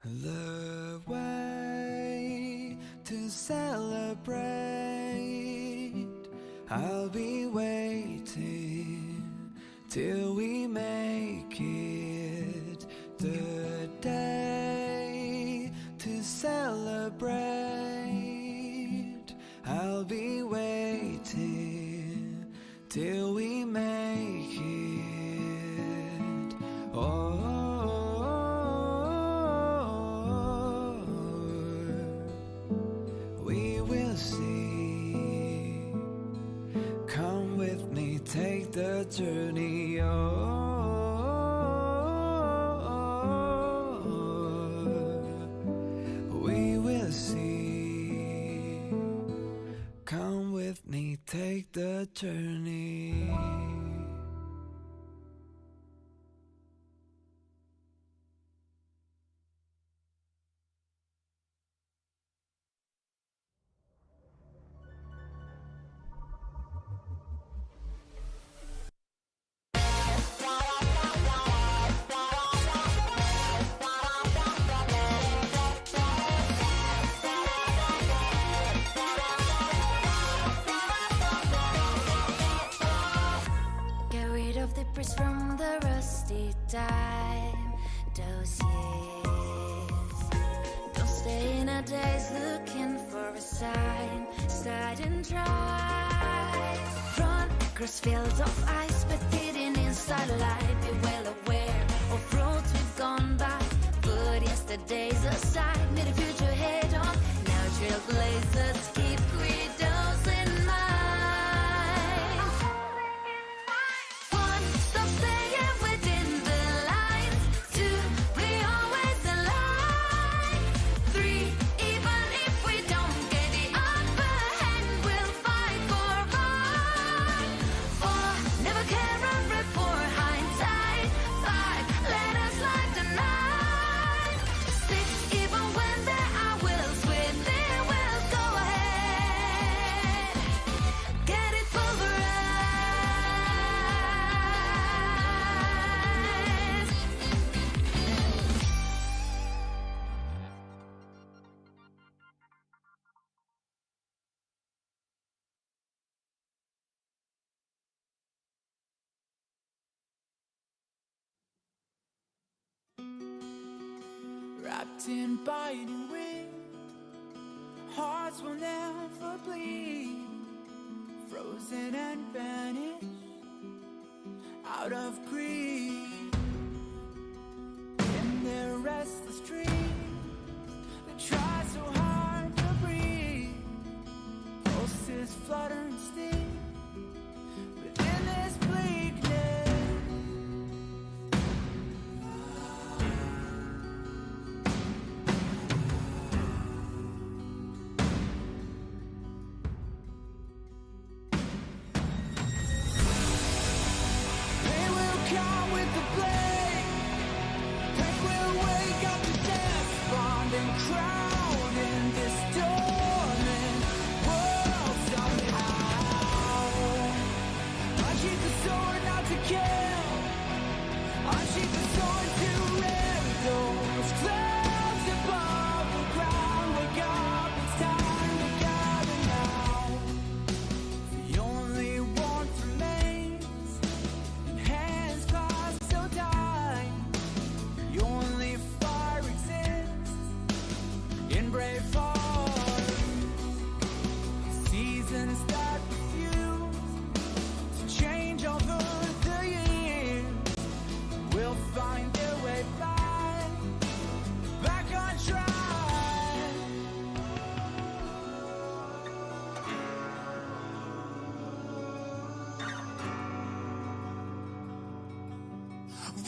The way to celebrate, I'll be waiting till we make it. The day to celebrate, I'll be waiting till we make it. Oh, we will see. Come with me, take the journey. We will see. Come with me, take the journey. From the rusty time, those years. Don't stay in a daze looking for a sign. Start and try. Run across fields of ice, but hidden inside light. Be well aware of roads we've gone by. Put yesterday's aside, meet the future head on. Now trailblazers keep credos in mind. Wrapped in biting wind, hearts will never bleed. Frozen and vanished out of greed. In their restless dreams, they try so hard to breathe. Pulses flutter and sting within this bleakness.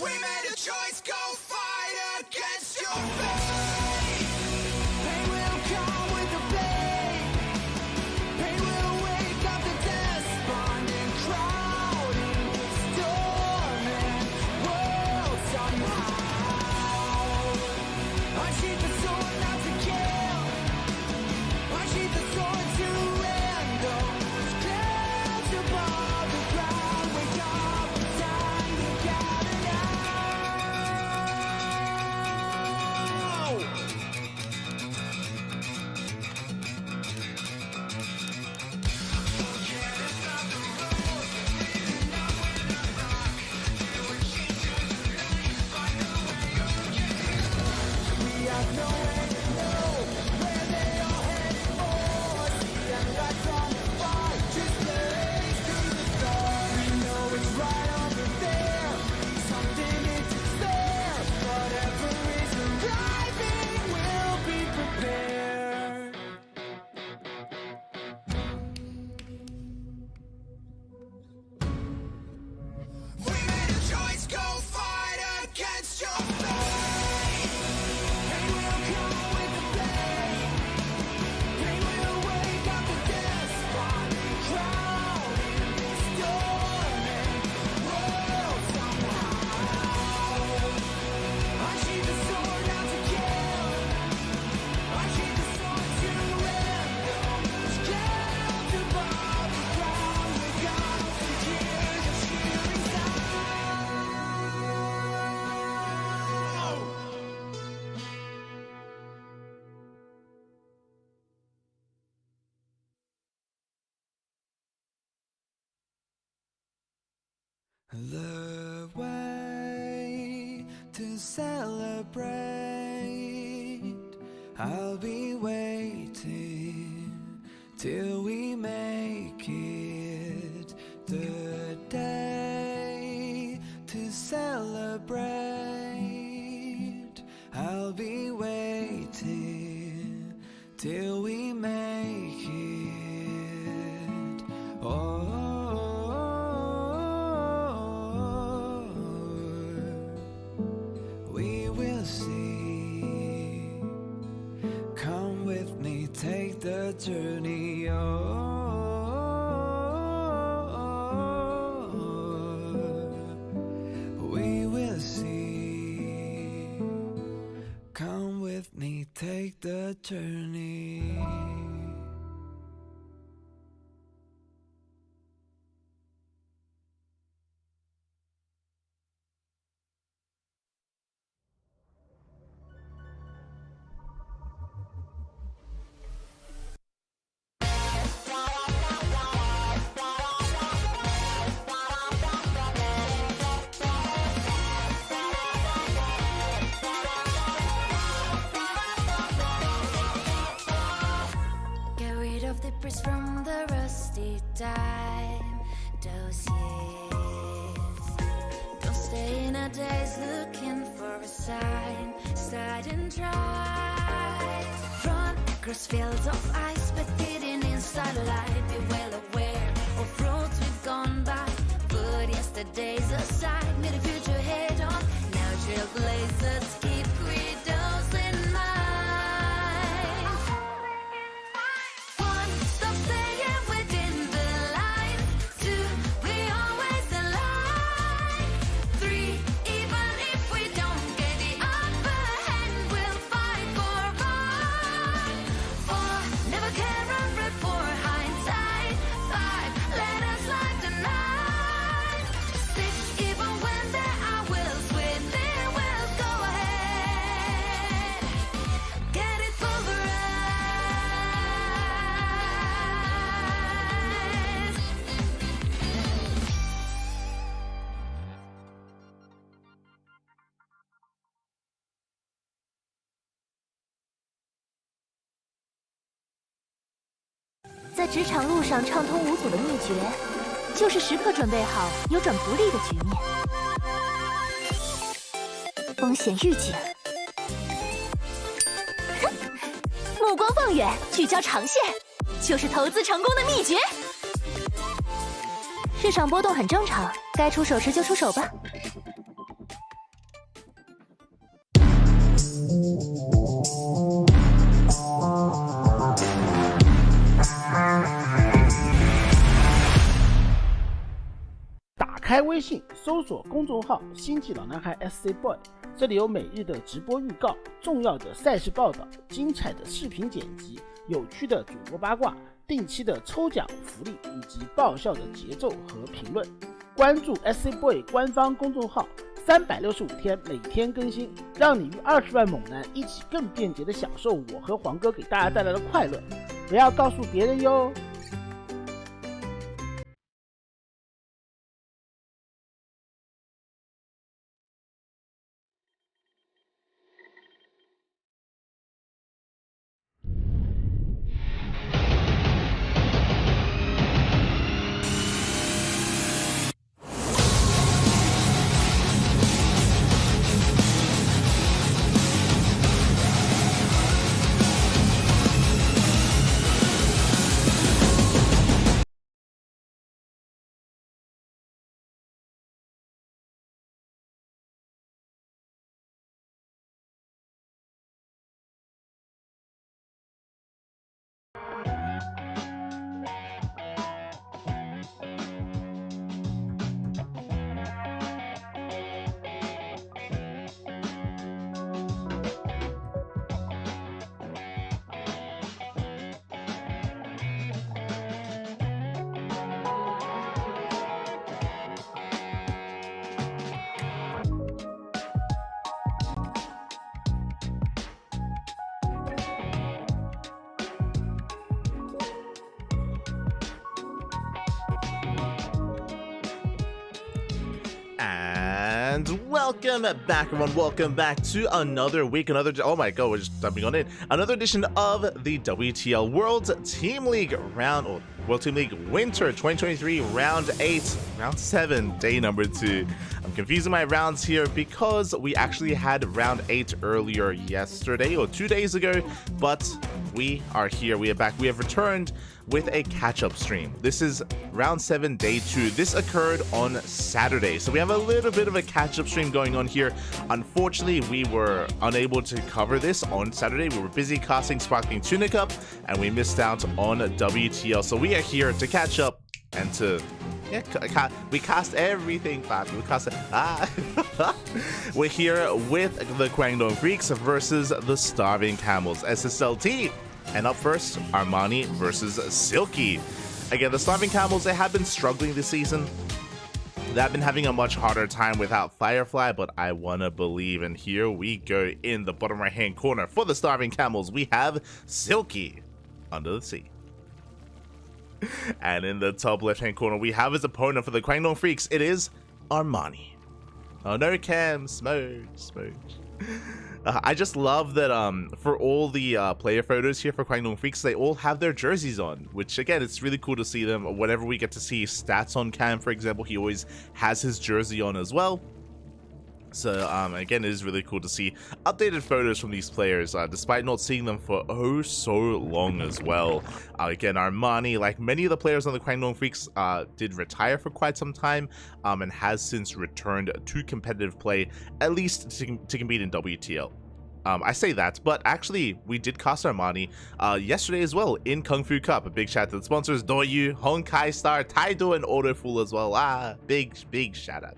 We made a choice, go fight against your fate. Pain will come with the pain. Pain will wake up the despondent crowd in the storm and world somehow. Unsheath the sword not to kill. Unsheath the sword to end those clouds above the ground. Wake up, it's time to gather now. The way to celebrate, I'll be waiting till we make it. The day to celebrate, I'll be waiting till we make it. Oh, we will see. Come with me, take the journey. We will see. Come with me, take the journey. Get rid of the press from the rusty time dossiers. Don't stay in a daze looking for a sign. Start and try. Run across fields of ice, but hidden in starlight. Be well aware of roads we've gone by. Put yesterday's aside, meet the future head on. Now trailblazers keep credos in mind. One, stop staying within the lines. Two, we always align. Three, even if we don't get the upper hand, we'll fight for right. Four, never care and rip for hindsight. Five, let us light the night. Six, even when there are wills within, we'll go ahead. Get it pulverized. 在职场路上畅通无阻的秘诀，就是时刻准备好扭转不利的局面。风险预警，目光放远，聚焦长线，就是投资成功的秘诀。市场波动很正常，该出手时就出手吧。打开微信，搜索公众号“星际老男孩 SC Boy”， 这里有每日的直播预告、重要的赛事报道、精彩的视频剪辑、有趣的主播八卦、定期的抽奖福利以及爆笑的节奏和评论。关注 SC Boy 官方公众号，365天每天更新，让你与20万猛男一起更便捷的享受我和黄哥给大家带来的快乐。不要告诉别人哟。And welcome back, everyone. Welcome back to another week, oh my god, we're just jumping on in. Another edition of the WTL World Team League World Team League Winter 2023 Round 8, Round 7, day number 2. I'm confusing my rounds here because we actually had Round 8 earlier yesterday, or 2 days ago, but we are here, we are back, we have returned with a catch-up stream. This is Round 7, Day 2. This occurred on Saturday, so we have a little bit of a catch-up stream going on here. Unfortunately, we were unable to cover this on Saturday. We were busy casting Sparkling Tunic up, and we missed out on WTL. So we are here to catch up and to... yeah, we cast everything fast. We cast it. We're here with the Kwangdong Freaks versus the Starving Camels, SSLT. And up first, Armani versus Silky. Again, the Starving Camels, they have been struggling this season. They've been having a much harder time without Firefly, but I want to believe. And here we go in the bottom right-hand corner. For the Starving Camels, we have Silky under the sea. And in the top left-hand corner, we have his opponent for the Kwangdong Freaks. It is Armani. Oh, no, Cam. Smoke. I just love that for all the player photos here for Kwangdong Freaks, they all have their jerseys on, which again, it's really cool to see them. Whenever we get to see stats on Cam, for example, he always has his jersey on as well. So again, it is really cool to see updated photos from these players, despite not seeing them for oh so long as well. Again, Armani, like many of the players on the Kwangdong Freaks, did retire for quite some time, and has since returned to competitive play, at least to compete in WTL. I say that, but actually, we did cast Armani yesterday as well in Kung Fu Cup. A big shout out to the sponsors, Doyu, Honkai Star, Taido, and Autofool as well. Big shout out,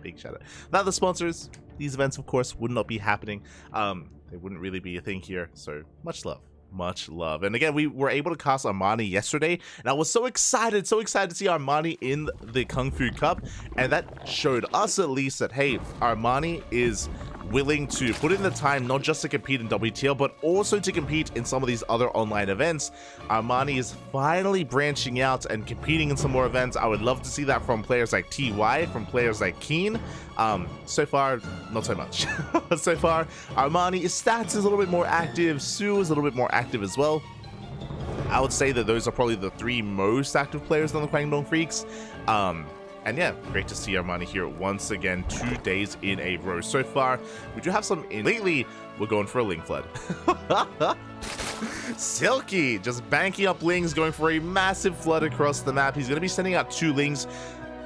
Now the sponsors, these events, of course, would not be happening. They wouldn't really be a thing here, so much love. And again, we were able to cast Armani yesterday, and I was so excited to see Armani in the Kung Fu Cup, and that showed us at least that, hey, Armani is willing to put in the time not just to compete in WTL, but also to compete in some of these other online events. Armani is finally branching out and competing in some more events. I would love to see that from players like TY, from players like Keen. So far, not so much. So far, Armani, stats is a little bit more active, Sue is a little bit more active as well. I would say that those are probably the 3 most active players on the Kwangdong Freaks. And yeah, great to see Armani here once again, 2 days in a row so far. We do have some lately, we're going for a Ling Flood. Silky just banking up Lings, going for a massive flood across the map. He's going to be sending out 2 Lings,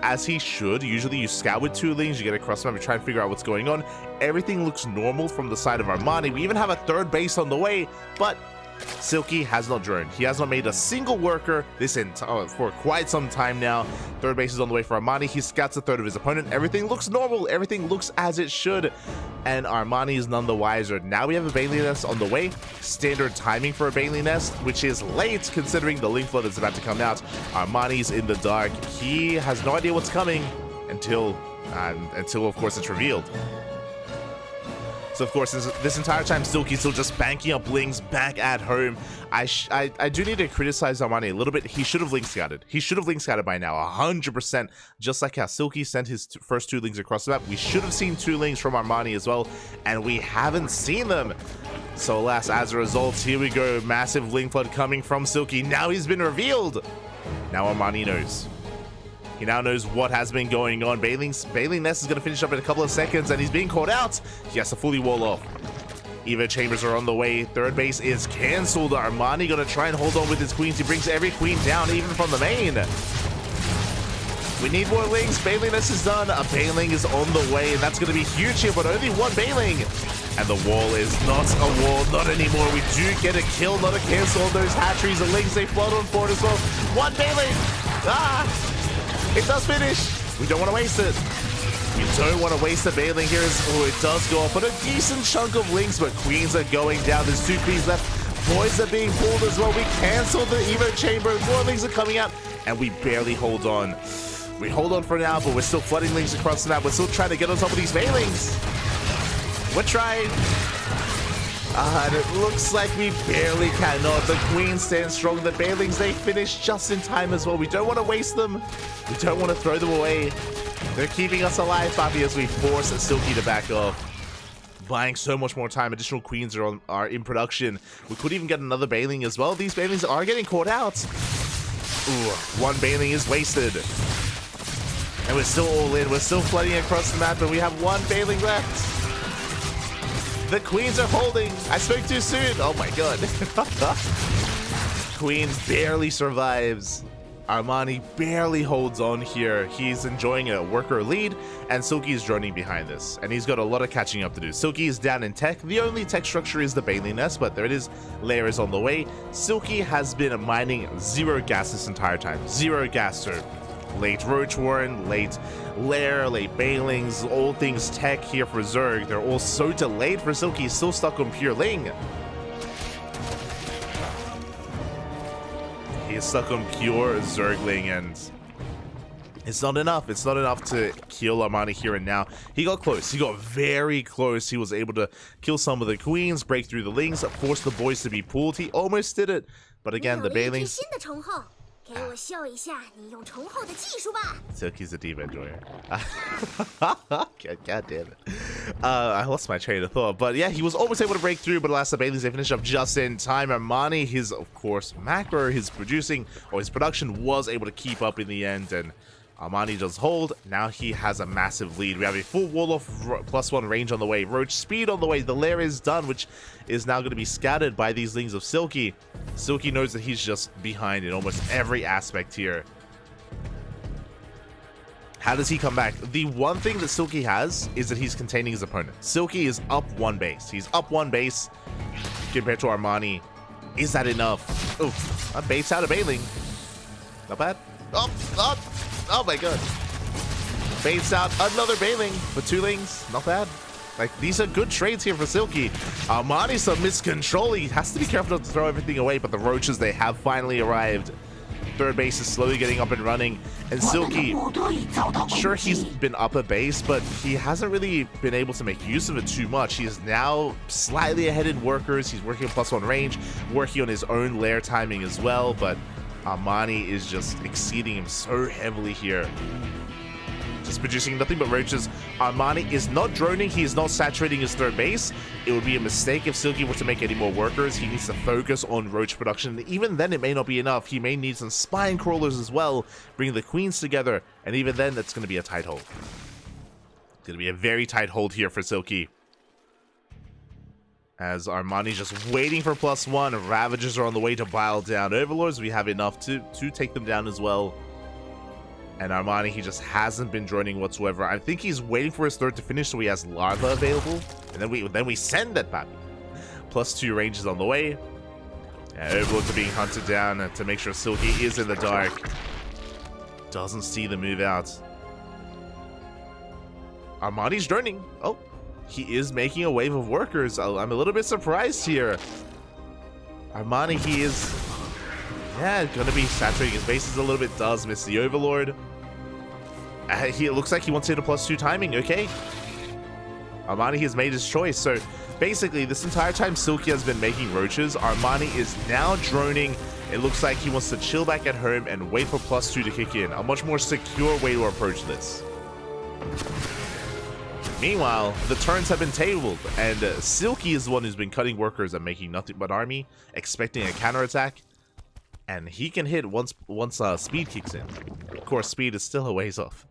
as he should. Usually you scout with 2 Lings, you get across the map, you try and figure out what's going on. Everything looks normal from the side of Armani. We even have a 3rd base on the way, but Silky has not droned. He has not made a single worker for quite some time now. 3rd base is on the way for Armani. He scouts a 3rd of his opponent. Everything looks normal. Everything looks as it should. And Armani is none the wiser. Now we have a Bailey Nest on the way. Standard timing for a Bailey Nest, which is late considering the Ling Flood is about to come out. Armani's in the dark. He has no idea what's coming until of course it's revealed. So of course, this entire time, Silky's still just banking up Lings back at home. I do need to criticize Armani a little bit. He should have Ling Scouted. He should have Ling Scouted by now, 100%. Just like how Silky sent his first 2 Lings across the map. We should have seen 2 Lings from Armani as well, and we haven't seen them. So alas, as a result, here we go. Massive Ling Flood coming from Silky. Now he's been revealed. Now Armani knows. He now knows what has been going on. Bailing Nest is going to finish up in a couple of seconds, and he's being caught out. He has to fully wall off. Evo Chambers are on the way. 3rd base is cancelled. Armani going to try and hold on with his queens. He brings every queen down, even from the main. We need more Lings. Bailing Nest is done. A Bailing is on the way, and that's going to be huge here, but only 1 Bailing. And the wall is not a wall, not anymore. We do get a kill, not a cancel. Those hatcheries, the Lings, they float on forward as well. 1 Bailing. It does finish. We don't want to waste it. We don't want to waste the Bailing here. Oh, it does go off, but a decent chunk of Lings, but queens are going down. There's 2 queens left. Boys are being pulled as well. We cancel the Evo Chamber. More Lings are coming out, and we barely hold on. We hold on for now, but we're still flooding Lings across the map. We're still trying to get on top of these Bailings. We're trying. And it looks like we barely cannot. The queen stands strong. The Bailings, they finish just in time as well. We don't want to waste them. We don't want to throw them away. They're keeping us alive, Papi, as we force Silky to back off. Buying so much more time. Additional queens are in production. We could even get another Bailing as well. These Bailings are getting caught out. Ooh, one Bailing is wasted. And we're still all in. We're still flooding across the map, and we have one Bailing left. The queens are holding. I spoke too soon. Oh my god. Queens barely survives. Armani barely holds on here. He's enjoying a worker lead, and Silky is droning behind this. And he's got a lot of catching up to do. Silky is down in tech. The only tech structure is the Bailing nest, but there it is. Lair is on the way. Silky has been mining 0 gas this entire time. 0 gas, so late Roach Warren, late Lair, late Bailings, all things tech here for Zerg. They're all so delayed for Silky. He's still stuck on Pure Ling. He is stuck on pure Zergling, and it's not enough. It's not enough to kill Armani here and now. He got close. He got very close. He was able to kill some of the queens, break through the Lings, force the boys to be pulled. He almost did it. But again, the Bailings... Silky's a diva enjoyer. God damn it. I lost my train of thought. But yeah, he was almost able to break through, but alas, the Bailings, they finished up just in time. Armani, his, of course, macro, his producing, or his production was able to keep up in the end, and Armani does hold. Now he has a massive lead. We have a full wall of +1 range on the way. Roach speed on the way. The lair is done, which is now going to be scattered by these Lings of Silky. Silky knows that he's just behind in almost every aspect here. How does he come back? The one thing that Silky has is that he's containing his opponent. Silky is up 1 base. He's up 1 base compared to Armani. Is that enough? Oof. A base out of Bailing. Not bad. Oh my god. Baits out another Bailing for 2 Lings. Not bad. Like, these are good trades here for Silky. Armani submits control. He has to be careful not to throw everything away, but the Roaches, they have finally arrived. Third base is slowly getting up and running. And Silky, sure, he's been up a base, but he hasn't really been able to make use of it too much. He is now slightly ahead in workers. He's working on +1 range, working on his own lair timing as well, but Armani is just exceeding him so heavily here. Just producing nothing but roaches. Armani is not droning. He is not saturating his third base. It would be a mistake if Silky were to make any more workers. He needs to focus on roach production. Even then, it may not be enough. He may need some spine crawlers as well, bringing the queens together. And even then, that's going to be a tight hold. It's going to be a very tight hold here for Silky. As Armani's just waiting for +1. Ravagers are on the way to bile down Overlords. We have enough to take them down as well. And Armani, he just hasn't been droning whatsoever. I think he's waiting for his third to finish so he has Larva available. And then we send that back. +2 ranges on the way. And Overlords are being hunted down to make sure Silky is in the dark. Doesn't see the move out. Armani's droning. Oh, he is making a wave of workers. I'm a little bit surprised here. Armani, he is... yeah, gonna be saturating his bases a little bit. Does miss the Overlord. It looks like he wants to hit a +2 timing. Okay. Armani has made his choice. So basically, this entire time Silky has been making roaches. Armani is now droning. It looks like he wants to chill back at home and wait for +2 to kick in. A much more secure way to approach this. Meanwhile, the turns have been tabled, and Silky is the one who's been cutting workers and making nothing but army, expecting a counterattack. And he can hit once speed kicks in. Of course, speed is still a ways off.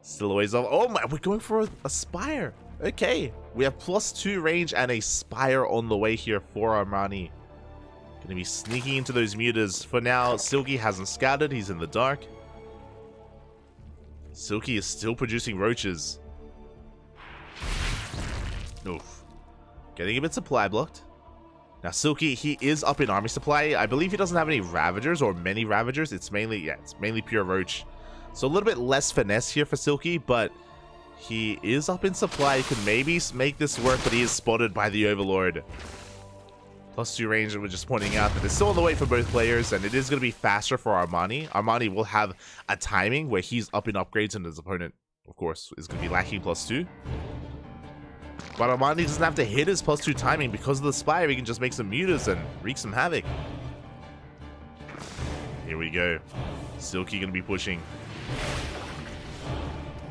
Still a ways off. Oh my, we're going for a spire. Okay, we have +2 range and a spire on the way here for Armani. Gonna be sneaking into those mutas. For now, Silky hasn't scattered. He's in the dark. Silky is still producing roaches. Oof. Getting a bit supply blocked. Now, Silky, he is up in army supply. I believe he doesn't have any Ravagers or many Ravagers. It's mainly pure Roach. So a little bit less finesse here for Silky, but he is up in supply. He could maybe make this work, but he is spotted by the Overlord. +2 range, and we're just pointing out that it's still on the way for both players, and it is going to be faster for Armani. Armani will have a timing where he's up in upgrades, and his opponent, of course, is going to be lacking +2. But Armani doesn't have to hit his +2 timing because of the Spire. He can just make some mutas and wreak some havoc. Here we go. Silky going to be pushing.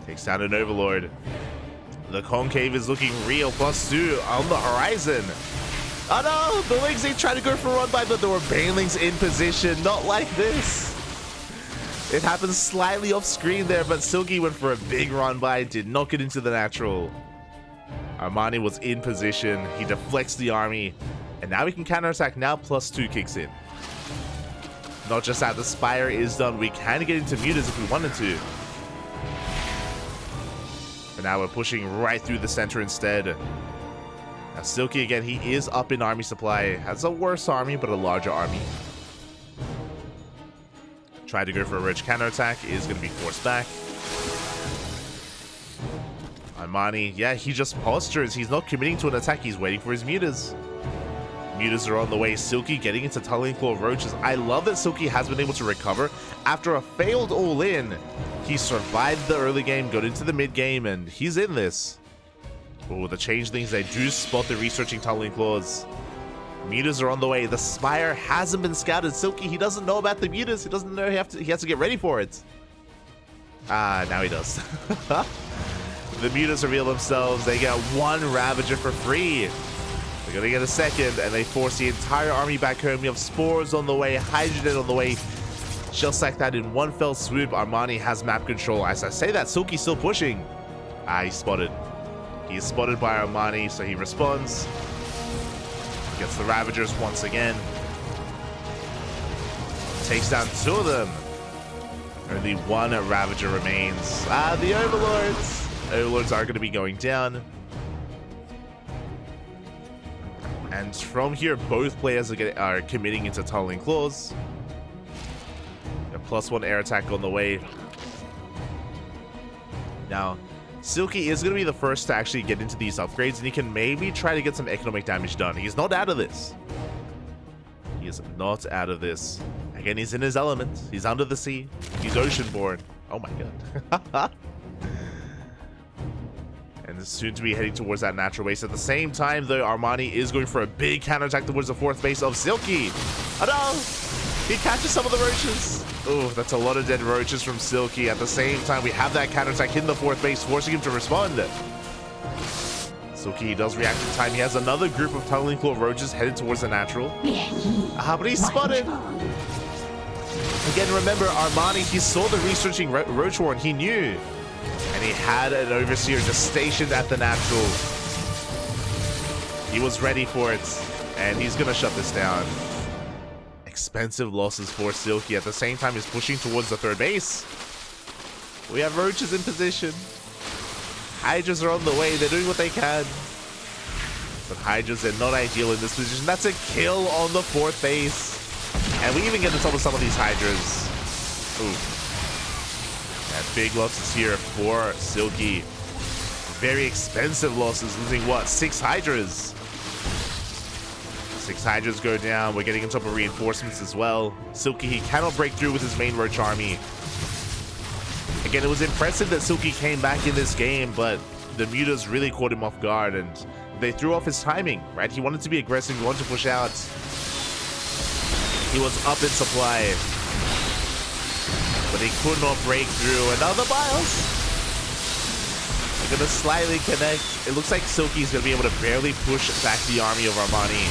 Takes down an Overlord. The concave is looking real. +2 on the horizon. Oh no! The Lings, they try to go for a run by, but there were Banelings in position. Not like this. It happened slightly off screen there, but Silky went for a big run by, did not get into the natural. Armani was in position. He deflects the army, and now we can counterattack. Now +2 kicks in. Not just that, the Spire is done. We can get into Mutas if we wanted to. But now we're pushing right through the center instead. Now Silky again, he is up in army supply. Has a worse army, but a larger army. Tried to go for a Roach counterattack, is going to be forced back. Armani, yeah, he just postures. He's not committing to an attack. He's waiting for his Mutas. Mutas are on the way. Silky getting into Tunneling Claw Roaches. I love that Silky has been able to recover. After a failed all-in, he survived the early game, got into the mid-game, and he's in this. But with the changelings, they do spot the researching Tunneling Claws. Mutas are on the way. The Spire hasn't been scouted. Silky, he doesn't know about the Mutas. He doesn't know he has to get ready for it. Ah, now he does. The Mutas reveal themselves. They get one Ravager for free. They're gonna get a second, and they force the entire army back home. We have Spores on the way, Hydrogen on the way. Just like that, in one fell swoop, Armani has map control. As I say that, Silky's still pushing. Ah, he's spotted. He is spotted by Armani, so he responds. Gets the Ravagers once again. Takes down 2 of them. Only 1 Ravager remains. Ah, the Overlords. Overlords are going to be going down. And from here, both players are committing into Tunneling Claws. A +1 air attack on the way. Now, Silky is going to be the first to actually get into these upgrades, and he can maybe try to get some economic damage done. He's not out of this. He is not out of this. Again, he's in his element. He's under the sea. He's ocean-born. Oh my god. And is soon to be heading towards that natural base. At the same time, though, Armani is going for a big counterattack towards the 4th base of Silky. Oh no! He catches some of the roaches. Oh, that's a lot of dead roaches from Silky. At the same time, we have that counterattack in the 4th base, forcing him to respond. Silky does react in time. He has another group of Tunneling Claw roaches headed towards the natural. But he's spotted. Again, remember, Armani, he saw the researching roach war, and he knew. And he had an Overseer just stationed at the natural. He was ready for it, and he's going to shut this down. Expensive losses for Silky. At the same time, he's pushing towards the 3rd base. We have roaches in position. Hydras are on the way. They're doing what they can. But Hydras are not ideal in this position. That's a kill on the 4th base. And we even get to top of some of these Hydras. Ooh. And big losses here for Silky. Very expensive losses, losing what? 6 Hydras. 6 Hydras go down. We're getting on top of reinforcements as well. Silky, he cannot break through with his main Roach army. Again, it was impressive that Silky came back in this game, but the Mutas really caught him off guard, and they threw off his timing, right? He wanted to be aggressive, he wanted to push out. He was up in supply, but he could not break through. Another BIOS. They're going to slightly connect. It looks like Silky's going to be able to barely push back the army of Armani.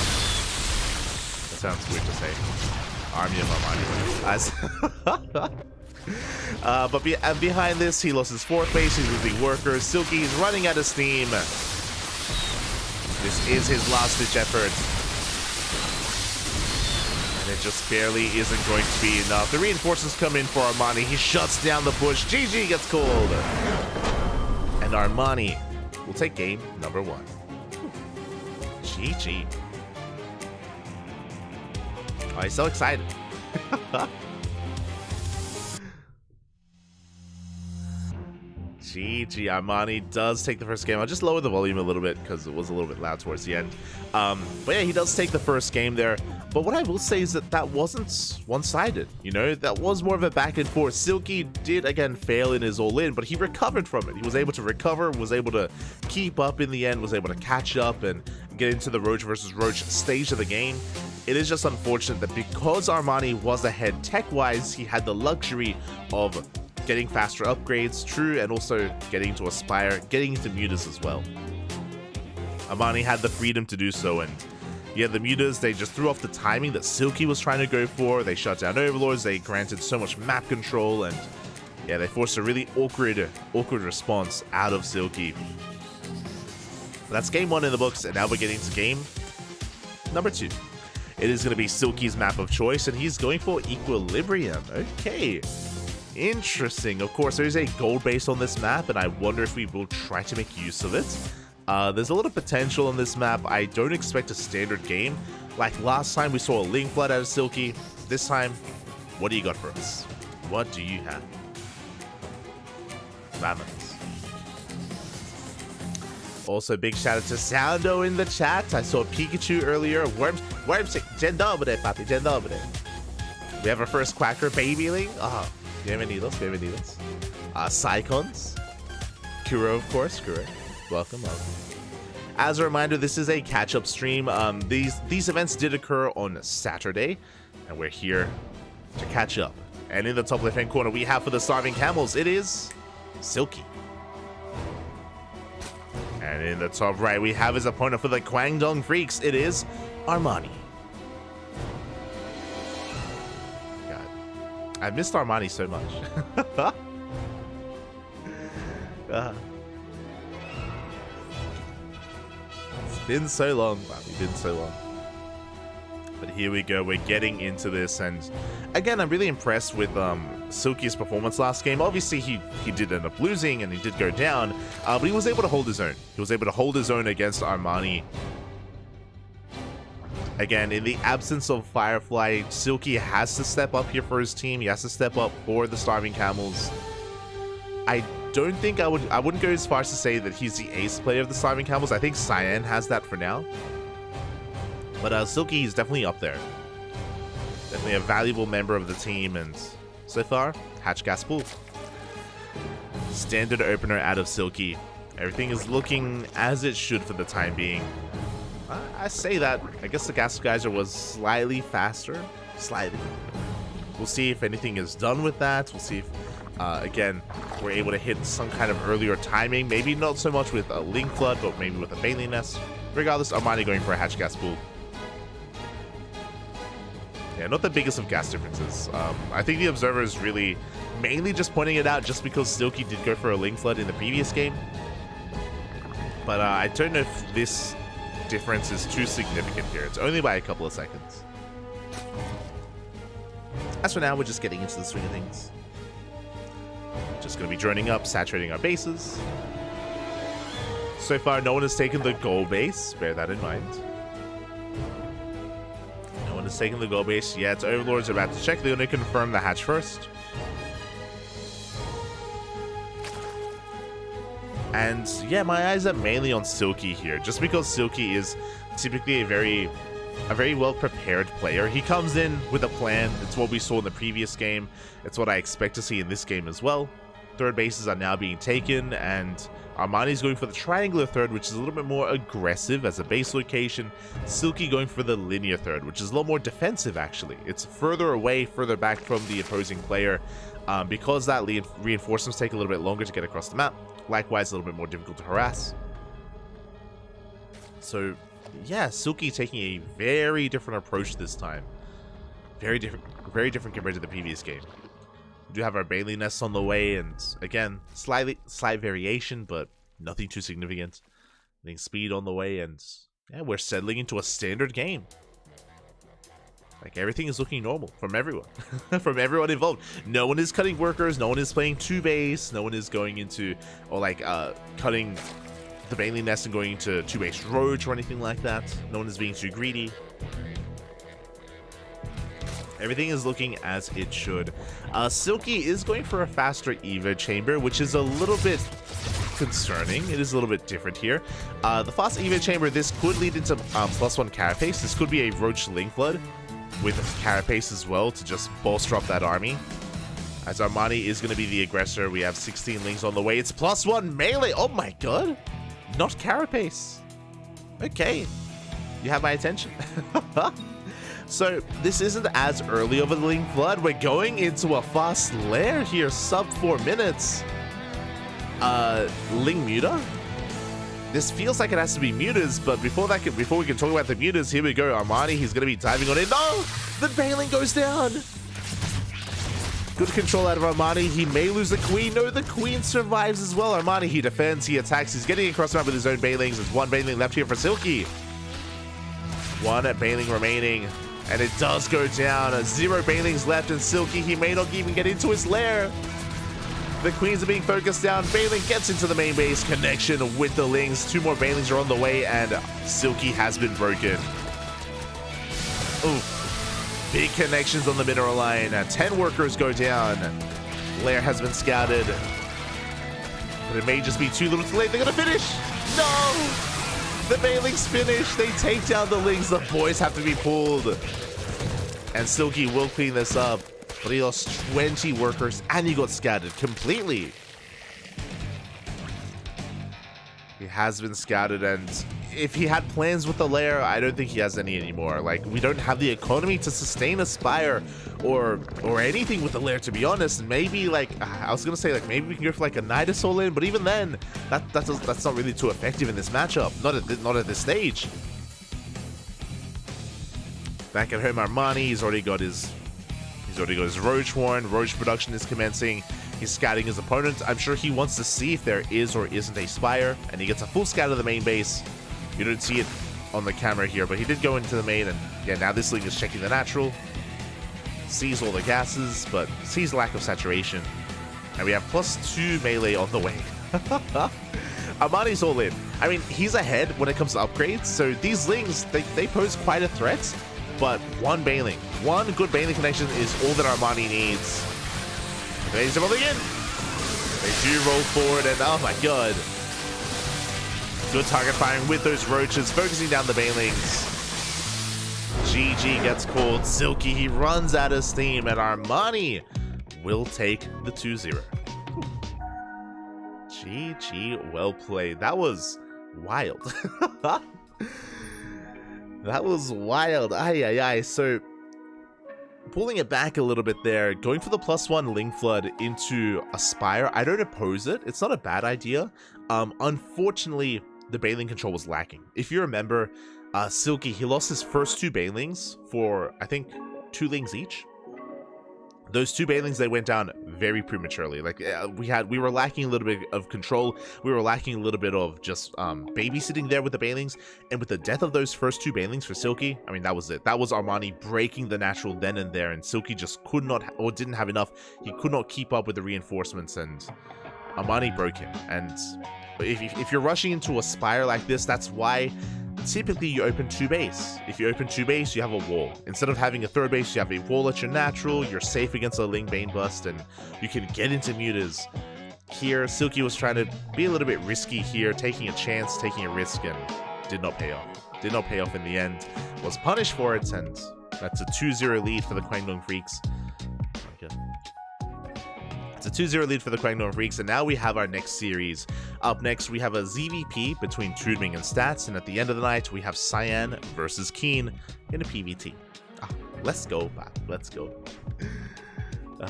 That sounds weird to say. Army of Armani. But behind this, he lost his 4th base. He's losing workers. Silky's running out of steam. This is his last-ditch effort. And it just barely isn't going to be enough. The reinforcements come in for Armani. He shuts down the push. GG gets called. And Armani will take game number 1. GG. Oh, he's so excited. GG, Armani does take the first game. I'll just lower the volume a little bit because it was a little bit loud towards the end. But yeah, he does take the first game there. But what I will say is that wasn't one-sided, you know? That was more of a back and forth. Silky did, again, fail in his all-in, but he recovered from it. He was able to recover, was able to keep up in the end, was able to catch up and get into the Roach versus Roach stage of the game. It is just unfortunate that because Armani was ahead tech-wise, he had the luxury of getting faster upgrades, true, and also getting to Aspire, getting into Mutas as well. Armani had the freedom to do so, and yeah, the Mutas, they just threw off the timing that Silky was trying to go for. They shut down Overlords, they granted so much map control, and yeah, they forced a really awkward response out of Silky. But that's game 1 in the books, and now we're getting to game number 2. It is going to be Silky's map of choice, and he's going for Equilibrium. Okay, interesting. Of course, there's a gold base on this map, and I wonder if we will try to make use of it. There's a lot of potential on this map. I don't expect a standard game. Like last time, we saw a Link Flood out of Silky. This time, what do you got for us? What do you have? Vamos. Also, big shout out to Soundo in the chat. I saw Pikachu earlier. Worms, dzień dobry, papi, dzień dobry. We have our first Quacker Babyling. Oh, bienvenidos, bienvenidos. Psychons. Kuro, of course, Kuro. Welcome, welcome. As a reminder, this is a catch-up stream. These events did occur on Saturday, and we're here to catch up. And in the top left-hand corner, we have for the Starving Camels, it is Silky. And in the top right, we have his opponent for the Kwangdong Freaks, it is Armani. God, I missed Armani so much. It's been so long, man. It's been so long. But here we go. We're getting into this, and again, I'm really impressed with Silky's performance last game. Obviously, he did end up losing, and he did go down, but he was able to hold his own. He was able to hold his own against Armani. Again, in the absence of Firefly, Silky has to step up here for his team. He has to step up for the Starving Camels. I don't think I wouldn't go as far as to say that he's the ace player of the Starving Camels. I think Cyan has that for now. But Silky is definitely up there. Definitely a valuable member of the team, and so far, Hatch Gas Pool. Standard opener out of Silky. Everything is looking as it should for the time being. I say that. I guess the Gas Geyser was slightly faster. Slightly. We'll see if anything is done with that. We'll see if, again, we're able to hit some kind of earlier timing. Maybe not so much with a Link Flood, but maybe with a Bailey Nest. Regardless, Armani going for a Hatch Gas Pool. Yeah, not the biggest of gas differences. I think the observer is really mainly just pointing it out just because Silky did go for a Link Flood in the previous game. But I don't know if this difference is too significant here. It's only by a couple of seconds. As for now, we're just getting into the swing of things. Just going to be droning up, saturating our bases. So far, no one has taken the gold base. Bear that in mind. No one has taken the gold base yet. Overlords are about to check. They're going to confirm the hatch first. And yeah, my eyes are mainly on Silky here, just because Silky is typically a very well prepared player. He comes in with a plan. It's what we saw in the previous game. It's what I expect to see in this game as well. Third bases are now being taken, and Armani's going for the triangular third, which is a little bit more aggressive as a base location. Silky going for the linear third, which is a lot more defensive actually. It's further away, further back from the opposing player, because that reinforcements take a little bit longer to get across the map. Likewise, a little bit more difficult to harass. So yeah, Silky taking a very different approach this time. Very different compared to the previous game. We do have our Bailey Nests on the way, and again, slight variation, but nothing too significant. Getting speed on the way, and yeah, we're settling into a standard game. Like, everything is looking normal from everyone. From everyone involved. No one is cutting workers, no one is playing 2-base, no one is going into, or like, cutting the Bailey Nest and going into 2-base Roach or anything like that. No one is being too greedy. Everything is looking as it should. Silky is going for a faster Evo Chamber, which is a little bit concerning. It is a little bit different here. The fast Evo Chamber, this could lead into +1 Carapace. This could be a Roach Link Flood with Carapace as well to just bolster up that army. As Armani is going to be the aggressor, we have 16 links on the way. It's +1 melee. Oh my god. Not Carapace. Okay. You have my attention. So this isn't as early of a Ling Flood. We're going into a fast lair here, sub 4 minutes. Ling Muta? This feels like it has to be Mutas, but before we can talk about the Mutas, here we go. Armani, he's gonna be diving on it. No! The Bailing goes down! Good control out of Armani. He may lose the Queen. No, the Queen survives as well. Armani, he defends, he attacks. He's getting across the map with his own Bailings. There's one Bailing left here for Silky. One Bailing remaining. And it does go down. 0 Bailings left, and Silky, he may not even get into his lair. The Queens are being focused down. Bailing gets into the main base. Connection with the Lings. 2 more Bailings are on the way, and Silky has been broken. Ooh. Big connections on the mineral line. 10 workers go down. Lair has been scouted. But it may just be too little too late. They're gonna finish. No! The Bailings finish. They take down the Lings. The boys have to be pulled. And Silky will clean this up. But he lost 20 workers and he got scouted completely. He has been scouted, and if he had plans with the lair, I don't think he has any anymore. Like, we don't have the economy to sustain a Spire or anything with the lair, to be honest. Maybe, like, I was gonna say, like, maybe we can go for like a Nidus all in, but even then, that's not really too effective in this matchup. Not at this stage. Back at home, Armani, he's already got his Roach Horn. Roach production is commencing. He's scouting his opponent. I'm sure he wants to see if there is or isn't a Spire, and he gets a full scout of the main base. You don't see it on the camera here, but he did go into the main, and yeah, now this Ling is checking the natural. Sees all the gases, but sees lack of saturation. And we have +2 melee on the way. Armani's all in. I mean, he's ahead when it comes to upgrades, so these Lings, they pose quite a threat, but one good Bailing connection is all that Armani needs. Bailings are rolling in. They do roll forward, and oh my god. Good target firing with those roaches, focusing down the Bailings. GG gets called. Silky, he runs out of steam, and Armani will take the 2-0. GG, well played. That was wild. That was wild. Ay. So, pulling it back a little bit there, going for the +1 Ling Flood into a Spire, I don't oppose it. It's not a bad idea. Unfortunately, the Bailing control was lacking. If you remember, Silky, he lost his first 2 Bailings for, I think, 2 Lings each. Those 2 Bailings, they went down very prematurely. Like, we were lacking a little bit of control. We were lacking a little bit of just babysitting there with the Bailings. And with the death of those first 2 Bailings for Silky, I mean, that was it. That was Armani breaking the natural then and there. And Silky just could not, or didn't have enough. He could not keep up with the reinforcements, and Armani broke him. And if you're rushing into a Spire like this, that's why typically you open 2 base. If you open 2 base, you have a wall. Instead of having a 3rd base, you have a wall at your natural. You're safe against a Ling Bane bust, and you can get into mutas. Here, Silky was trying to be a little bit risky here, taking a chance, taking a risk, and did not pay off. Did not pay off in the end. Was punished for it, and that's a 2-0 lead for the Kwangdong Freaks. Okay. It's a 2-0 lead for the Kwangdong Freaks, and now we have our next series. Up next, we have a ZVP between Tudming and Stats, and at the end of the night, we have Cyan versus Keen in a PVT. Let's go, Bob. Let's go.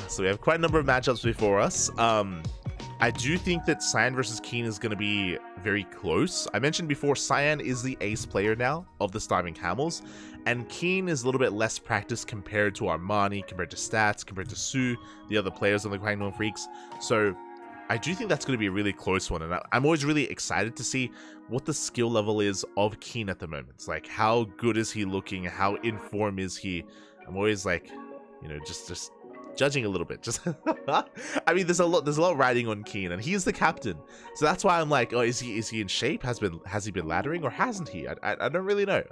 So we have quite a number of matchups before us. I do think that Cyan versus Keen is going to be very close. I mentioned before, Cyan is the ace player now of the Starving Camels, and Keen is a little bit less practiced compared to Armani, compared to Stats, compared to Su, the other players on the Kwangdong Freaks. So I do think that's going to be a really close one, and I'm always really excited to see what the skill level is of Keen at the moment. It's like, how good is he looking? How in form is he? I'm always like, you know, just judging a little bit. Just I mean, there's a lot riding on Keen, and he's the captain, so that's why I'm like, oh, is he in shape? Has he been laddering, or hasn't he? I don't really know.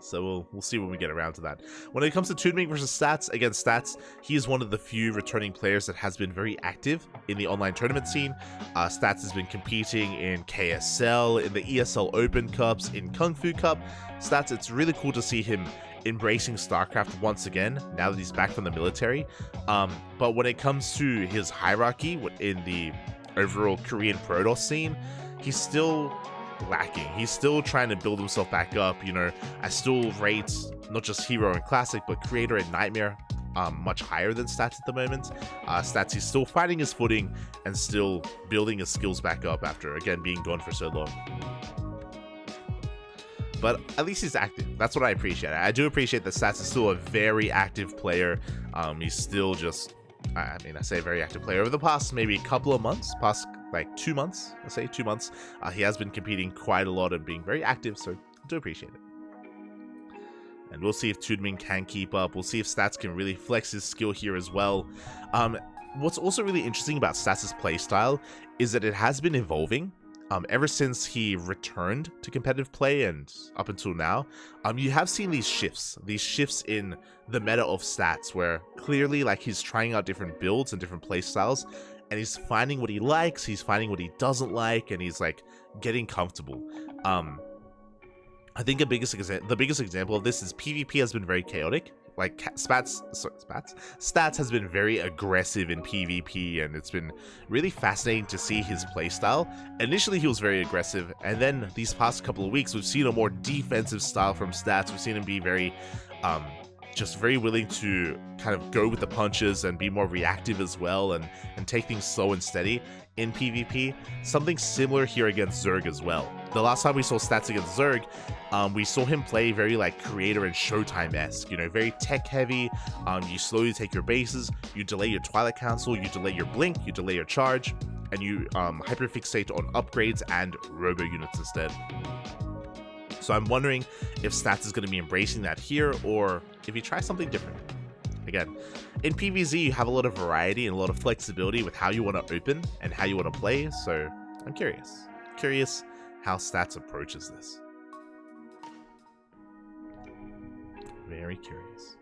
So we'll see when we get around to that. When it comes to Tudming versus Stats, against Stats, he is one of the few returning players that has been very active in the online tournament scene. Stats has been competing in KSL, in the ESL Open Cups, in Kung Fu Cup. Stats, it's really cool to see him embracing StarCraft once again, now that he's back from the military. But when it comes to his hierarchy in the overall Korean Protoss scene, he's still lacking. He's still trying to build himself back up. You know, I still rate not just Hero and Classic, but Creator and Nightmare much higher than Stats at the moment. Stats, he's still finding his footing and still building his skills back up after, again, being gone for so long. But at least he's active. That's what I appreciate. I do appreciate that Stats is still a very active player. He's still just, I mean, I say very active player. Over the past maybe couple of months, past like 2 months, let's say 2 months, he has been competing quite a lot and being very active, so I do appreciate it. And we'll see if Tudmin can keep up. We'll see if Stats can really flex his skill here as well. What's also really interesting about Stats' playstyle is that it has been evolving. Ever since he returned to competitive play and up until now, you have seen these shifts in the meta of Stats, where clearly like he's trying out different builds and different play styles, and he's finding what he likes, he's finding what he doesn't like, and he's like getting comfortable. I think the biggest example of this is PvP has been very chaotic. Like Stats has been very aggressive in PvP, and it's been really fascinating to see his playstyle. Initially, he was very aggressive, and then these past couple of weeks, we've seen a more defensive style from Stats. We've seen him be very, just very willing to kind of go with the punches and be more reactive as well, and take things slow and steady in PvP. Something similar here against Zerg as well. The last time we saw Stats against Zerg, we saw him play very like Creator and Showtime-esque, you know, very tech heavy. You slowly take your bases, you delay your Twilight Council, you delay your blink, you delay your charge, and you hyperfixate on upgrades and robo units instead. So I'm wondering if Stats is going to be embracing that here, or if he tries something different. Again, in PvZ you have a lot of variety and a lot of flexibility with how you want to open and how you want to play, so I'm curious how Stats approaches this. Very curious.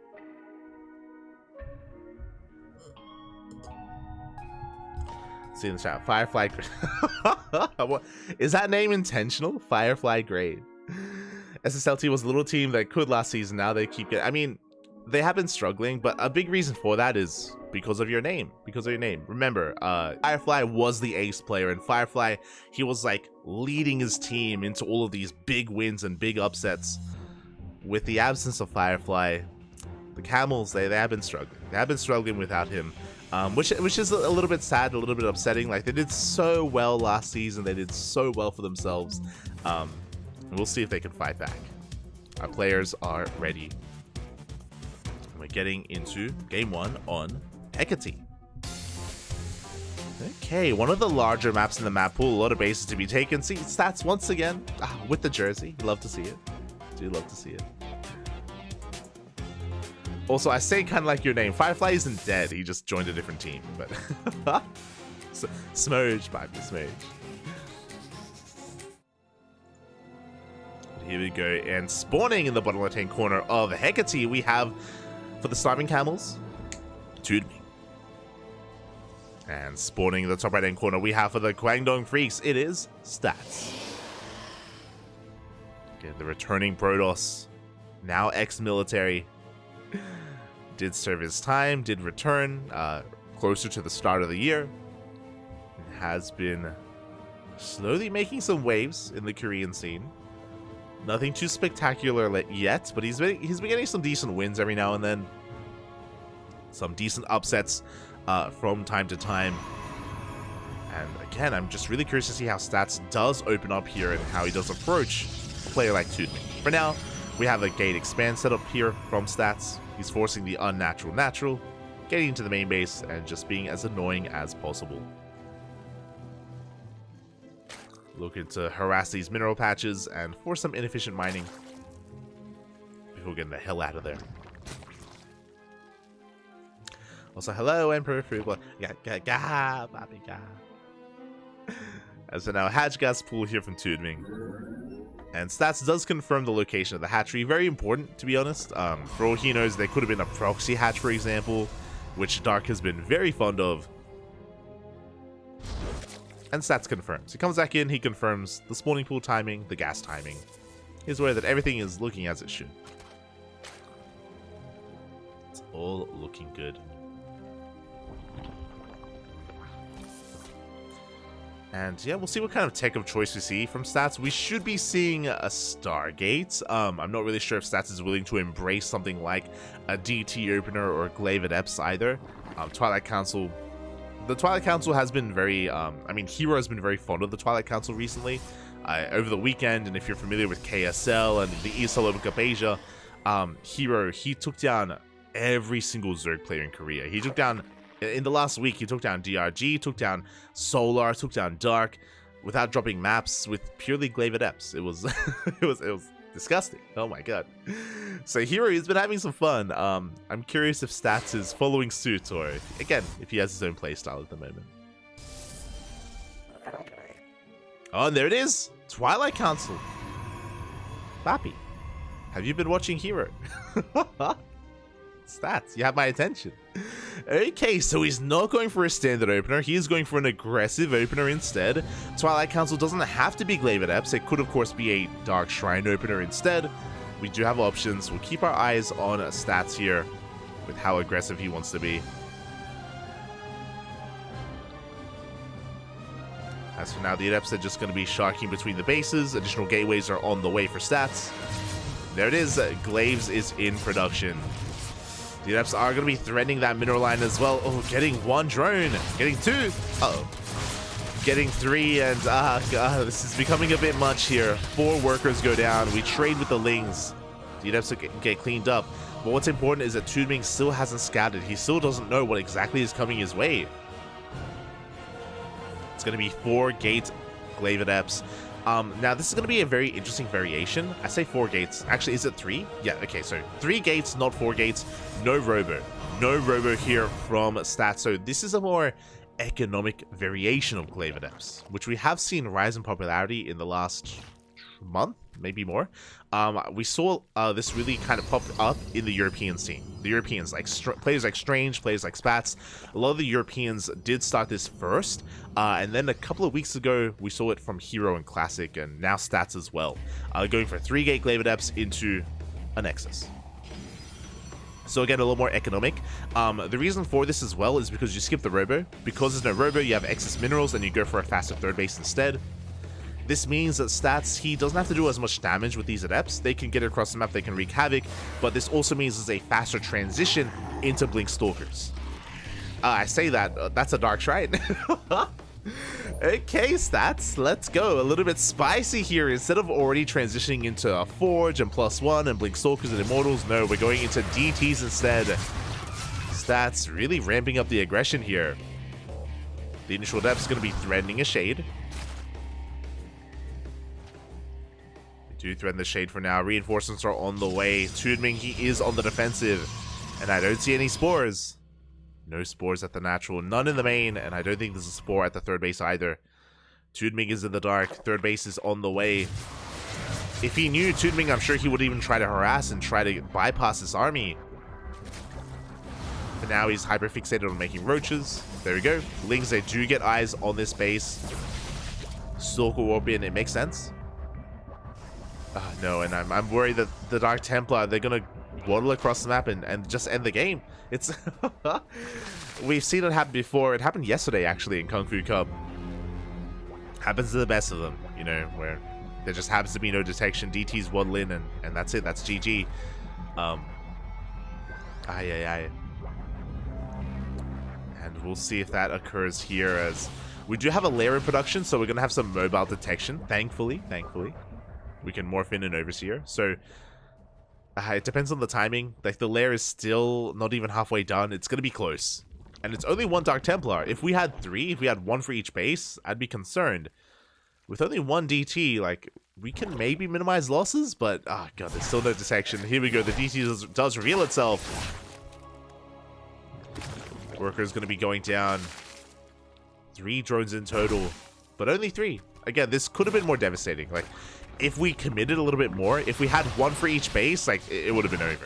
See in the chat, Firefly Grade. Is that name intentional? Firefly Grade. SSLT was a little team that could last season. Now they keep getting, I mean, they have been struggling, but a big reason for that is because of your name. Remember, Firefly was the ace player, and Firefly, he was like leading his team into all of these big wins and big upsets. With the absence of Firefly, the Camels, they have been struggling. They have been struggling without him, which is a little bit sad, a little bit upsetting. Like, they did so well last season. They did so well for themselves. We'll see if they can fight back. Our players are ready. We're getting into game 1 on Hecate. Okay, one of the larger maps in the map pool, a lot of bases to be taken. See, Stats once again with the jersey. Love to see it. Do love to see it. Also, I say kind of like your name. Firefly isn't dead. He just joined a different team. But Smurge, baby, Smurge. Here we go. And spawning in the bottom left-hand corner of Hecate, we have, for the Starving Camels, Tudmin. And spawning in the top right-hand corner, we have for the Guangdong Freaks, it is Stats. Okay, the returning Protoss, now ex-military, did serve his time, did return closer to the start of the year, and has been slowly making some waves in the Korean scene. Nothing too spectacular yet, but he's been getting some decent wins every now and then. Some decent upsets from time to time. And again, I'm just really curious to see how Stats does open up here and how he does approach a player like Tudmin. For now, we have a gate expand set up here from Stats. He's forcing the unnatural natural, getting into the main base, and just being as annoying as possible. Looking to harass these mineral patches and force some inefficient mining before getting the hell out of there. Also, hello, Emperor Frugal. And so now hatch gas pool here from Tudmin. And Stats does confirm the location of the hatchery. Very important, to be honest. For all he knows, there could have been a proxy hatch, for example, which Dark has been very fond of. And Stats confirms. He comes back in, he confirms the spawning pool timing, the gas timing. He's aware that everything is looking as it should. It's all looking good. And yeah, we'll see what kind of tech of choice we see from Stats. We should be seeing a Stargate. I'm not really sure if Stats is willing to embrace something like a DT opener or Glaive Adepts either. Twilight Council. The Twilight Council has been very, I mean, Hero has been very fond of the Twilight Council recently. Over the weekend, and if you're familiar with KSL and the ESL Open Cup Asia, Hero, he took down every single Zerg player in Korea. He took down, in the last week, he took down DRG, took down Solar, took down Dark, without dropping maps, with purely Glaive Adepts. It was, it was disgusting. Oh my god. So Hero, he's been having some fun. I'm curious if Stats is following suit, or again, if he has his own playstyle at the moment. Oh, and there it is! Twilight Council! Bappy, have you been watching Hero? Stats, you have my attention. Okay, so he's not going for a standard opener, he is going for an aggressive opener instead. Twilight Council doesn't have to be Glaive Adepts, it could of course be a Dark Shrine opener instead. We do have options, we'll keep our eyes on Stats here with how aggressive he wants to be. As for now, the Adepts are just going to be sharking between the bases. Additional gateways are on the way for Stats. There it is. Glaives is in production. The Adepts are going to be threatening that mineral line as well. Oh, getting one drone. Getting two. Uh-oh. Getting three, and God, this is becoming a bit much here. 4 workers go down. We trade with the Lings. The Adepts get cleaned up. But what's important is that Tudming still hasn't scouted. He still doesn't know what exactly is coming his way. It's going to be 4 gate Glaive Adepts. Now, this is going to be a very interesting variation. I say 4 gates. Actually, is it 3? Yeah, okay, so 3 gates, not 4 gates. No Robo. No Robo here from Stats. So this is a more economic variation of Glaive Adepts, which we have seen rise in popularity in the last month, maybe more. We saw this really kind of pop up in the European scene. The Europeans, like players like Strange, players like Spats, a lot of the Europeans did start this first, and then a couple of weeks ago we saw it from Hero and Classic, and now Stats as well, going for 3 gate Glaive Adepts into a Nexus. So again, a little more economic. The reason for this as well is because you skip the Robo. Because there's no Robo, you have excess minerals and you go for a faster third base instead. This means that Stats, he doesn't have to do as much damage with these Adepts. They can get across the map, they can wreak havoc, but this also means there's a faster transition into Blink Stalkers. I say that, that's a Dark Shrine. Okay, Stats, let's go. A little bit spicy here. Instead of already transitioning into a Forge and +1 and Blink Stalkers and Immortals, no, we're going into DTs instead. Stats really ramping up the aggression here. The initial Adept's going to be threatening a Shade. Do threaten the Shade for now. Reinforcements are on the way. Tudming, he is on the defensive. And I don't see any spores. No spores at the natural. None in the main. And I don't think there's a spore at the third base either. Tudming is in the dark. Third base is on the way. If he knew Tudming, I'm sure he would even try to harass and try to bypass this army. For now, he's hyper fixated on making roaches. There we go. Lings, they do get eyes on this base. Stalker Warp in. It makes sense. No, and I'm worried that the Dark Templar, they're gonna waddle across the map and just end the game. It's we've seen it happen before. It happened yesterday actually in Kung Fu Cup. Happens to the best of them, you know, where there just happens to be no detection. DTs waddle in and that's it. That's GG. And we'll see if that occurs here, as we do have a lair in production, so we're gonna have some mobile detection. Thankfully. We can morph in an Overseer. So it depends on the timing. Like, the lair is still not even halfway done. It's going to be close. And it's only 1 Dark Templar. If we had 3, if we had 1 for each base, I'd be concerned. With only 1 DT, like, we can maybe minimize losses, but, oh god, there's still no detection. Here we go. The DT does reveal itself. Worker's going to be going down. 3 drones in total, but only 3. Again, this could have been more devastating. Like, if we committed a little bit more, if we had 1 for each base, like, it would have been over.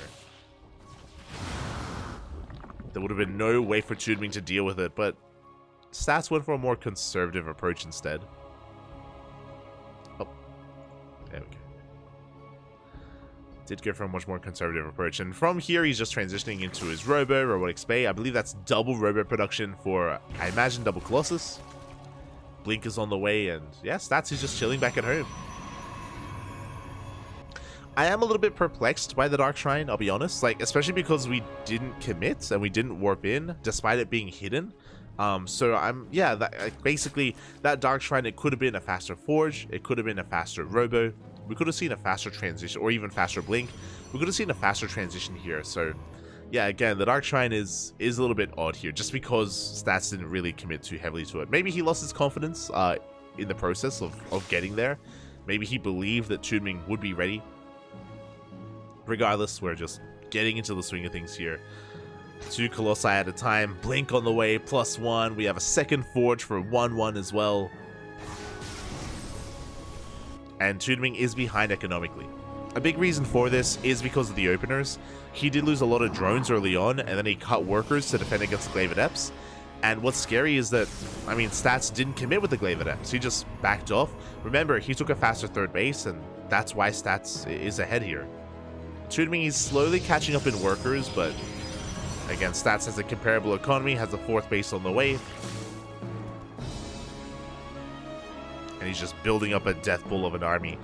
There would have been no way for Tudming to deal with it, but Stats went for a more conservative approach instead. Oh, there we go. Did go for a much more conservative approach, and from here he's just transitioning into his Robotics Bay. I believe that's double Robo production for, I imagine, double Colossus. Blink is on the way, and yeah, Stats is just chilling back at home. I am a little bit perplexed by the Dark Shrine, I'll be honest, like, especially because we didn't commit and we didn't warp in, despite it being hidden. So basically, that Dark Shrine, it could have been a faster Forge, it could have been a faster Robo, we could have seen a faster transition, or even faster Blink, we could have seen a faster transition here, so yeah, again, the Dark Shrine is a little bit odd here, just because Stats didn't really commit too heavily to it. Maybe he lost his confidence in the process of getting there, maybe he believed that Toonming would be ready. Regardless, we're just getting into the swing of things here. 2 Colossi at a time. Blink on the way, +1. We have a second Forge for 1-1 as well. And Toonming is behind economically. A big reason for this is because of the openers. He did lose a lot of drones early on, and then he cut workers to defend against the Glaive Adepts. And what's scary is that, I mean, Stats didn't commit with the Glaive Adepts. He just backed off. Remember, he took a faster third base, and that's why Stats is ahead here. Toonming is slowly catching up in workers, but again, Stats has a comparable economy, has a 4th base on the way. And he's just building up a death bull of an army.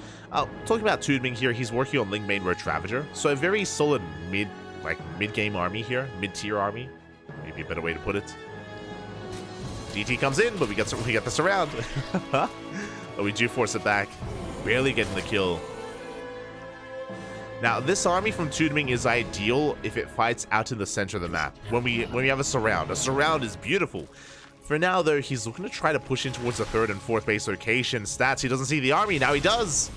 Talking about Toonming here, he's working on Lingbane Road Ravager. So a very solid mid-game army here, mid-tier army. Maybe a better way to put it. DT comes in, but we get this around. But we do force it back. Barely getting the kill. Now, this army from Toonming is ideal if it fights out in the center of the map. When we have a surround. A surround is beautiful. For now, though, he's looking to try to push in towards the 3rd and 4th base location. Stats, he doesn't see the army. Now he does.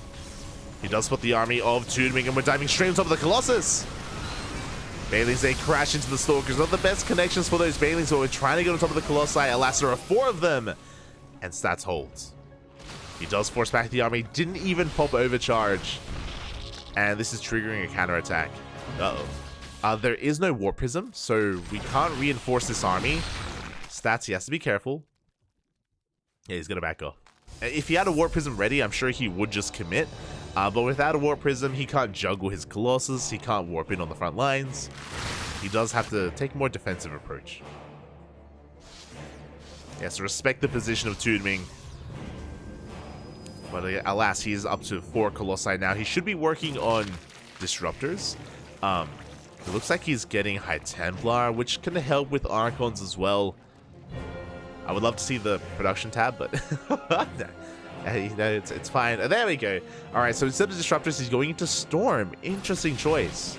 He does put the army of Toonming, and we're diving straight on top of the Colossus. Banelings, they crash into the Stalkers. Not the best connections for those Banelings, but we're trying to get on top of the Colossi. Alas, there are 4 of them. And Stats holds. He does force back the army. Didn't even pop overcharge. And this is triggering a counterattack. Uh-oh. There is no Warp Prism, so we can't reinforce this army. Stats, he has to be careful. Yeah, he's gonna back off. If he had a Warp Prism ready, I'm sure he would just commit. But without a Warp Prism, he can't juggle his Colossus. He can't warp in on the front lines. He does have to take a more defensive approach. Yes, respect the position of Toonming. But alas, he is up to 4 Colossi now. He should be working on Disruptors. It looks like he's getting High Templar, which can help with Archons as well. I would love to see the production tab, but it's fine. There we go. Alright, so instead of Disruptors, he's going into Storm. Interesting choice.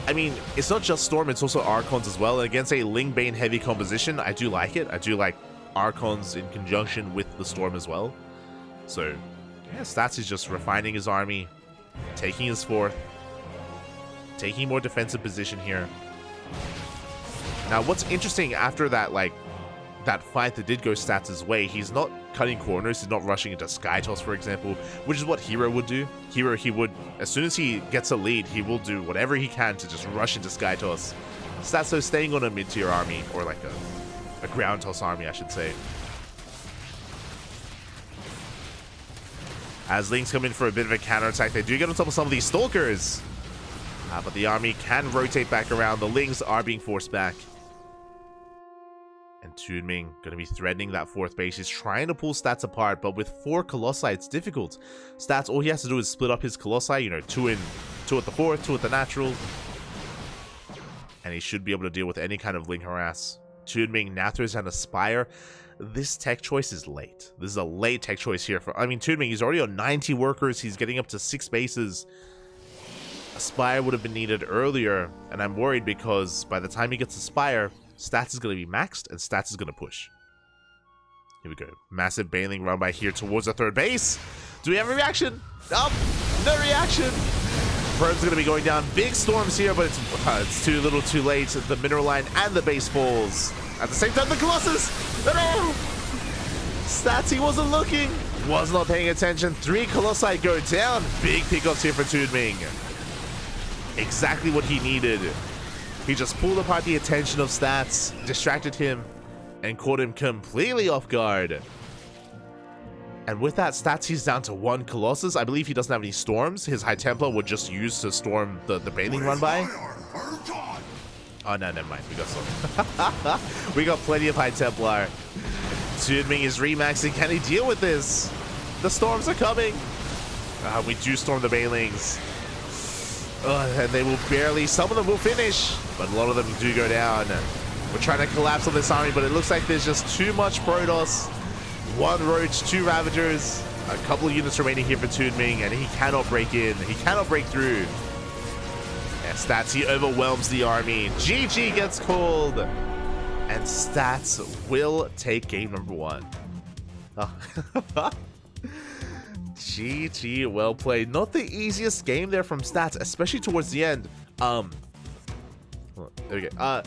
I mean, it's not just Storm, it's also Archons as well. And against a Lingbane heavy composition, I do like it. I do like Archons in conjunction with the Storm as well. So, yeah, Stats is just refining his army, taking his 4th, taking more defensive position here. Now, what's interesting after that, that fight that did go Stats' way, he's not cutting corners, he's not rushing into Sky Toss, for example, which is what Hero would do. Hero, he would, as soon as he gets a lead, he will do whatever he can to just rush into Sky Toss. Stats, though, staying on a mid-tier army, or like a ground toss army, I should say. As Lings come in for a bit of a counterattack, they do get on top of some of these Stalkers. But the army can rotate back around. The Lings are being forced back. And Toonming going to be threatening that 4th base. He's trying to pull Stats apart, but with 4 Colossi, it's difficult. Stats, all he has to do is split up his Colossi, you know, 2 at the 4th, 2 at the natural. And he should be able to deal with any kind of Ling harass. Toonming now throws down a Spire. This tech choice is late. This is a late tech choice here. I mean, Toonming, he's already on 90 workers. He's getting up to 6 bases. A Spire would have been needed earlier, and I'm worried because by the time he gets a Spire, Stats is going to be maxed, and Stats is going to push. Here we go. Massive Baneling run by here towards the 3rd base. Do we have a reaction? No reaction. Probe's going to be going down. Big storms here, but it's too little too late. The mineral line and the base falls. At the same time, the Colossus! No! Stats, he wasn't looking. Was not paying attention. 3 Colossi go down. Big pickups here for Toonming. Exactly what he needed. He just pulled apart the attention of Stats, distracted him, and caught him completely off guard. And with that, Stats, he's down to 1 Colossus. I believe he doesn't have any storms. His High Templar would just use to storm the Baneling run by. Oh, no, never mind. We got some. We got plenty of High Templar. Tudming is remaxing. Can he deal with this? The storms are coming. We do storm the Banelings. And they will barely, some of them will finish, but a lot of them do go down. We're trying to collapse on this army, but it looks like there's just too much Protoss. 1 Roach, 2 Ravagers, a couple of units remaining here for Tudming, and he cannot break in. He cannot break through. And Stats, he overwhelms the army. GG gets called. And Stats will take game number 1. Oh. GG, well played. Not the easiest game there from Stats, especially towards the end. There we go.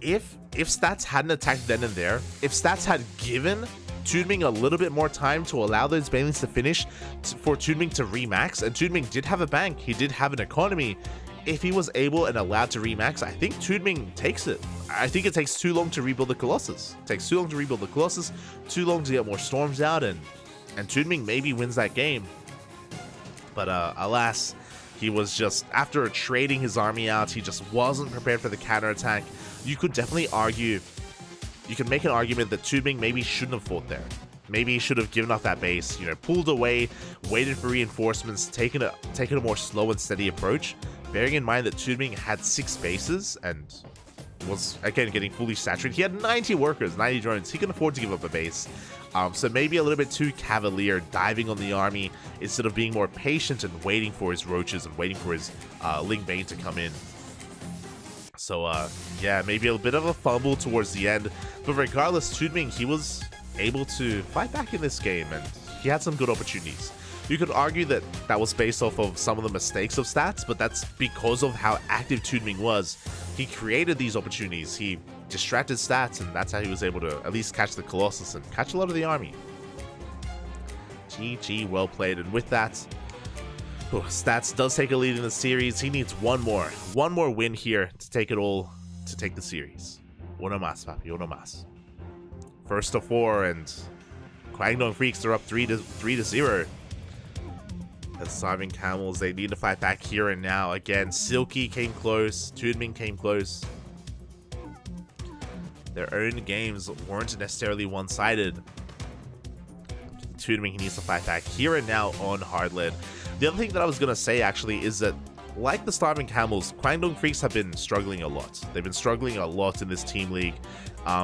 If Stats hadn't attacked then and there, if Stats had given Tudming a little bit more time to allow those Banelings to finish, for Tudming to remax, and Tudming did have a bank, he did have an economy. If he was able and allowed to remax, I think Tudming takes it. I think it takes too long to rebuild the Colossus. It takes too long to rebuild the Colossus, too long to get more storms out, and Tudming maybe wins that game. But alas, he was just, after trading his army out, he just wasn't prepared for the counterattack. You could definitely argue, you can make an argument that Tudming maybe shouldn't have fought there. Maybe he should have given up that base, you know, pulled away, waited for reinforcements, taken a more slow and steady approach, bearing in mind that Tudming had 6 bases and was, again, getting fully saturated. He had 90 workers, 90 drones. He can afford to give up a base. So maybe a little bit too cavalier, diving on the army instead of being more patient and waiting for his roaches and waiting for his Ling Bane to come in. So yeah, maybe a bit of a fumble towards the end. But regardless, Tudming, he was able to fight back in this game, and he had some good opportunities. You could argue that that was based off of some of the mistakes of Stats, but that's because of how active Tudming was. He created these opportunities. He distracted Stats, and that's how he was able to at least catch the Colossus and catch a lot of the army. GG, well played. And with that, Stats does take a lead in the series. He needs one more win here to take it all, to take the series. Uno más, papi, uno más. First to 4, and Kwangdong Freaks are up 3-0. And Starving Camels, they need to fight back here and now. Again, Silky came close, Tudming came close. Their own games weren't necessarily one-sided. Tudming, he needs to fight back here and now on hard lead. The other thing that I was going to say, actually, is that like the Starving Camels, Kwangdong Freaks have been struggling a lot. They've been struggling a lot in this team league.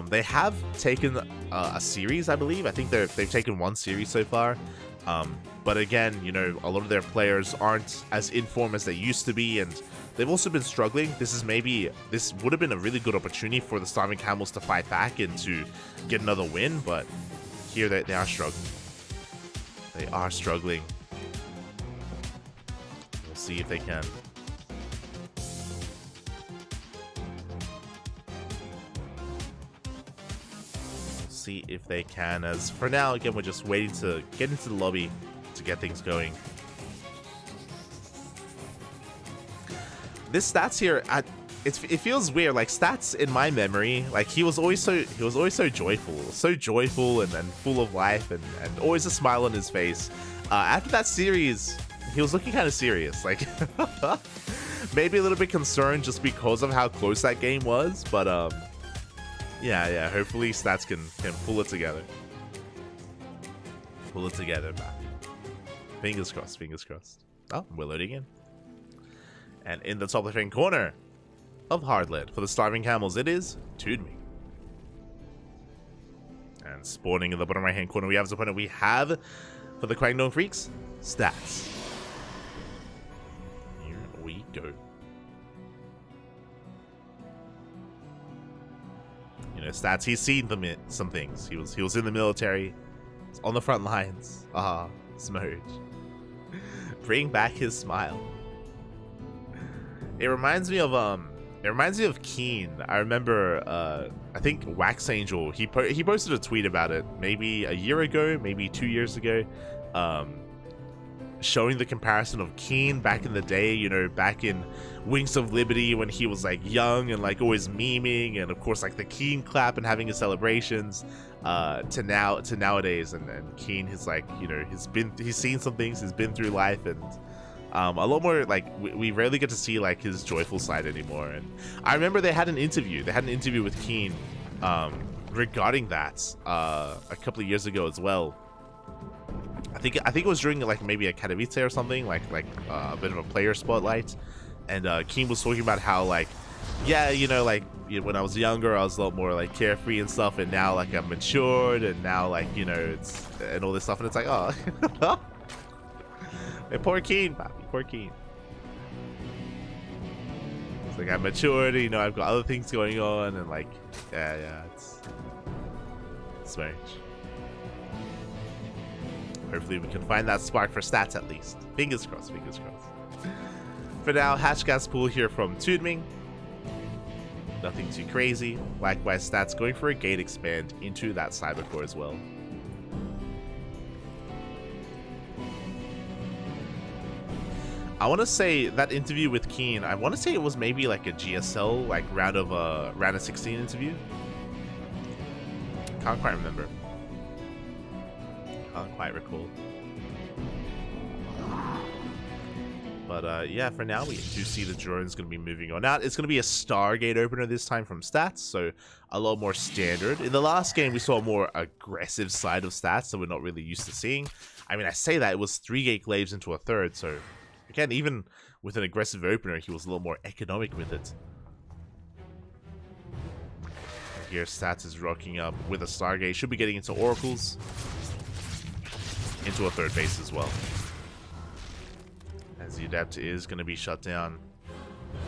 They have taken a series, I believe. I think they've taken 1 series so far. But again, you know, a lot of their players aren't as in form as they used to be, and they've also been struggling. This would have been a really good opportunity for the Starving Camels to fight back and to get another win, but here they are struggling. They are struggling. We'll see if they can. See if they can, as for now, again, we're just waiting to get into the lobby to get things going. This Stats here, it feels weird. Like, Stats in my memory, like he was always so joyful and full of life and always a smile on his face. After that series, he was looking kind of serious, like maybe a little bit concerned just because of how close that game was, but yeah, hopefully Stats can pull it together. Pull it together, man. Fingers crossed, fingers crossed. Oh, we're loading in. And in the top left-hand corner of hard lead for the Starving Camels, it is Tudming. And spawning in the bottom right-hand corner, we have his opponent. We have, for the Kwangdong Freaks, Stats. Here we go. You know, Stats, he's seen some things. He was in the military, on the front lines. Smooch. Bring back his smile. It reminds me of Keen. I remember, I think Wax Angel, he posted a tweet about it maybe a year ago, maybe 2 years ago, showing the comparison of Keen back in the day, you know, back in Wings of Liberty when he was like young and like always memeing, and of course like the Keen clap and having his celebrations, to nowadays, and Keen is like, you know, he's seen some things, he's been through life, and a lot more, like, we rarely get to see like his joyful side anymore. And I remember they had an interview with Keen regarding that a couple of years ago as well. I think it was during like maybe a Katowice or something, like a bit of a player spotlight, and Keen was talking about how like, yeah, you know, like when I was younger, I was a lot more like carefree and stuff, and now like I'm matured, and now like, you know, it's and all this stuff, and it's like, oh, hey, poor Keen, papi, poor Keen. It's like I'm matured, you know, I've got other things going on, and like, yeah, it's strange. Hopefully we can find that spark for stats at least. Fingers crossed, fingers crossed. For now, hatch gas pool here from Tudming. Nothing too crazy. Likewise, stats going for a gate expand into that cyber core as well. I want to say that interview with Keen, I want to say it was maybe like a GSL, like round of 16 interview. Can't quite remember. Can't quite recall. But yeah, for now we do see the drone's going to be moving on out. It's going to be a Stargate opener this time from stats, so a lot more standard. In the last game we saw a more aggressive side of stats that we're not really used to seeing. I mean, I say that it was 3 gate glaives into a third, so again, even with an aggressive opener, he was a little more economic with it. Here stats is rocking up with a Stargate, should be getting into oracles, into a third base as well. As the adept is going to be shut down.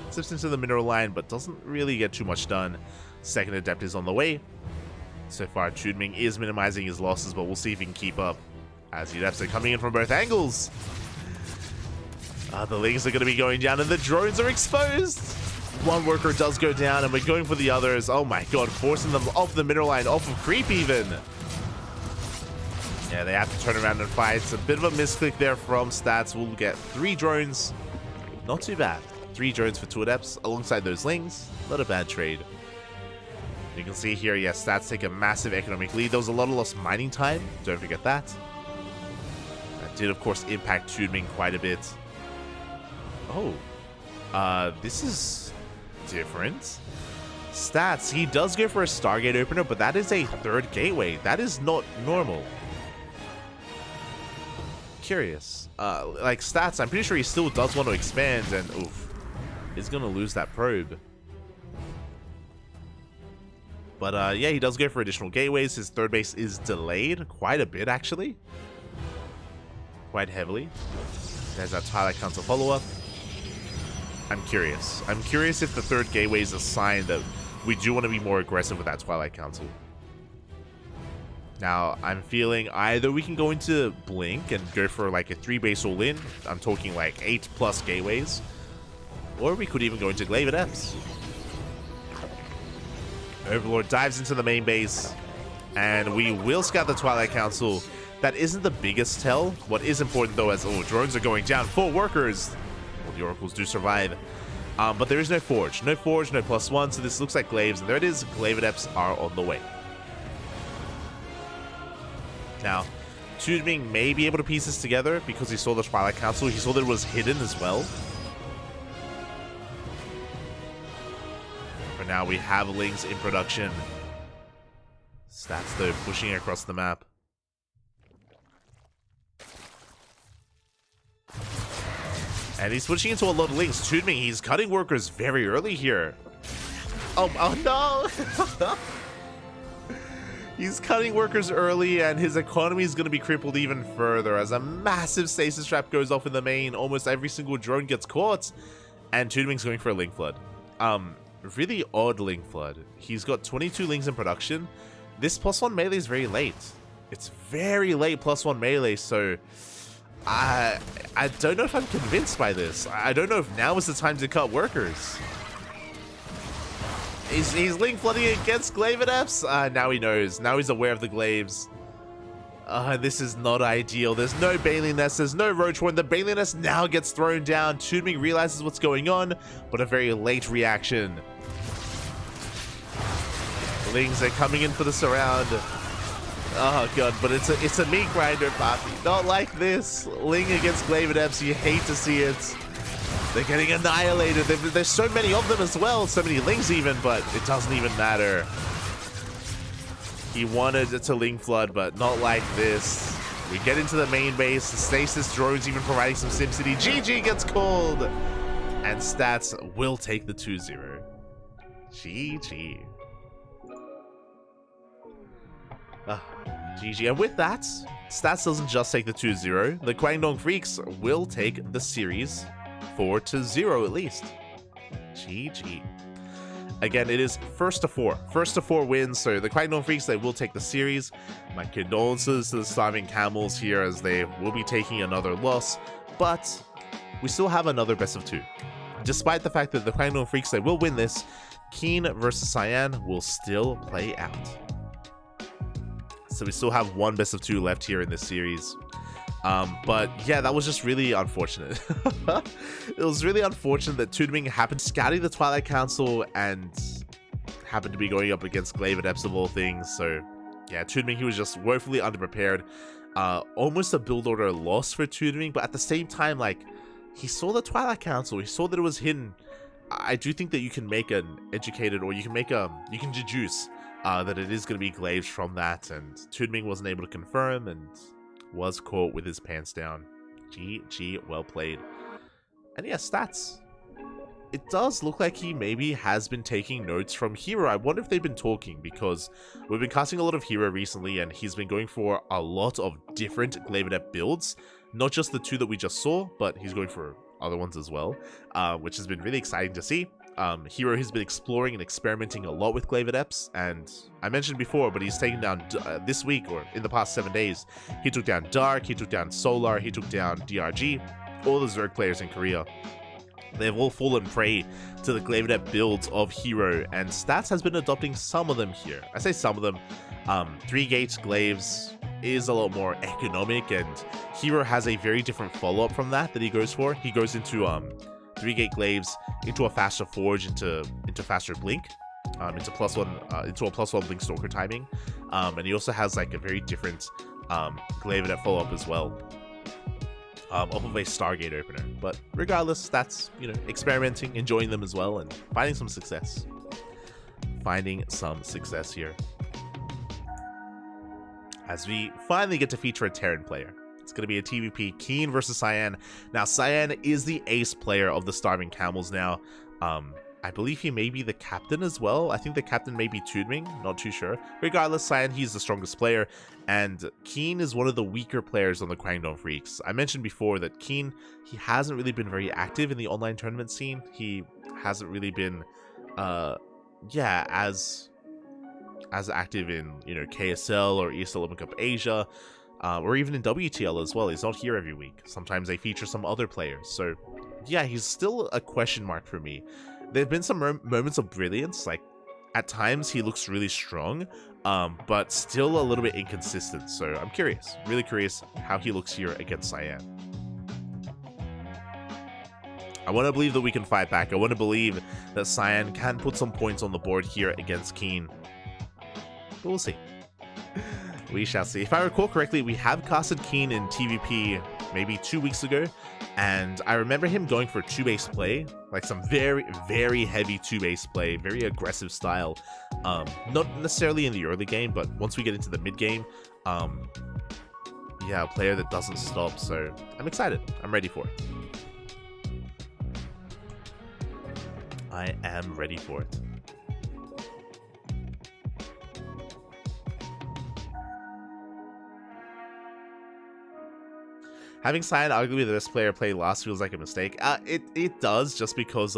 Slips into the mineral line, but doesn't really get too much done. Second adept is on the way. So far, Tudming is minimizing his losses, but we'll see if he can keep up. As the adepts are coming in from both angles. The Lings are going to be going down, and the drones are exposed. One worker does go down, and we're going for the others. Oh my god, forcing them off the mineral line, off of creep even. Yeah, they have to turn around and fight. It's a bit of a misclick there from stats. We'll get 3 drones. Not too bad. 3 drones for 2 adepts alongside those Lings. Not a bad trade. You can see here, yeah, stats take a massive economic lead. There was a lot of lost mining time. Don't forget that. That did, of course, impact Tudming quite a bit. Oh. This is different. Stats, he does go for a Stargate opener, but that is a 3rd gateway. That is not normal. Curious. Like stats, I'm pretty sure he still does want to expand, and oof, he's gonna lose that probe. But yeah, he does go for additional gateways. His 3rd base is delayed quite a bit, actually, quite heavily. There's that Twilight Council follow-up. I'm curious if the 3rd gateway is a sign that we do want to be more aggressive with that Twilight Council. Now, I'm feeling either we can go into Blink and go for like a 3 base all-in. I'm talking like 8+ gateways. Or we could even go into Glaive Adepts. Overlord dives into the main base. And we will scout the Twilight Council. That isn't the biggest tell. What is important though is, oh, drones are going down. 4 workers. Well, the oracles do survive. But there is no forge. No forge, no +1. So this looks like glaives. And there it is. Glaive Adepts are on the way. Now, Tudming may be able to piece this together because he saw the Twilight Council. He saw that it was hidden as well. For now, we have Lings in production. Stats, though, pushing across the map. And he's switching into a lot of Lings. Tudming, he's cutting workers very early here. Oh no! He's cutting workers early, and his economy is going to be crippled even further as a massive stasis trap goes off in the main. Almost every single drone gets caught, and Tudming's going for a Ling Flood. Really odd Ling Flood. He's got 22 Lings in production. This +1 melee is very late. It's very late +1 melee, so I don't know if I'm convinced by this. I don't know if now is the time to cut workers. He's Ling flooding against Glaive Adepts. Now he knows. Now he's aware of the Glaives. This is not ideal. There's no Bailey Nest. There's no Roach Horn. The Bailey Nest now gets thrown down. Tudming realizes what's going on, but a very late reaction. Lings are coming in for the surround. Oh god, but it's a meat grinder, papi. Not like this. Ling against Glaive Adepts. You hate to see it. They're getting annihilated. There's so many of them as well. So many Lings even, but it doesn't even matter. He wanted to Ling Flood, but not like this. We get into the main base. The Stasis drones even providing some SimCity. GG gets called. And Stats will take the 2-0. GG. GG. And with that, Stats doesn't just take the 2-0. The Guangdong Freaks will take the series 4-0 at least. GG. Again, it is first to four wins, so the Guangdong Freaks, they will take the series. My condolences to the Starving Camels here, as they will be taking another loss, but we still have another best of 2. Despite the fact that the Guangdong Freaks, they will win this, Keen versus Cyan will still play out. So we still have one best of 2 left here in this series. But yeah, that was just really unfortunate. It was really unfortunate that Tudming happened scouting the Twilight Council and happened to be going up against Glaive Adepts of all things. So yeah, Tudming, he was just woefully underprepared. Almost a build order loss for Tudming, but at the same time, like, he saw the Twilight Council, he saw that it was hidden. I do think that you can make an educated, or you can deduce that it is going to be Glaives from that, and Tudming wasn't able to confirm and was caught with his pants down. GG, well played. And yeah, Stats. It does look like he maybe has been taking notes from Hero. I wonder if they've been talking, because we've been casting a lot of Hero recently, and he's been going for a lot of different Glaive Adept builds. Not just the 2 that we just saw, but he's going for other ones as well, which has been really exciting to see. Hero has been exploring and experimenting a lot with Glaive Adepts, and I mentioned before, but he's taken down this week, or in the past 7 days, he took down Dark, he took down Solar, he took down DRG, all the Zerg players in Korea. They've all fallen prey to the Glaive Adept builds of Hero, and Stats has been adopting some of them here. I say some of them. 3 Gates Glaives is a lot more economic, and Hero has a very different follow-up from that he goes for. He goes into 3-gate Glaives, into a faster Forge, into faster Blink, into a +1 Blink Stalker timing, and he also has like a very different Glaive Adept follow-up as well, off of a Stargate opener. But regardless, that's, you know, experimenting, enjoying them as well, and finding some success. Here, as we finally get to feature a Terran player. It's going to be a TVP, Keen versus Cyan. Now, Cyan is the ace player of the Starving Camels now. I believe he may be the captain as well. I think the captain may be Tudming, not too sure. Regardless, Cyan, he's the strongest player, and Keen is one of the weaker players on the Guangdong Freaks. I mentioned before that Keen, he hasn't really been very active in the online tournament scene. He hasn't really been, as active in, you know, KSL or ESL Open Cup Asia. Or even in WTL as well. He's not here every week. Sometimes they feature some other players. So, yeah, he's still a question mark for me. There have been some moments of brilliance. Like, at times he looks really strong, but still a little bit inconsistent. So, I'm curious. Really curious how he looks here against Cyan. I want to believe that we can fight back. I want to believe that Cyan can put some points on the board here against Keen. But we'll see. We shall see. If I recall correctly, we have casted Keen in TVP maybe 2 weeks ago, and I remember him going for 2-base play, like some very, very heavy 2-base play, very aggressive style. Not necessarily in the early game, but once we get into the mid game, yeah, a player that doesn't stop. So I'm excited. I'm ready for it. I am ready for it. Having Cyan arguably the best player play last feels like a mistake. It does, just because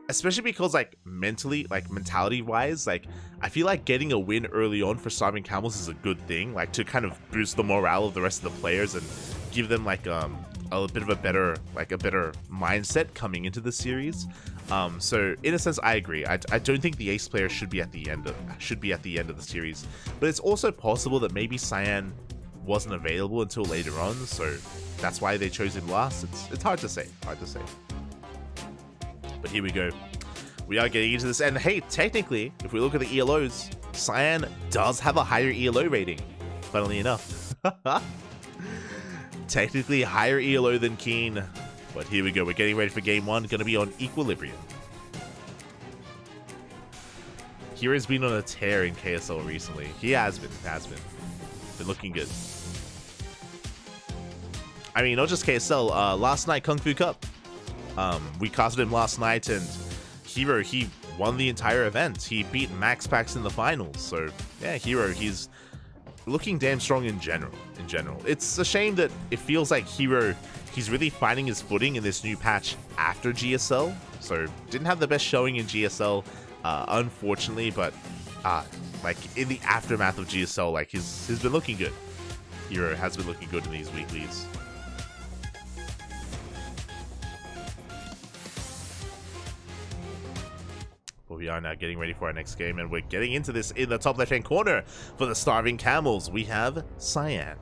especially because like mentality wise, like I feel like getting a win early on for Starving Camels is a good thing, like to kind of boost the morale of the rest of the players and give them like a bit of a better mindset coming into the series. So in a sense, I agree. I don't think the ace player should be at the end of the series, but it's also possible that maybe Cyan wasn't available until later on, so that's why they chose him last. It's hard to say. But here we go. We are getting into this, and hey, technically, if we look at the ELOs, Cyan does have a higher ELO rating, funnily enough. Technically higher ELO than Keen, but here we go. We're getting ready for game 1, gonna be on Equilibrium. Hero's been on a tear in KSL recently. He has been. Been looking good. I mean, not just KSL. Last night, Kung Fu Cup. We casted him last night, and Hero, he won the entire event. He beat Max Pax in the finals. So, yeah, Hero, he's looking damn strong in general. It's a shame that it feels like Hero, he's really finding his footing in this new patch after GSL. So, didn't have the best showing in GSL, unfortunately, but like in the aftermath of GSL, like he's been looking good. Hero has been looking good in these weeklies. But we are now getting ready for our next game, and we're getting into this in the top left-hand corner for the Starving Camels. We have Cyan.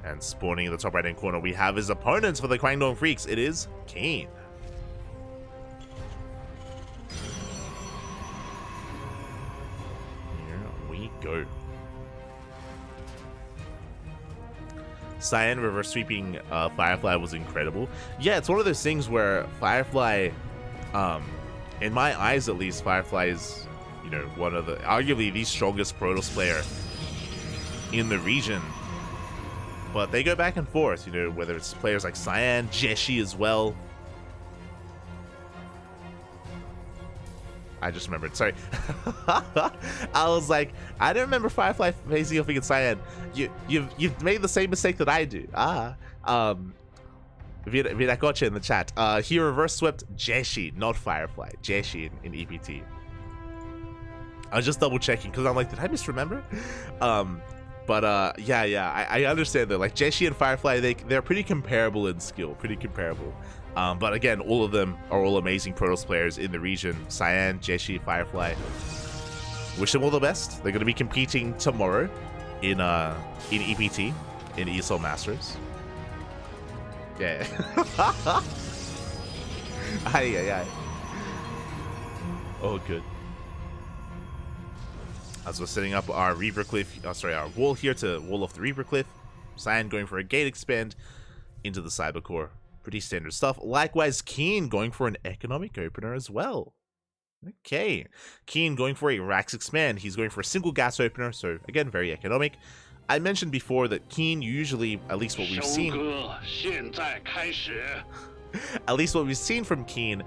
And spawning in the top right-hand corner, we have his opponents for the Kwangdong Freaks. It is Keen. Go. Cyan reverse sweeping Firefly was incredible. Yeah, it's one of those things where Firefly, in my eyes at least, Firefly is, you know, one of the, arguably the strongest Protoss player in the region. But they go back and forth, you know, whether it's players like Cyan, Jeshi as well. I just remembered. Sorry. I was like, I don't remember Firefly facing off against Cyan. You've made the same mistake that I do. Vida gotcha in the chat. He reverse swept Jeshi, not Firefly. Jeshi in EPT. I was just double checking because I'm like, did I misremember? Yeah, I understand that. Like Jeshi and Firefly, they're pretty comparable in skill, pretty comparable. But again, all of them are all amazing Protoss players in the region. Cyan, Jeshi, Firefly. Wish them all the best. They're going to be competing tomorrow in EPT, in ESL Masters. Yeah. Aye. Oh, good. As we're setting up our Reaver Cliff, our wall here to wall off the Reaver Cliff. Cyan going for a gate expand into the Cyber Core. Pretty standard stuff. Likewise, Keen going for an economic opener as well. Okay. Keen going for a Rax expand. He's going for a single gas opener, so again, very economic. I mentioned before that Keen usually, at least what we've seen... At least what we've seen from Keen,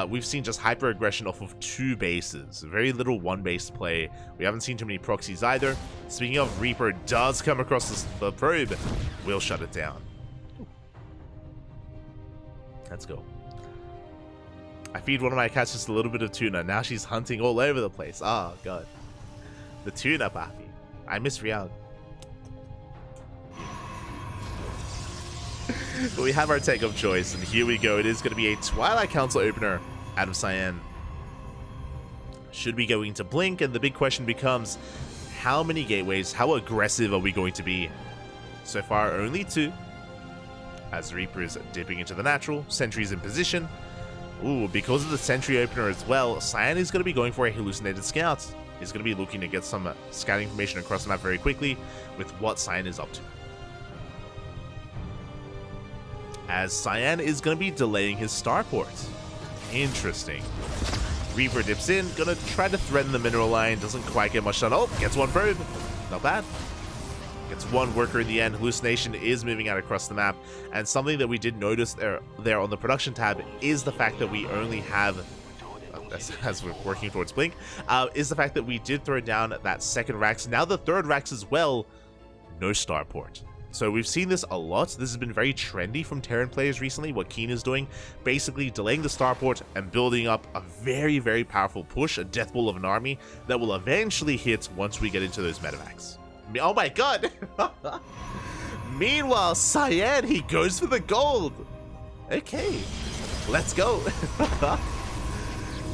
we've seen just hyper aggression off of 2 bases. Very little 1-base play. We haven't seen too many proxies either. Speaking of, Reaper does come across the probe. We'll shut it down. Let's go. I feed one of my cats just a little bit of tuna. Now she's hunting all over the place. Oh, God. The tuna, papi. I miss Rial. But we have our take of choice, and here we go. It is going to be a Twilight Council opener out of Cyan. Should we go into Blink? And the big question becomes, how many gateways, how aggressive are we going to be? So far, only 2. As Reaper is dipping into the natural, Sentry's in position. Ooh, because of the Sentry opener as well, Cyan is going to be going for a hallucinated scout. He's going to be looking to get some scouting information across the map very quickly with what Cyan is up to. As Cyan is going to be delaying his starport. Interesting. Reaper dips in, going to try to threaten the mineral line, doesn't quite get much done. Oh, gets one probe. Not bad. Gets one worker in the end. Hallucination is moving out across the map, and something that we did notice there on the production tab is the fact that we only have, as we're working towards Blink, is the fact that we did throw down that second Rax. Now the third Rax as well, no starport. So we've seen this a lot. This has been very trendy from Terran players recently, what Keen is doing, basically delaying the starport and building up a very, very powerful push, a death ball of an army that will eventually hit once we get into those medevacs. Oh my God! Meanwhile, Cyan, he goes for the gold. Okay, let's go.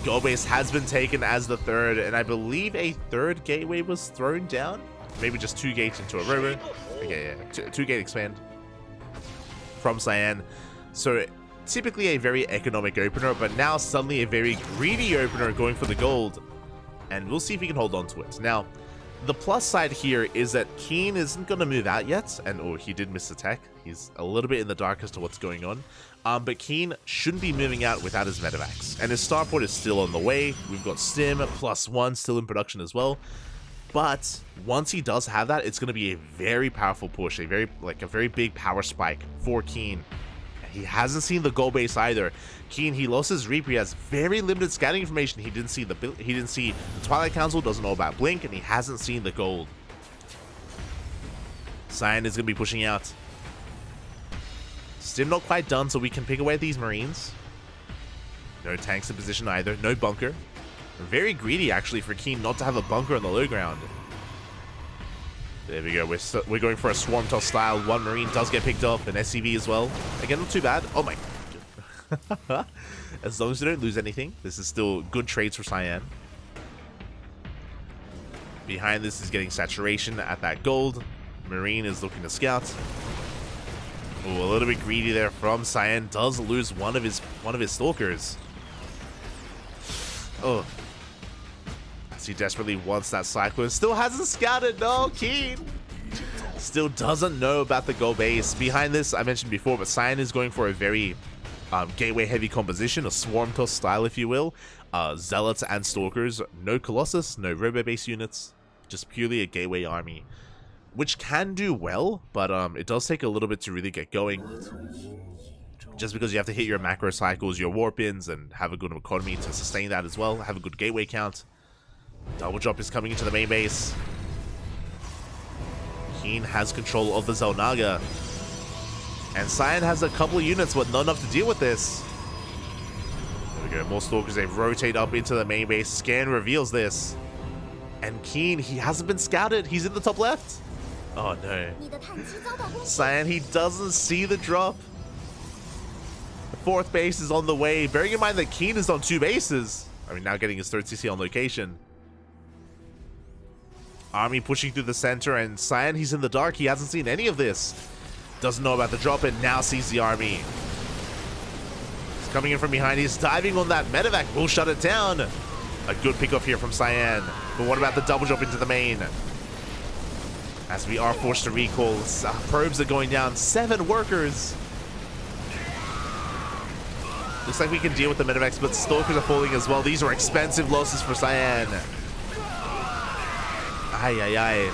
Gold base has been taken as the third, and I believe a third gateway was thrown down. Maybe just 2 gates into a river. Okay, yeah, 2 gate expand from Cyan. So typically a very economic opener, but now suddenly a very greedy opener going for the gold. And we'll see if we can hold on to it. Now, The plus side here is that Keen isn't going to move out yet, and oh, he did miss the tech. He's a little bit in the dark as to what's going on. But Keen shouldn't be moving out without his medevacs, and his starport is still on the way. We've got Stim +1 still in production as well. But once he does have that, it's going to be a very powerful push, a very big power spike for Keen. He hasn't seen the goal base either. Keen, he lost his Reaper. He has very limited scouting information. He didn't see the Twilight Council, doesn't know about Blink, and he hasn't seen the gold. Cyan is going to be pushing out. Stim not quite done, so we can pick away these Marines. No tanks in position either. No bunker. Very greedy, actually, for Keen not to have a bunker on the low ground. There we go. We're going for a Swarm Toss style. One Marine does get picked up. An SCV as well. Again, not too bad. Oh my. As long as they don't lose anything, this is still good trades for Cyan. Behind this is getting saturation at that gold. Marine is looking to scout. Oh, a little bit greedy there from Cyan. Does lose one of his stalkers. Oh. As he desperately wants that Cyclone. Still hasn't scouted. No, Keen. Still doesn't know about the gold base. Behind this, I mentioned before, but Cyan is going for a very gateway heavy composition, a Swarm Toss style, if you will. Zealots and Stalkers. No Colossus, no Robo base units. Just purely a gateway army. Which can do well, but it does take a little bit to really get going. Just because you have to hit your macro cycles, your warp-ins, and have a good economy to sustain that as well. Have a good gateway count. Double drop is coming into the main base. Keen has control of the Zelnaga. And Cyan has a couple of units, but not enough to deal with this. There we go, more Stalkers. They rotate up into the main base. Scan reveals this. And Keen, he hasn't been scouted. He's in the top left. Oh no. Cyan, he doesn't see the drop. The fourth base is on the way. Bearing in mind that Keen is on 2 bases. I mean, now getting his 3rd CC on location. Army pushing through the center, and Cyan, he's in the dark. He hasn't seen any of this. Doesn't know about the drop, and now sees the army. He's coming in from behind. He's diving on that medevac. Will shut it down. A good pickoff here from Cyan. But what about the double drop into the main? As we are forced to recall, probes are going down. 7 workers. Looks like we can deal with the medevacs, but Stalkers are falling as well. These are expensive losses for Cyan. Ay.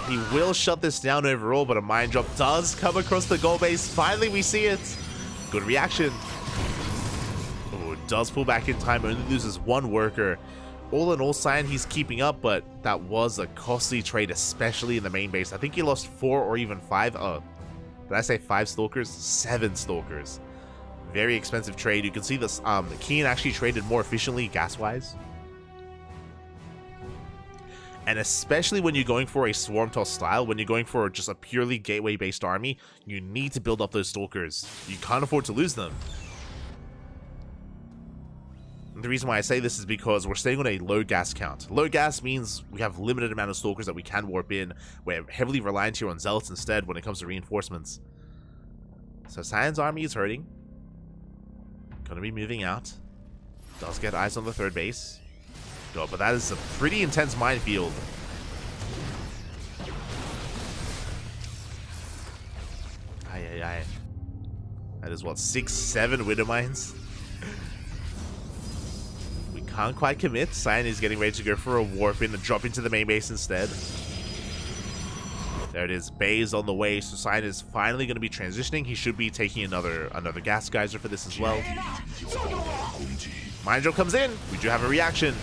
He will shut this down overall, but a mine drop does come across the goal base. Finally, we see it. Good reaction. Oh, does pull back in time. Only loses 1 worker. All in all, Cyan, he's keeping up, but that was a costly trade, especially in the main base. I think he lost 4 or even 5. Oh, did I say 5 Stalkers? 7 Stalkers. Very expensive trade. You can see this. Keen actually traded more efficiently gas-wise. And especially when you're going for a Swarm Toss style, when you're going for just a purely gateway-based army, you need to build up those Stalkers. You can't afford to lose them. And the reason why I say this is because we're staying on a low gas count. Low gas means we have limited amount of Stalkers that we can warp in. We're heavily reliant here on Zealots instead when it comes to reinforcements. So Cyan's army is hurting. Gonna be moving out. Does get eyes on the 3rd base. Oh, but that is a pretty intense minefield. Ay. That is what, 6-7 Widow Mines? We can't quite commit. Cyan is getting ready to go for a warp in and drop into the main base instead. There it is. Bay's on the way, so Cyan is finally going to be transitioning. He should be taking another gas geyser for this as well. Mine drop comes in. We do have a reaction.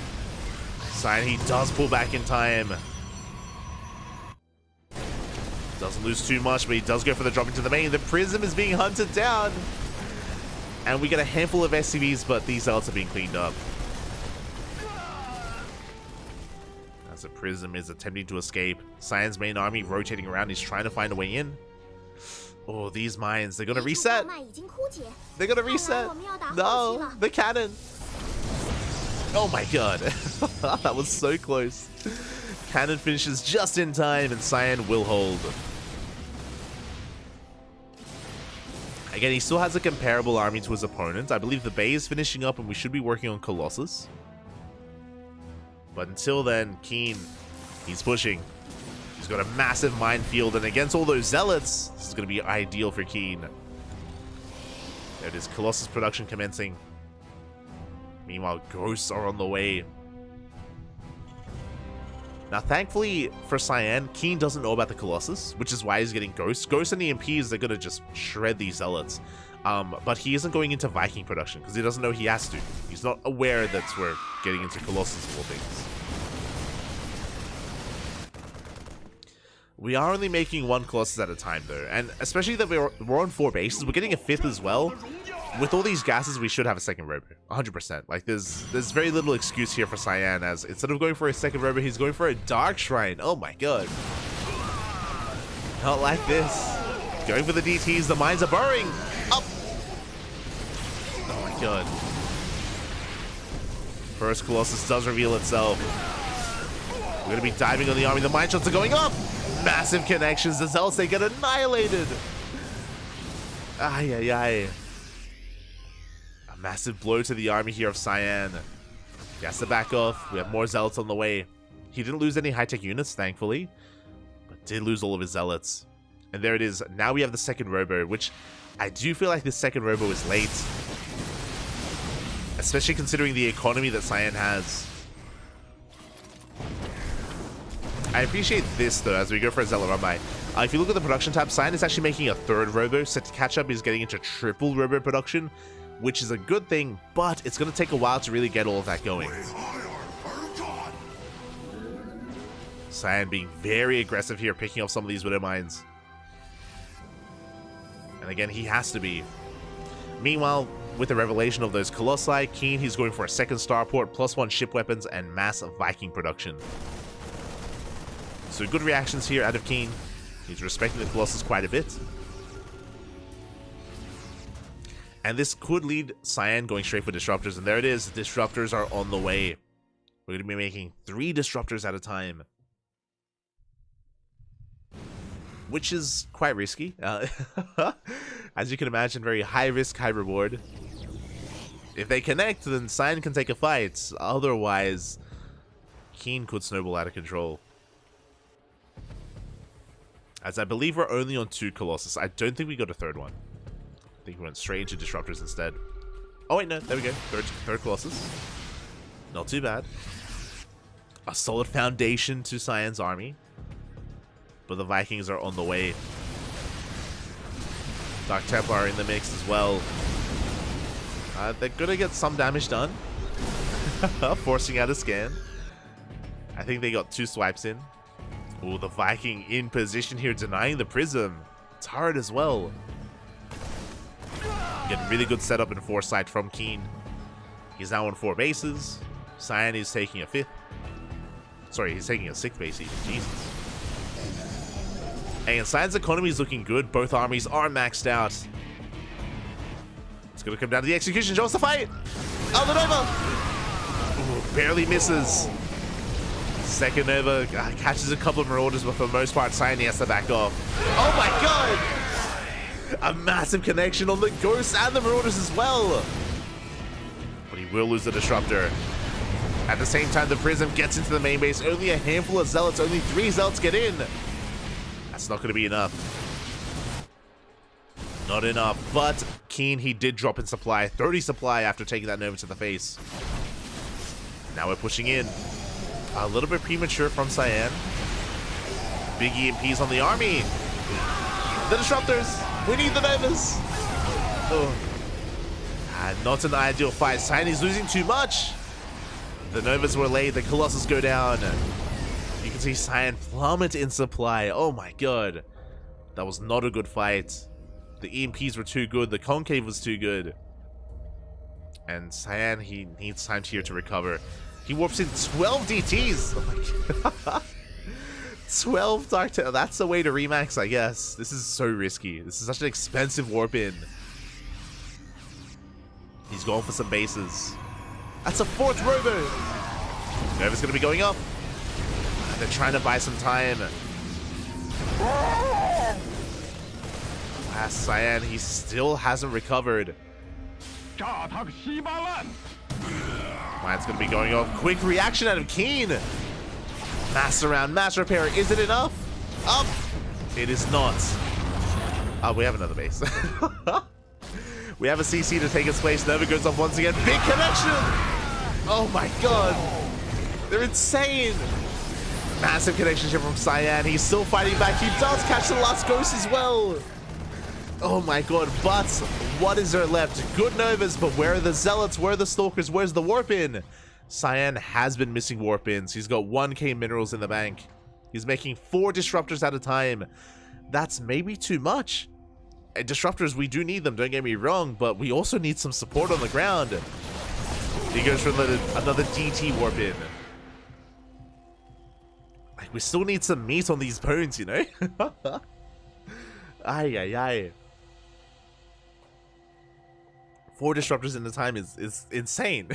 Cyan, he does pull back in time. Doesn't lose too much, but he does go for the drop into the main. The Prism is being hunted down. And we get a handful of SCVs, but these Zealots are being cleaned up. As the Prism is attempting to escape. Cyan's main army rotating around. He's trying to find a way in. Oh, these mines. They're going to reset. They're going to reset. No, the cannon. Oh my god. That was so close. Cannon finishes just in time, and Cyan will hold. Again, he still has a comparable army to his opponent. I believe the Bay is finishing up, and we should be working on Colossus. But until then, Keen, He's pushing. He's got a massive minefield, and against all those zealots, this is going to be ideal for Keen. There it is, Colossus production commencing. Meanwhile, ghosts are on the way. Now, thankfully for Cyan, Keen doesn't know about the Colossus, which is why he's getting ghosts. Ghosts and EMPs, they're going to just shred these zealots. But he isn't going into Viking production because he doesn't know he has to. He's not aware that we're getting into Colossus of all things. We are only making one Colossus at a time though, and especially that we're on 4 bases, we're getting a 5th as well. With all these gases, we should have a second robo, 100%. Like, there's very little excuse here for Cyan, as instead of going for a second robo, he's going for a Dark Shrine. Oh my god. Not like this. Going for the DTs, the mines are burrowing. Up. Oh my god. First Colossus does reveal itself. We're going to be diving on the army. The mine shots are going up. Massive connections. The Zealots, they get annihilated. Ay, ay, ay. A massive blow to the army here of Cyan. He has to back off. We have more Zealots on the way. He didn't lose any high-tech units, thankfully, but did lose all of his Zealots. And there it is. Now we have the second robo, which I do feel like this second robo is late. Especially considering the economy that Cyan has. I appreciate this, though, as we go for a Zealot run-by. If you look at the production tab, Cyan is actually making a 3rd robo. Set to catch up is getting into triple robo production, which is a good thing, but it's going to take a while to really get all of that going. Cyan being very aggressive here, picking off some of these Widow Mines. And again, he has to be. Meanwhile, with the revelation of those Colossi, Keen, he's going for a 2nd starport, +1 ship weapons, and massive Viking production. So good reactions here out of Keen. He's respecting the Colossus quite a bit. And this could lead Cyan going straight for Disruptors. And there it is. Disruptors are on the way. We're going to be making 3 Disruptors at a time. Which is quite risky. As you can imagine, very high risk, high reward. If they connect, then Cyan can take a fight. Otherwise, Keen could snowball out of control. As I believe we're only on 2 Colossus. I don't think we got a 3rd one. I think we went straight into Disruptors instead. Oh wait, no, there we go. Third Colossus. Not too bad. A solid foundation to Cyan's army. But the Vikings are on the way. Dark Templar in the mix as well. They're gonna get some damage done. Forcing out a scan. I think they got 2 swipes in. Oh, the Viking in position here, denying the Prism. Turret as well. Getting really good setup and foresight from Keen. He's now on 4 bases. Cyan is taking a 5th. Sorry, he's taking a 6th base even. Jesus. And Cyan's economy is looking good. Both armies are maxed out. It's going to come down to the execution. Show us the fight. Oh, the Nova. Ooh, barely misses. Second Nova catches a couple of Marauders, but for the most part, Cyan has to back off. Oh my god! A massive connection on the Ghosts and the Marauders as well. But he will lose the Disruptor. At the same time, the Prism gets into the main base. Only a handful of Zealots, only 3 Zealots get in. That's not going to be enough. Not enough, but Keen, he did drop in supply. 30 supply after taking that Nova to the face. Now we're pushing in. A little bit premature from Cyan. Big EMPs on the army. The Disruptors. We need the Novas. Oh. Not an ideal fight. Cyan is losing too much. The Novas were laid. The Colossus go down. You can see Cyan plummet in supply. Oh my god. That was not a good fight. The EMPs were too good. The Concave was too good. And Cyan, he needs time here to recover. He warps in 12 DTs. Oh my god. 12 Dark Tail. That's the way to remax, I guess. This is so risky. This is such an expensive warp in. He's going for some bases. That's a 4th robo. Nova's going to be going up. They're trying to buy some time. Cyan, he still hasn't recovered. Mine's going to be going off. Quick reaction out of Keen. Mass around, mass repair. Is it enough? Up. It is not. Oh, we have another base. We have a CC to take its place. Nova goes off once again. Big connection. Oh my god. They're insane. Massive connection here from Cyan. He's still fighting back. He does catch the last ghost as well. Oh my god. But what is there left? Good Novas, but where are the Zealots? Where are the Stalkers? Where's the Warp In? Cyan has been missing Warp Ins. He's got 1k minerals in the bank. He's making 4 disruptors at a time. That's maybe too much. And disruptors, we do need them, don't get me wrong, but we also need some support on the ground. He goes for another DT Warp In. Like, we still need some meat on these bones, you know? Ay, ay, ay. 4 disruptors in the time is insane.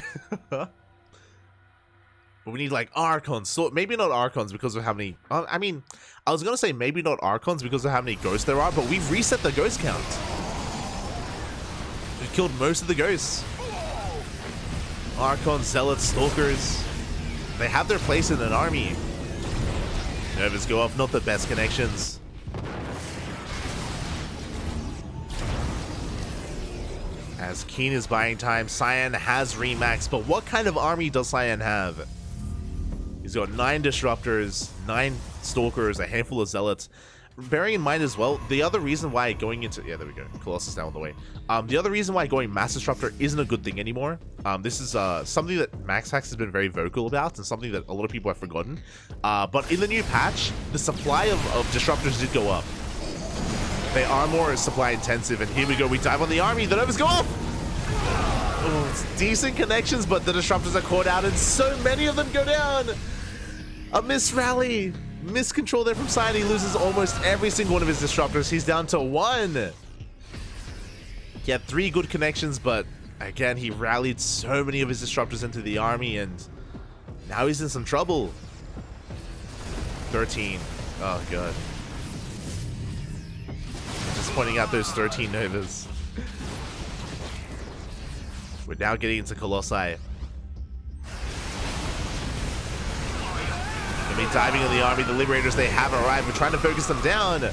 But we need like Archons, so maybe not Archons because of how many, I mean, I was gonna say maybe not Archons because of how many ghosts there are, but we've reset the ghost count. We've killed most of the ghosts. Archons, Zealots, Stalkers, they have their place in an army. Novas go off, not the best connections. As Keen is buying time, Cyan has Remax, but what kind of army does Cyan have? He's got 9 disruptors, 9 stalkers, a handful of zealots. Bearing in mind as well, the other reason why going into... Yeah, there we go. Colossus now on the way. The other reason why going Mass Disruptor isn't a good thing anymore. This is something that MaxHax has been very vocal about and something that a lot of people have forgotten. But in the new patch, the supply of disruptors did go up. They are more supply intensive, and here we go. We dive on the army. The Novas go off! Oh, it's decent connections, but the disruptors are caught out, and so many of them go down! A miss rally! Miscontrol there from Cyan. He loses almost every single one of his disruptors. He's down to 1. He had 3 good connections, but again, he rallied so many of his disruptors into the army, and now he's in some trouble. 13. Oh, God. Just pointing out those 13 Novas. We're now getting into Colossi. Gonna be diving on the army. The Liberators, they have arrived. We're trying to focus them down.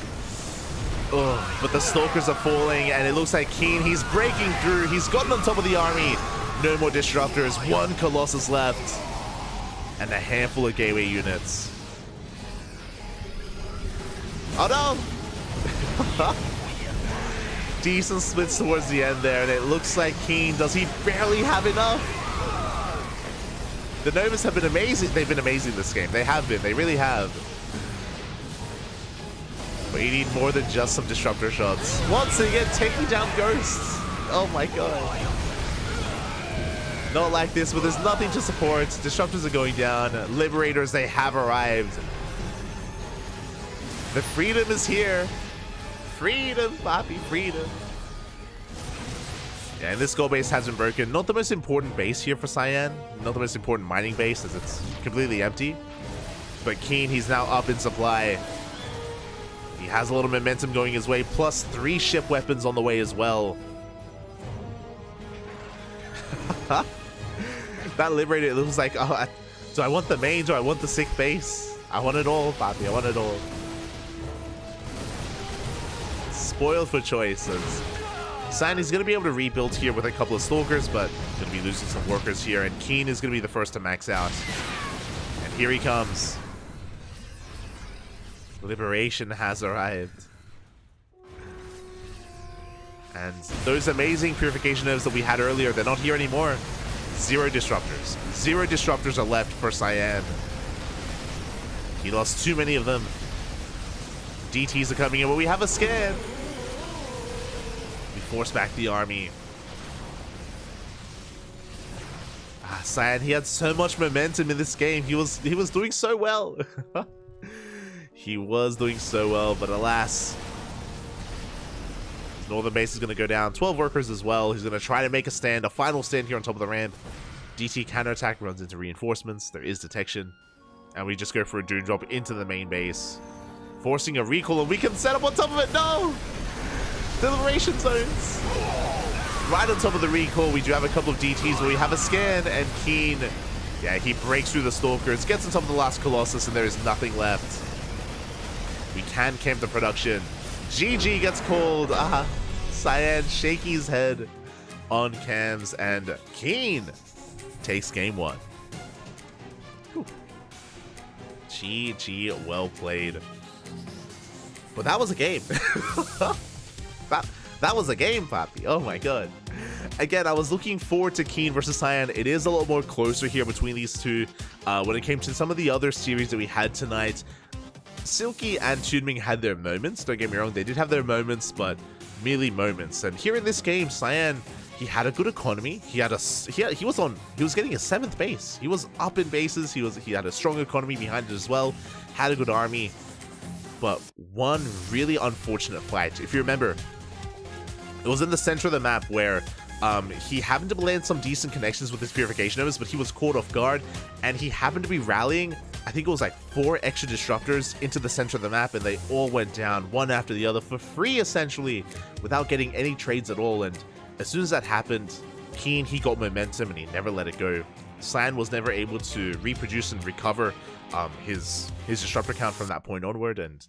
Oh, but the Stalkers are falling, and it looks like Keen, he's breaking through. He's gotten on top of the army. No more Disruptors. 1 Colossus left. And a handful of Gateway units. Oh no! Decent splits towards the end there, and it looks like Keen, does he barely have enough? The Novas have been amazing. They've been amazing this game. They have been. They really have. But you need more than just some disruptor shots. Once again, taking down ghosts. Oh my god. Not like this, but there's nothing to support. Disruptors are going down. Liberators, they have arrived. The freedom is here. Freedom, Poppy, freedom. Yeah, and this gold base has been broken. Not the most important base here for Cyan. Not the most important mining base, as it's completely empty. But Keen, he's now up in supply. He has a little momentum going his way, plus 3 ship weapons on the way as well. That Liberator, it looks like, oh, do I want the main? Do I want the sick base? I want it all, Poppy. I want it all. Spoiled for choices. Cyan is going to be able to rebuild here with a couple of Stalkers, but going to be losing some workers here, and Keen is going to be the first to max out. And here he comes. Liberation has arrived. And those amazing purification nodes that we had earlier, they're not here anymore. 0 disruptors. 0 disruptors are left for Cyan. He lost too many of them. DTs are coming in, but we have a scan. We force back the army. Cyan, he had so much momentum in this game. He was doing so well. He was doing so well, but alas. Northern base is going to go down. 12 workers as well. He's going to try to make a stand, a final stand here on top of the ramp. DT counterattack runs into reinforcements. There is detection. And we just go for a Doom Drop into the main base. Forcing a recall, and we can set up on top of it. No! The Liberation Zones. Right on top of the recall, we do have a couple of DTs where we have a scan, and Keen, Yeah, he breaks through the Stalkers, gets on top of the last Colossus, and there is nothing left. We can camp the production. GG gets called. Cyan shaking his head on cams, and Keen takes game 1. Whew. GG, well played. But that was a game. that was a game, Papi. Oh my god. Again, I was looking forward to Keen versus Cyan. It is a little more closer here between these two. When it came to some of the other series that we had tonight, Silky and Tunming had their moments. Don't get me wrong, they did have their moments, but merely moments. And here in this game, Cyan, he had a good economy. He was getting a 7th base. He was up in bases. He had a strong economy behind it as well. Had a good army. But one really unfortunate fight. If you remember, it was in the center of the map where he happened to land some decent connections with his purification nodes, but he was caught off guard, and he happened to be rallying, I think it was like 4 extra disruptors into the center of the map, and they all went down one after the other for free, essentially, without getting any trades at all. And as soon as that happened, Keen, he got momentum and he never let it go. Cyan was never able to reproduce and recover his disruptor count from that point onward, and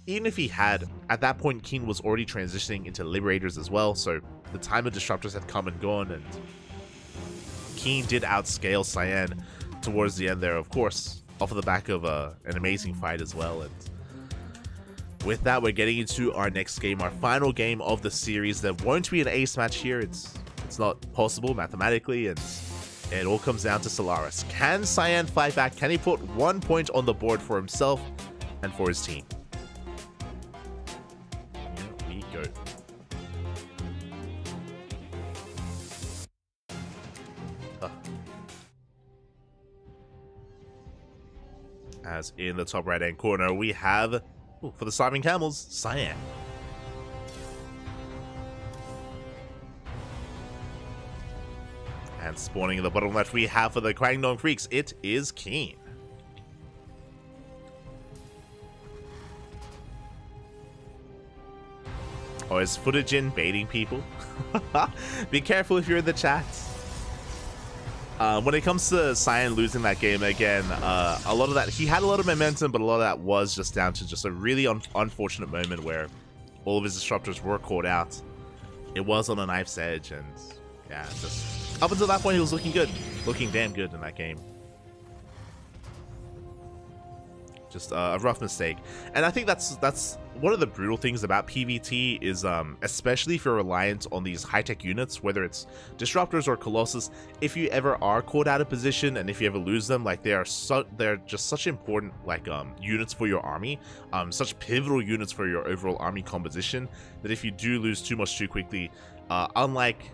even if he had, at that point Keen was already transitioning into Liberators as well, so the time of disruptors had come and gone, and Keen did outscale Cyan towards the end there, of course, off of the back of an amazing fight as well. And with that, we're getting into our next game, our final game of the series. There won't be an ace match here. It's not possible mathematically, and it all comes down to Solaris. Can Cyan fight back? Can he put 1 point on the board for himself and for his team? Here we go. As in the top right hand corner, we have, for the Starving Camels, Cyan. And spawning in the bottom left, we have for the Kwangdong Freaks, it is Keen. Oh, is footage in baiting people? Be careful if you're in the chat. When it comes to Cyan losing that game again, a lot of that, he had a lot of momentum, but a lot of that was just down to just a really unfortunate moment where all of his disruptors were caught out. It was on a knife's edge, and yeah, just up until that point he was looking good, looking damn good in that game. Just a rough mistake. And I think that's one of the brutal things about PvT is, especially if you're reliant on these high-tech units, whether it's Disruptors or Colossus, if you ever are caught out of position and if you ever lose them, like they're just such important units for your army, such pivotal units for your overall army composition, that if you do lose too much too quickly, unlike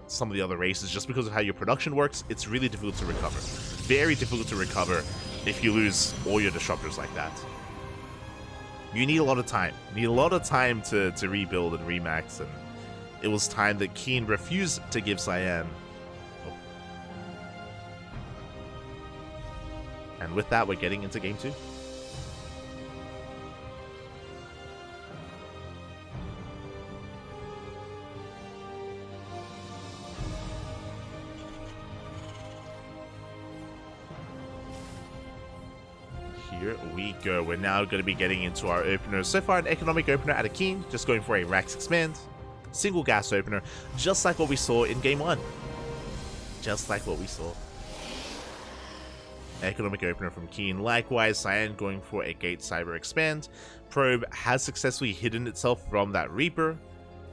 some of the other races, just because of how your production works, it's really difficult to recover. Very difficult to recover if you lose all your disruptors like that. You need a lot of time. You need a lot of time to rebuild and remax, and it was time that Keen refused to give Cyan. Oh. And with that, we're getting into game 2. Here we go. We're now going to be getting into our openers. So far, an economic opener at a Keen, just going for a Rax Expand. Single gas opener, just like what we saw in game 1. Just like what we saw. Economic opener from Keen. Likewise, Cyan going for a Gate Cyber Expand. Probe has successfully hidden itself from that Reaper.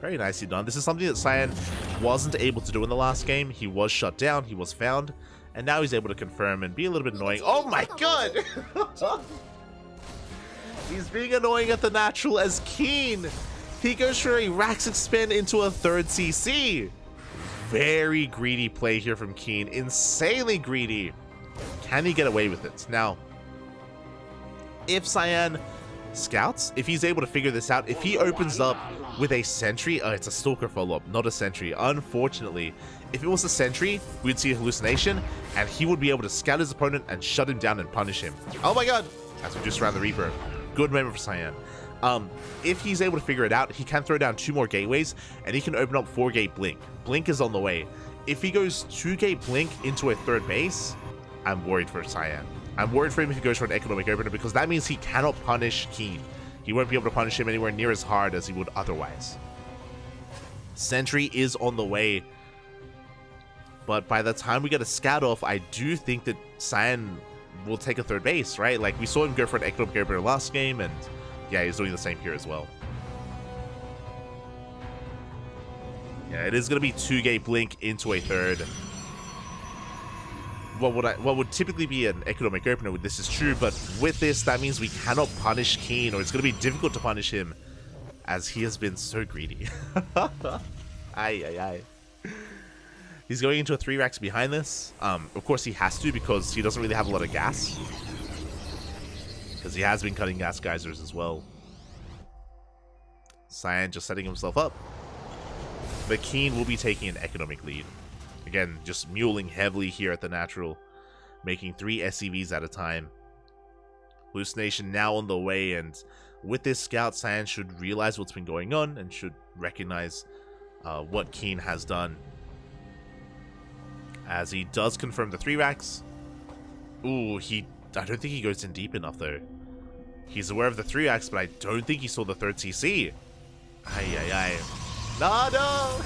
Very nicely done. This is something that Cyan wasn't able to do in the last game. He was shut down, he was found, and now he's able to confirm and be a little bit annoying. Oh my god! He's being annoying at the natural as Keen. He goes for a Rax Expand into a 3rd CC. Very greedy play here from Keen. Insanely greedy. Can he get away with it? Now, if Cyan scouts, if he's able to figure this out, if he opens up with a sentry, it's a Stalker follow-up, not a sentry. Unfortunately, if it was a sentry, we'd see a hallucination, and he would be able to scout his opponent and shut him down and punish him. Oh my god! As we just ran the Reaper. Good moment for Cyan. If he's able to figure it out, he can throw down 2 more gateways, and he can open up 4-gate Blink. Blink is on the way. if he goes 2K Blink into a third base, I'm worried for Cyan. I'm worried for him if he goes for an economic opener, because that means he cannot punish Keen. He won't be able to punish him anywhere near as hard as he would otherwise. Sentry is on the way, but by the time we get a scout off, I do think that Cyan will take a third base, right? Like, we saw him go for an economic opener last game, and yeah, he's doing the same here as well. Yeah, it is going to be 2K Blink into a third. What would typically be an economic opener with this is true, but with this, that means we cannot punish Keen, or it's going to be difficult to punish him, as he has been so greedy. Aye. He's going into a 3 racks behind this. Of course he has to, because he doesn't really have a lot of gas. Because he has been cutting gas geysers as well. Cyan just setting himself up. But Keen will be taking an economic lead. Again, just muling heavily here at the natural, making 3 SCVs at a time. Hallucination now on the way, and with this scout, Cyan should realize what's been going on and should recognize what Keen has done. As he does confirm the 3 racks. Ooh, I don't think he goes in deep enough though. He's aware of the 3 racks, but I don't think he saw the 3rd CC. Aye. No!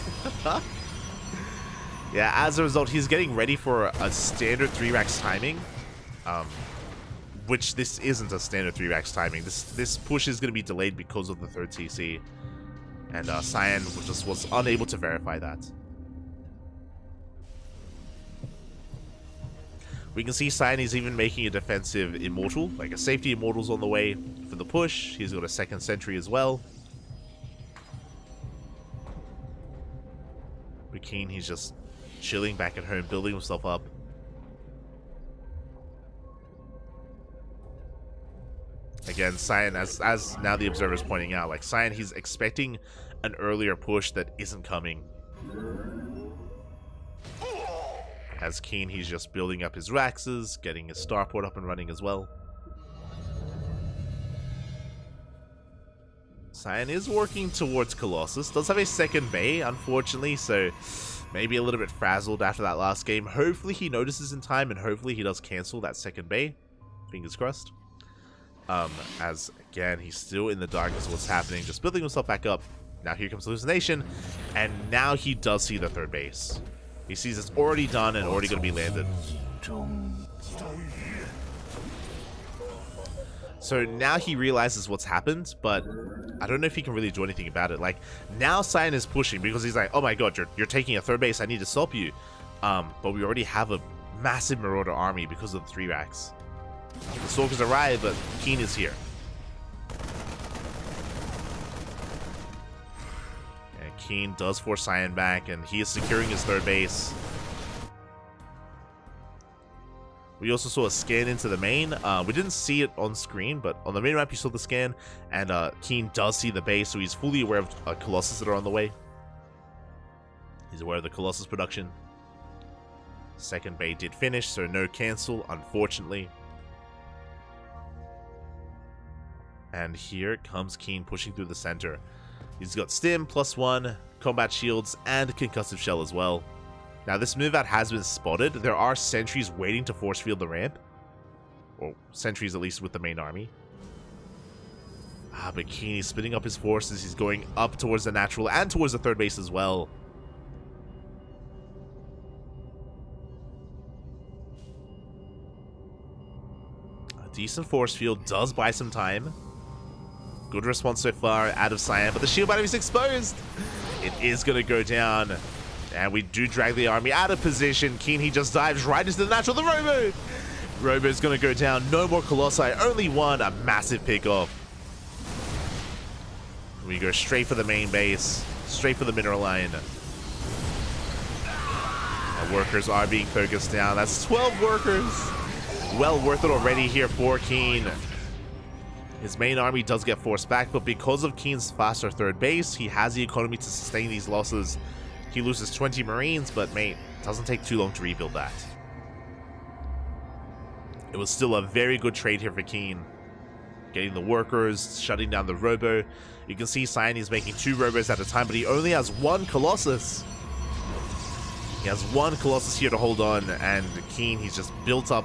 Yeah, as a result, he's getting ready for a standard 3 racks timing. Which this isn't a standard 3 racks timing. This push is going to be delayed because of the 3rd CC. And Cyan just was unable to verify that. We can see Cyan is even making a defensive Immortal, like a safety Immortal's on the way for the push. He's got a 2nd Sentry as well. With Keen, he's just chilling back at home, building himself up. Again, Cyan, as now the observer is pointing out, like Cyan, he's expecting an earlier push that isn't coming. As Keen, he's just building up his Raxes, getting his starport up and running as well. Cyan is working towards Colossus. Does have a 2nd Bay, unfortunately, so maybe a little bit frazzled after that last game. Hopefully he notices in time, and hopefully he does cancel that 2nd Bay. Fingers crossed. As, again, he's still in the darkness of what's happening, just building himself back up. Now here comes Hallucination, and now he does see the 3rd base. He sees it's already done and already going to be landed. So now he realizes what's happened, but I don't know if he can really do anything about it. Like, now Cyan is pushing because he's like, oh my god, you're taking a 3rd base, I need to stop you. But we already have a massive Marauder army because of the 3 racks. The Stalkers arrive, but Keen is here. And Keen does force Cyan back, and he is securing his 3rd base. We also saw a scan into the main. We didn't see it on screen, but on the main map you saw the scan, and Keen does see the base, so he's fully aware of Colossus that are on the way. He's aware of the Colossus production. 2nd Bay did finish, so no cancel, unfortunately. And here comes Keen pushing through the center. He's got Stim, +1, combat shields, and concussive shell as well. Now this move out has been spotted. There are sentries waiting to force field the ramp. Or sentries at least with the main army. But Keen is splitting up his forces. He's going up towards the natural and towards the 3rd base as well. A decent force field does buy some time. Good response so far out of Cyan, but the shield battery is exposed. It is going to go down. And we do drag the army out of position. Keen, he just dives right into the natural. The Robo! Robo's going to go down. No more Colossi. Only one. A massive pick off. We go straight for the main base. Straight for the mineral line. Our workers are being focused down. That's 12 workers. Well worth it already here for Keen. His main army does get forced back, but because of Keen's faster 3rd base, he has the economy to sustain these losses. He loses 20 Marines, but mate, it doesn't take too long to rebuild that. It was still a very good trade here for Keen. Getting the workers, shutting down the Robo. You can see Cyan is making 2 Robos at a time, but he only has 1 Colossus. He has one Colossus here to hold on, and Keen, he's just built up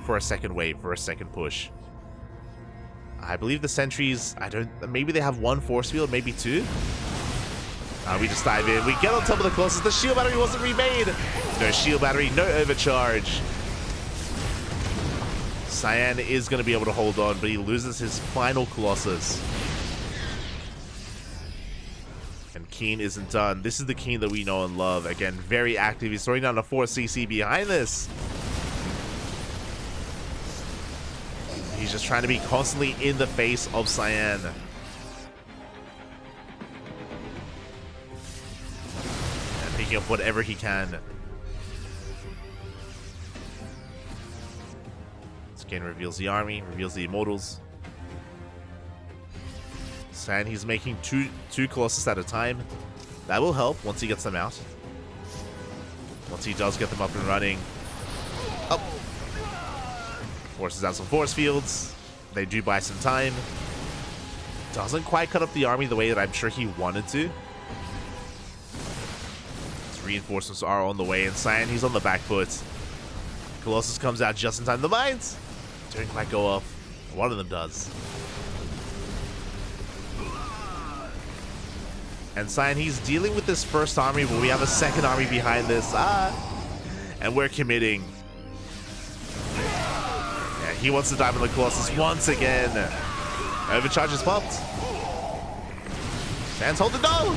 for a second wave, for a second push. I believe the sentries, maybe they have one force field, maybe two. We just dive in. We get on top of the Colossus. The shield battery wasn't remade. No shield battery, no overcharge. Cyan is going to be able to hold on, but he loses his final Colossus. And Keen isn't done. This is the Keen that we know and love. Again, very active. He's throwing down a 4cc behind this. He's just trying to be constantly in the face of Cyan. And picking up whatever he can. This again reveals the army, reveals the immortals. Cyan, he's making two Colossus at a time. That will help once he gets them out. Once he does get them up and running. Up. Forces out some force fields. They do buy some time. Doesn't quite cut up the army the way that I'm sure he wanted to. His reinforcements are on the way, and Cyan, he's on the back foot. Colossus comes out just in time. The mines don't quite go off. One of them does. And Cyan, he's dealing with this first army, but we have a second army behind this. And we're committing. He wants to dive on the Colossus once again. Overcharge is popped. Cyan's holding. No!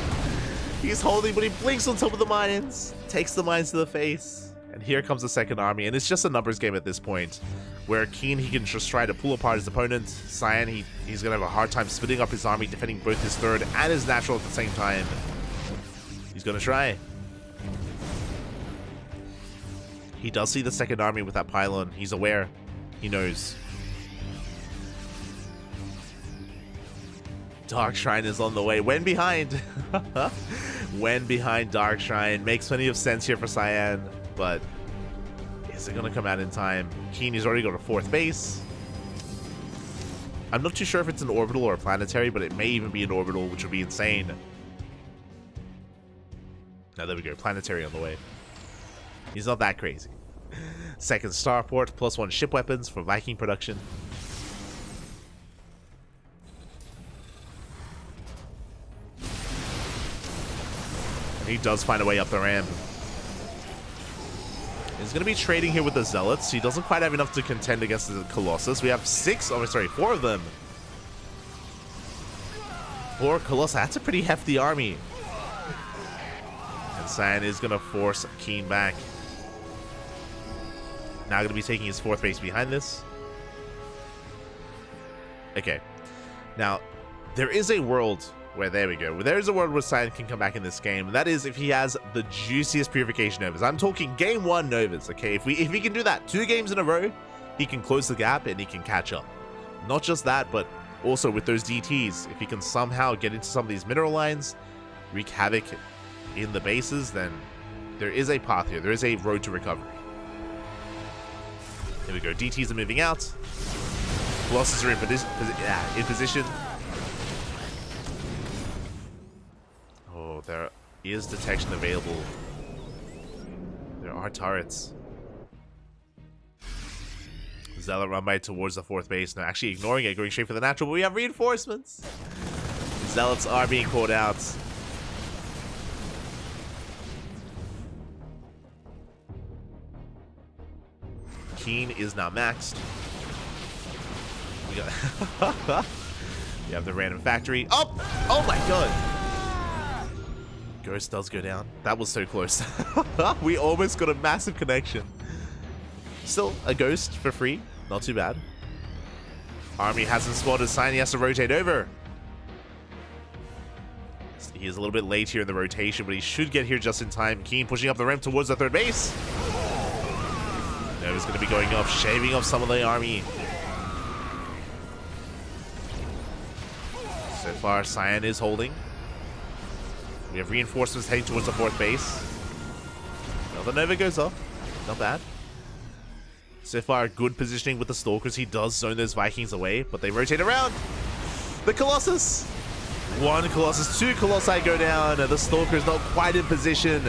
He's holding, but he blinks on top of the mines. Takes the mines to the face. And here comes the second army. And it's just a numbers game at this point. Where Keen, he can just try to pull apart his opponent. Cyan, he's going to have a hard time splitting up his army, defending both his third and his natural at the same time. He's going to try. He does see the second army with that pylon. He's aware. He knows. Dark Shrine is on the way. When behind. When behind Dark Shrine. Makes plenty of sense here for Cyan. But is it going to come out in time? Keen has already got a fourth base. I'm not too sure if it's an orbital or a planetary, but it may even be an orbital, which would be insane. Now there we go. Planetary on the way. He's not that crazy. Second starport, +1 ship weapons for Viking production. And he does find a way up the ramp. He's going to be trading here with the Zealots. He doesn't quite have enough to contend against the Colossus. We have 4 of them. 4 Colossus. That's a pretty hefty army. And Cyan is going to force Keen back. Now going to be taking his fourth base behind this. Okay. Now, there is a world where, there we go. There is a world where Cyan can come back in this game. That is if he has the juiciest Purification Novas. I'm talking game 1 Novas, okay? If he can do that 2 games in a row, he can close the gap and he can catch up. Not just that, but also with those DTs. If he can somehow get into some of these mineral lines, wreak havoc in the bases, then there is a path here. There is a road to recovery. Here we go. DTs are moving out. Colossus are in position. Oh, there is detection available. There are turrets. Zealot run by towards the fourth base. Now actually ignoring it, going straight for the natural, but we have reinforcements. Zealots are being called out. Keen is now maxed. We got we have the random factory. Oh my god. Ghost does go down. That was so close. We almost got a massive connection. Still a ghost for free. Not too bad. Army hasn't spotted Cyan. He has to rotate over. He is a little bit late here in the rotation, but he should get here just in time. Keen pushing up the ramp towards the third base. Nova's going to be going off, shaving off some of the army. So far, Cyan is holding. We have reinforcements heading towards the fourth base. Another Nova goes off. Not bad. So far, good positioning with the Stalkers. He does zone those Vikings away, but they rotate around. The Colossus. 1 Colossus, 2 Colossi go down. The Stalker's not quite in position.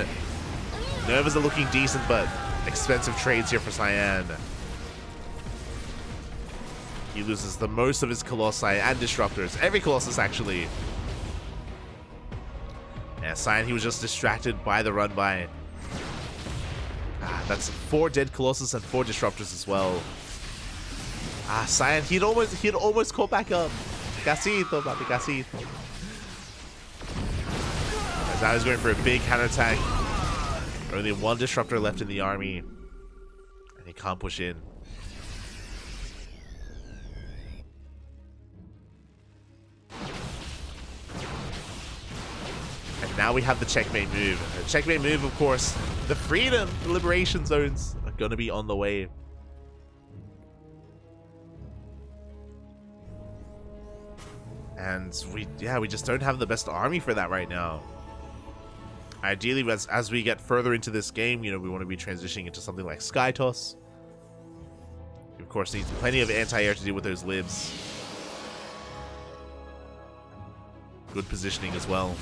Nervas are looking decent, but expensive trades here for Cyan. He loses the most of his Colossi and Disruptors. Every Colossus, actually. Yeah, Cyan, he was just distracted by the run-by. That's 4 dead Colossus and 4 Disruptors as well. Cyan, he'd almost caught back up. Casito, papi, casito. As now he's going for a big counterattack. Only 1 Disruptor left in the army. And he can't push in. And now we have the checkmate move. The checkmate move, of course, the freedom, the liberation zones are going to be on the way. And we just don't have the best army for that right now. Ideally, as we get further into this game, we want to be transitioning into something like Skytoss. Of course, needs plenty of anti-air to deal with those libs. Good positioning as well.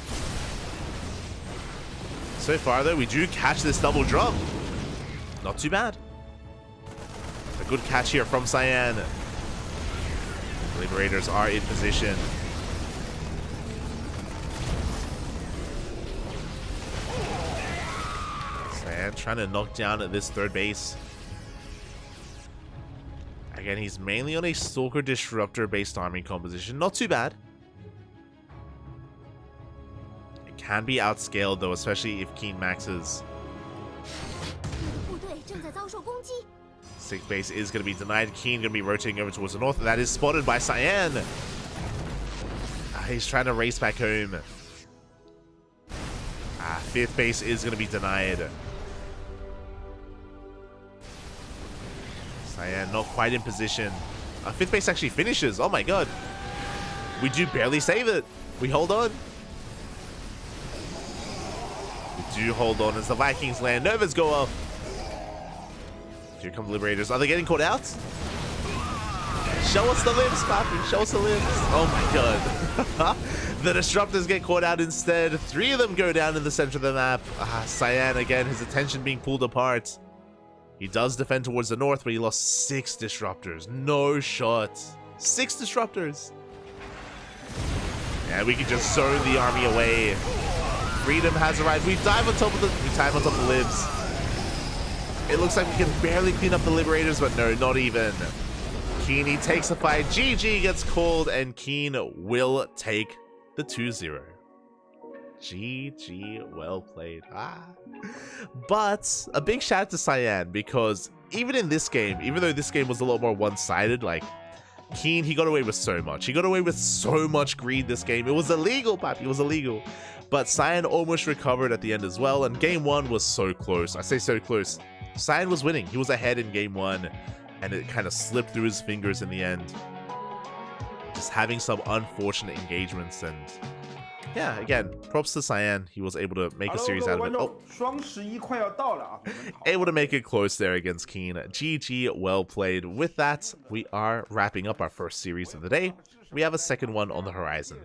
So far, though, we do catch this double drop. Not too bad. A good catch here from Cyan. Liberators are in position. Cyan trying to knock down at this 3rd base. Again, he's mainly on a Stalker Disruptor based army composition. Not too bad. It can be outscaled though, especially if Keen maxes. 6th base is going to be denied. Keen going to be rotating over towards the north. That is spotted by Cyan. He's trying to race back home. 5th base is going to be denied. Cyan not quite in position. 5th base actually finishes. Oh my god. We do barely save it. We hold on. We do hold on as the Vikings land. Novas go off. Here come the Liberators. Are they getting caught out? Show us the limbs, papi. Show us the limbs. Oh my god. The Disruptors get caught out instead. 3 of them go down in the center of the map. Cyan, again, his attention being pulled apart. He does defend towards the north, but he lost 6 Disruptors. No shot. 6 Disruptors. Yeah, we can just zone the army away. Freedom has arrived. We dive on top of the libs. It looks like we can barely clean up the Liberators, but no, not even. Keen takes a fight. GG gets called, and Keen will take the 2-0. GG, well played. But a big shout out to Cyan, because even in this game, even though this game was a lot more one-sided, like Keen, he got away with so much. He got away with so much greed this game. It was illegal, papi. It was illegal. But Cyan almost recovered at the end as well, and game 1 was so close. I say so close. Cyan was winning. He was ahead in game 1, and it kind of slipped through his fingers in the end. Just having some unfortunate engagements, and yeah, again, props to Cyan. He was able to make a series out of it. Oh. Able to make it close there against Keen. GG, well played. With that, we are wrapping up our first series of the day. We have a second one on the horizon.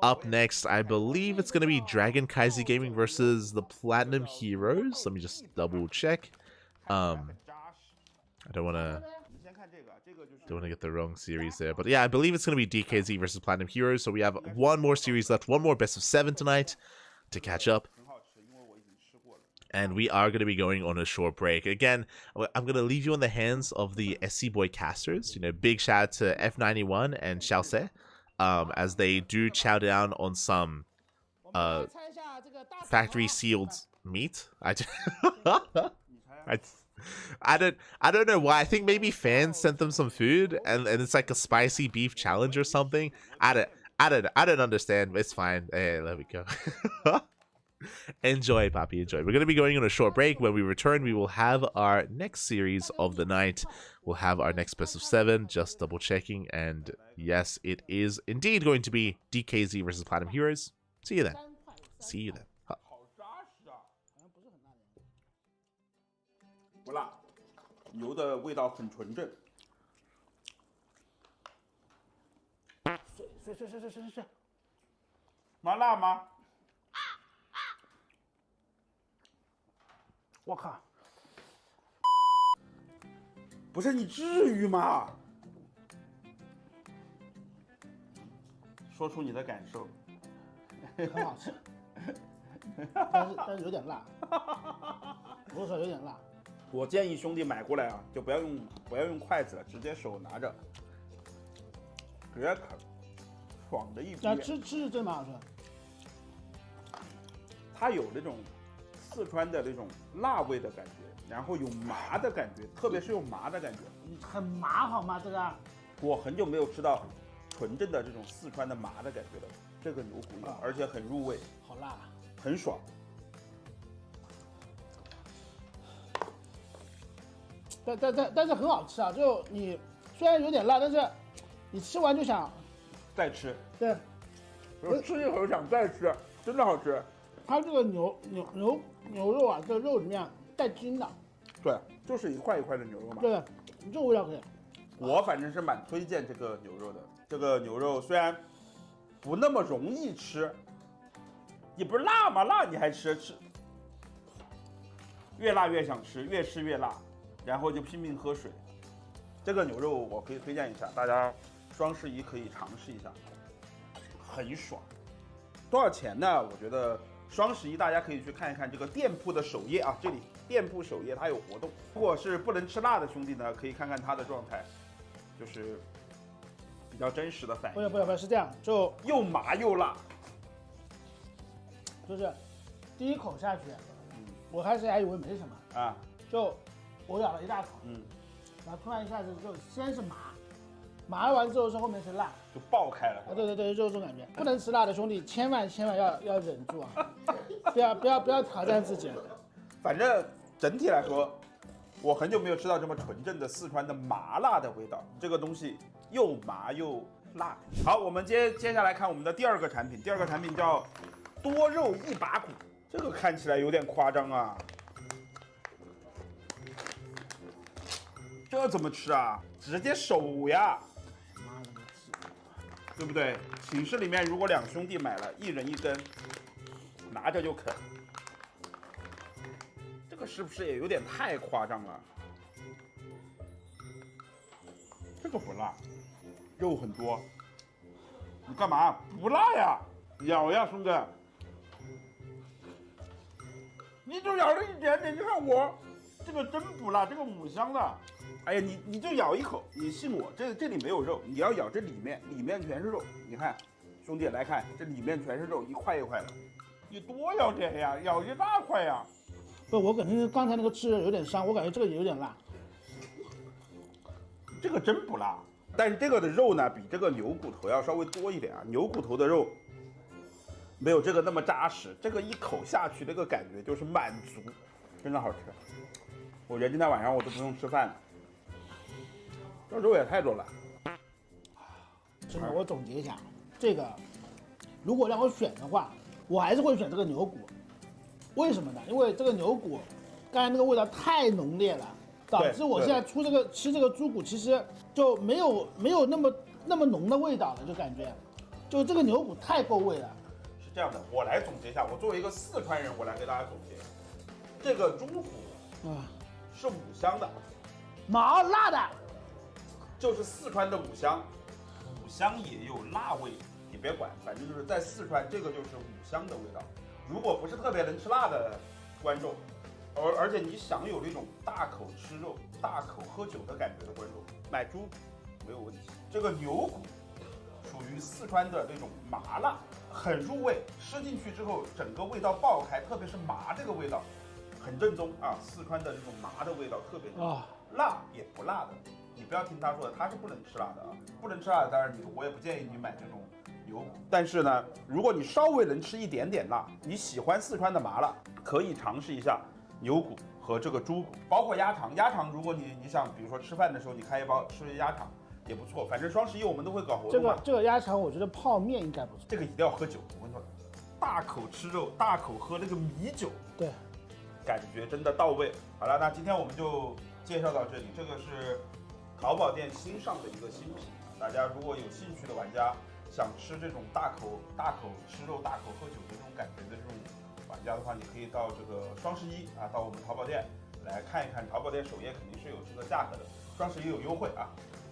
Up next, I believe it's going to be Dragon Kaiser Gaming versus the Platinum Heroes. Let me just double check. I don't want to get the wrong series there, but yeah, I believe it's going to be DKZ versus Platinum Heroes. So we have one more series left, one more best of 7 tonight to catch up, and we are going to be going on a short break. Again, I'm going to leave you in the hands of the SC Boy casters. Big shout out to F91 and Xiaose, as they do chow down on some factory sealed meat. I don't know why. I think maybe fans sent them some food, and it's like a spicy beef challenge or something. I don't understand. It's fine. Hey, there we go. Enjoy, papi, enjoy. We're gonna be going on a short break. When we return, we will have our next series of the night. We'll have our next best of 7. Just double checking, and yes, it is indeed going to be DKZ versus Platinum Heroes. See you then. See you then. 不辣，油的味道很纯正。睡，麻辣吗？我靠！不是你至于吗？说出你的感受。很好吃，但是有点辣，我说有点辣。我建议兄弟买过来啊，就不要用筷子了，直接手拿着，直接啃，爽的一逼。吃真蛮好吃的。它有那种四川的那种辣味的感觉，然后有麻的感觉，特别是有麻的感觉，很麻好吗？这个我很久没有吃到纯正的这种四川的麻的感觉了。这个牛骨有，而且很入味，好辣，很爽。但是很好吃啊！就你虽然有点辣，但是你吃完就想再吃。对，我吃一口想再吃，真的好吃。它这个牛肉啊，这个肉里面带筋的。对，就是一块一块的牛肉嘛。对，这个味道可以。我反正是蛮推荐这个牛肉的。这个牛肉虽然不那么容易吃，你不是辣吗？辣你还吃，越辣越想吃，越吃越辣，然后就拼命喝水。这个牛肉我可以推荐一下，大家双十一可以尝试一下，很爽。多少钱呢？我觉得双十一大家可以去看一看这个店铺的首页啊，这里店铺首页它有活动。如果是不能吃辣的兄弟呢，可以看看它的状态，就是比较真实的反应。不是，是这样，就又麻又辣，就是第一口下去，我开始还以为没什么啊，就我咬了一大口，然后突然一下子就先是麻完之后是后面是辣，就爆开了。啊，对，就是这种感觉。不能吃辣的兄弟，千万要忍住啊！不要挑战自己。反正整体来说，我很久没有吃到这么纯正的四川的麻辣的味道。这个东西又麻又辣。好，我们接下来看我们的第二个产品，第二个产品叫多肉一把骨。这个看起来有点夸张啊，这怎么吃啊？直接手呀！对不对？寝室里面如果两兄弟买了，一人一根，拿着就啃，这个是不是也有点太夸张了？这个不辣，肉很多，你干嘛不辣呀？咬呀，兄弟！你就咬了一点点，你看我这个真不辣，这个五香的。哎呀，你就咬一口，你信我，这里没有肉，你要咬这里面全是肉。你看，兄弟来看，这里面全是肉，一块一块的，你多咬点呀，咬一大块呀。不，我感觉刚才那个吃有点伤，我感觉这个也有点辣。这个真不辣，但是这个的肉呢，比这个牛骨头要稍微多一点啊。牛骨头的肉没有这个那么扎实，这个一口下去，这个感觉就是满足，真的好吃。我觉得今天晚上我都不用吃饭了。这肉也太多了。真的，我总结一下，这个如果让我选的话，我还是会选这个牛骨。为什么呢？因为这个牛骨刚才那个味道太浓烈了，导致我现在吃这个猪骨，其实就没有那么浓的味道了，就感觉就这个牛骨太够味了。是这样的，我来总结一下，我作为一个四川人，我来给大家总结，这个猪骨啊是五香的，麻辣的。就是四川的五香，五香也有辣味，你别管，反正就是在四川，这个就是五香的味道。如果不是特别能吃辣的观众，而且你想有那种大口吃肉、大口喝酒的感觉的观众，买猪骨没有问题。这个牛骨属于四川的那种麻辣，很入味，吃进去之后整个味道爆开，特别是麻这个味道很正宗啊，四川的这种麻的味道特别正宗，辣也不辣的。你不要听他说的，他是不能吃辣的啊，不能吃辣的，当然我也不建议你买这种牛骨。但是呢，如果你稍微能吃一点点辣，你喜欢四川的麻辣，可以尝试一下牛骨和这个猪骨，包括鸭肠。鸭肠如果你想，比如说吃饭的时候你开一包吃鸭肠也不错。反正双十一我们都会搞活动嘛。这个鸭肠我觉得泡面应该不错。这个一定要喝酒，我跟你说，大口吃肉，大口喝那个米酒，对，感觉真的到位。好了，那今天我们就介绍到这里，这个是淘宝店新上的一个新品，大家如果有兴趣的玩家，想吃这种大口吃肉、大口喝酒的这种感觉的这种玩家，家的话，你可以到这个双11啊，到我们淘宝店来看一看，淘宝店首页肯定是有这个价格的，双11有优惠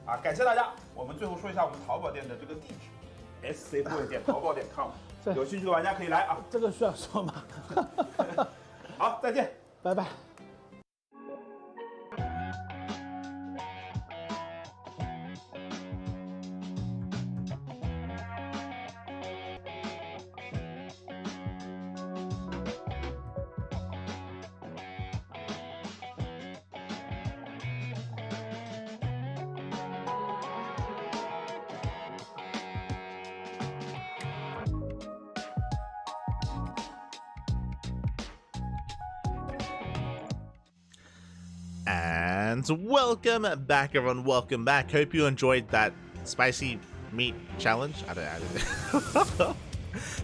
啊，感谢大家。我们最后说一下我们淘宝店的这个地址，scboy.淘宝.com，有兴趣的玩家可以来啊。这个需要说吗？好，再见，拜拜。And welcome back, everyone. Welcome back. Hope you enjoyed that spicy meat challenge. I don't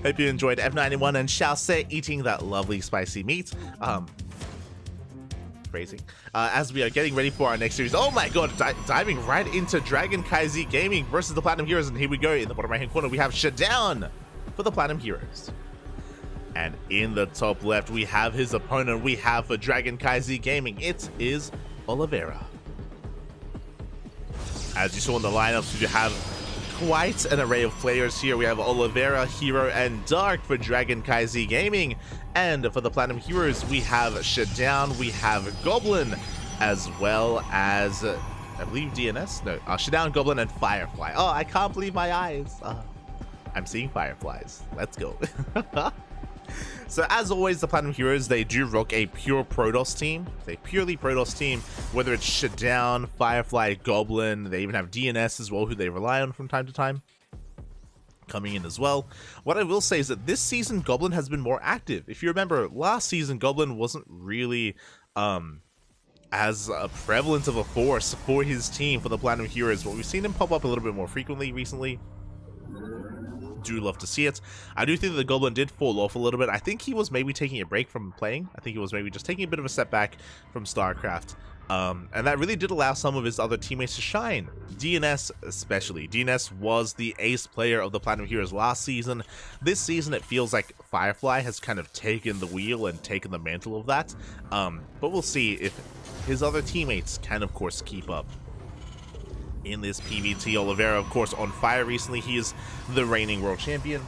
Hope you enjoyed F91 and Xiaose eating that lovely spicy meat. Phrasing. As we are getting ready for our next series. Oh my god, diving right into CranKy Z Gaming versus the Platinum Heroes. And here we go. In the bottom right hand corner, we have Shutdown for the Platinum Heroes. And in the top left, we have his opponent. We have for CranKy Z Gaming, it is Oliveira. As you saw in the lineups, we have quite an array of players here. We have Oliveira, Hero, and Dark for CranKy Z Gaming. And for the Platinum Heroes, we have Shutdown, we have Goblin, as well as, I believe DNS? No, Shutdown, Goblin, and Firefly. Oh, I can't believe my eyes. I'm seeing fireflies. Let's go. So as always, the Platinum Heroes, they do rock a pure Protoss team. They purely Protoss team, whether it's Shutdown, Firefly, Goblin. They even have DNS as well, who they rely on from time to time, coming in as well. What I will say is that this season, Goblin has been more active. If you remember, last season, Goblin wasn't really as prevalent of a force for his team, for the Platinum Heroes, but we've seen him pop up a little bit more frequently recently. Do love to see it. I do think that the Goblin did fall off a little bit. I think he was maybe taking a break from playing. I think he was maybe just taking a bit of a step back from StarCraft. And that really did allow some of his other teammates to shine. DNS especially. DNS was the ace player of the Platinum Heroes last season. This season it feels like Firefly has kind of taken the wheel and taken the mantle of that. But we'll see if his other teammates can of course keep up. In this PvT, Oliveira, of course, on fire recently. He is the reigning world champion.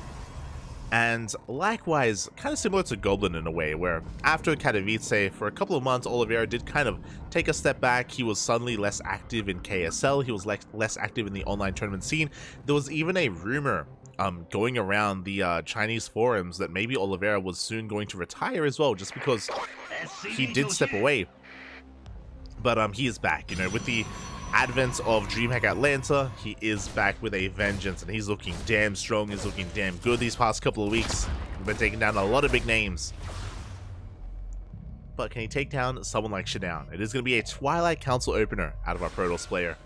And likewise, kind of similar to Goblin in a way, where after Katowice, for a couple of months, Oliveira did kind of take a step back. He was suddenly less active in KSL. He was less active in the online tournament scene. There was even a rumor going around the Chinese forums that maybe Oliveira was soon going to retire as well, just because he did step away. But he is back, you know, with the advent of DreamHack Atlanta. He is back with a vengeance, and he's looking damn strong. He's looking damn good these past couple of weeks. We've been taking down a lot of big names. But can he take down someone like Shutdown? It is going to be a Twilight Council opener out of our Protoss player.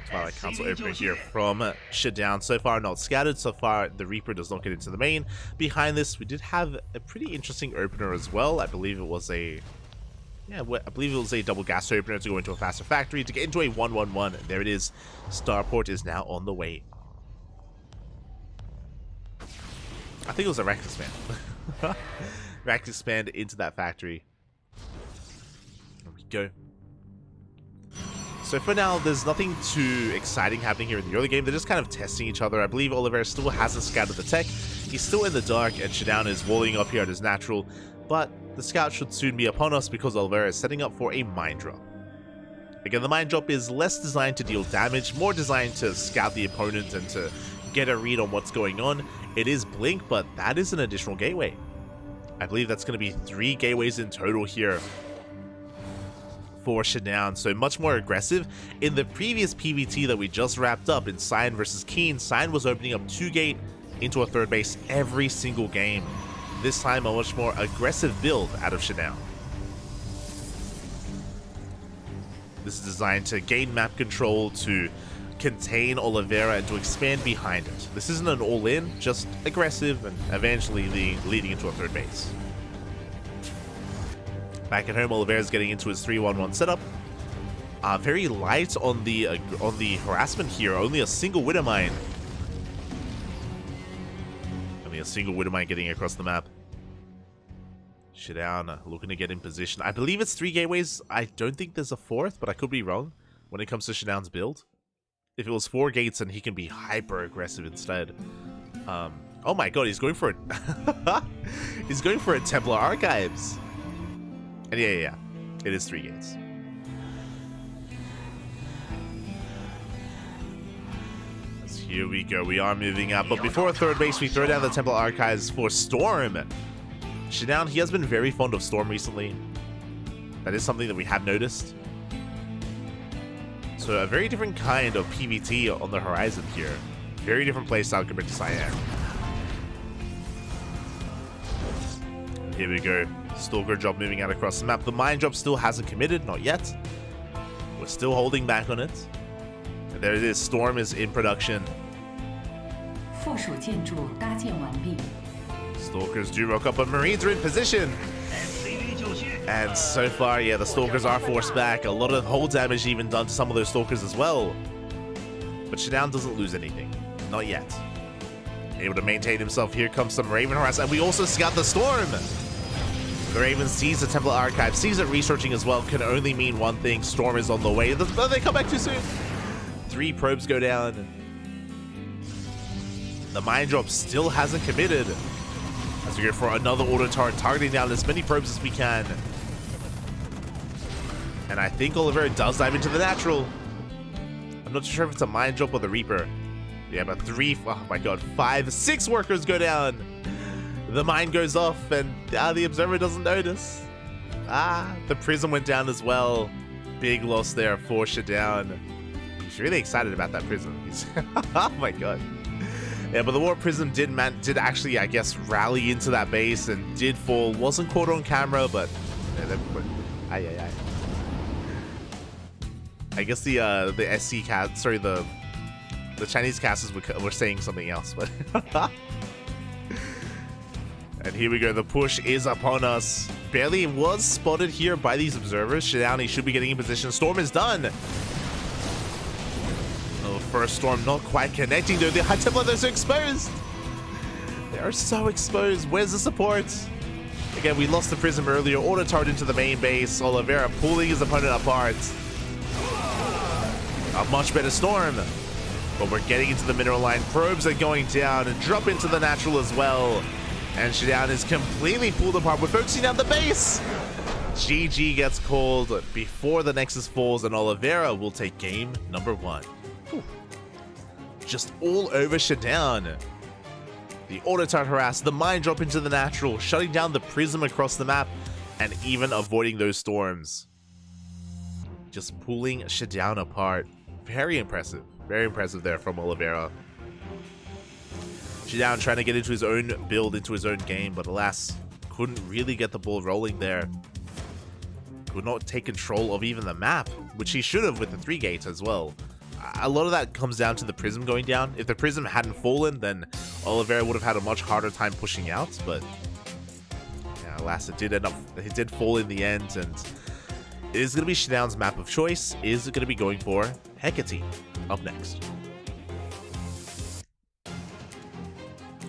Twilight Council opener here from Shutdown. So far not scattered. So far the Reaper does not get into the main. Behind this we did have a pretty interesting opener as well. I believe it was a double gas opener to go into a faster factory to get into a 1-1-1. There it is. Starport is now on the way. I think it was a Rack Expand. Rack Expand into that factory. There we go. So for now, there's nothing too exciting happening here in the early game. They're just kind of testing each other. I believe Oliveira still hasn't scouted the tech. He's still in the dark, and Shutdown is walling up here at his natural. But the scout should soon be upon us because Oliveira is setting up for a mine drop. Again, the mine drop is less designed to deal damage, more designed to scout the opponent and to get a read on what's going on. It is Blink, but that is an additional gateway. I believe that's going to be 3 gateways in total here for Shutdown, so much more aggressive. In the previous PvT that we just wrapped up in Cyan versus Keen, Cyan was opening up 2 gate into a 3rd base every single game. This time a much more aggressive build out of Shutdown. This is designed to gain map control, to contain Oliveira, and to expand behind it. This isn't an all-in, just aggressive and eventually leading into a 3rd base. Back at home, Oliveira's getting into his 3-1-1 setup. Very light on the harassment here, only a single Widowmine. Only a single Widowmine getting across the map. Shidown looking to get in position. I believe it's 3 gateways. I don't think there's a 4th, but I could be wrong when it comes to Shidown's build. If it was 4 gates, then he can be hyper aggressive instead. Oh my god, he's going for it. He's going for a Templar Archives. And yeah. It is 3 gates. Here we go. We are moving up. But before third base, we throw down the Templar Archives for Storm. Shidown, he has been very fond of Storm recently. That is something that we have noticed. So a very different kind of PvT on the horizon here. Very different playstyle compared to Cyan. Here we go. Stalker job moving out across the map. The mine job still hasn't committed, not yet. We're still holding back on it. And there it is. Storm is in production. Stalkers do rock up, but Marines are in position. And so far, yeah, the Stalkers are forced back. A lot of hull damage even done to some of those Stalkers as well. But Shidown doesn't lose anything. Not yet. Able to maintain himself. Here comes some Raven harass. And we also scout the Storm. The Raven sees the Templar Archive, sees it researching as well. Can only mean one thing. Storm is on the way. But they come back too soon. 3 probes go down. The mine drop still hasn't committed. As we go for another auto turret, targeting down as many probes as we can. And I think Oliveira does dive into the natural. I'm not sure if it's a mine drop or the Reaper. Yeah, but 3, oh my god, 5, 6 workers go down. The mine goes off and the observer doesn't notice. The prism went down as well. Big loss there for Shidown. He's really excited about that prism. Oh my god. Yeah, but the War Prism did actually, I guess, rally into that base and did fall. Wasn't caught on camera, but I guess the SC cat, sorry, the Chinese casters were saying something else, but and here we go. The push is upon us. Barely was spotted here by these observers. Shidown, he should be getting in position. Storm is done. Oh, first Storm not quite connecting though. The High Templar, they're so exposed. They are so exposed. Where's the support? Again, we lost the Prism earlier. Auto turret into the main base. Oliveira pulling his opponent apart. A much better Storm. But we're getting into the mineral line. Probes are going down and drop into the natural as well. And Shidown is completely pulled apart. We're focusing on the base. GG gets called before the Nexus falls, and Oliveira will take game number 1. Whew. Just all over Shidown. The auto turret harass, the mine drop into the natural, shutting down the prism across the map, and even avoiding those storms. Just pulling Shidown apart. Very impressive. Very impressive there from Oliveira. Shidown trying to get into his own build, into his own game, but alas, couldn't really get the ball rolling there. Could not take control of even the map, which he should have with the 3 gates as well. A lot of that comes down to the prism going down. If the prism hadn't fallen, then Oliveira would have had a much harder time pushing out, but yeah, alas, it did fall in the end, and it is going to be Shidown's map of choice. Is it going to be going for Hecate up next?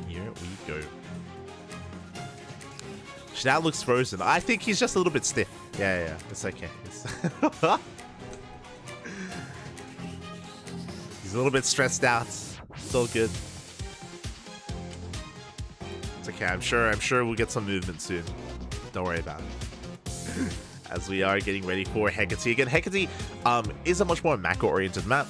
Here we go. Shidown looks frozen. I think he's just a little bit stiff. Yeah, it's okay. He's a little bit stressed out. It's all good. It's okay. I'm sure we'll get some movement soon. Don't worry about it. As we are getting ready for Hecate again. Hecate is a much more macro-oriented map.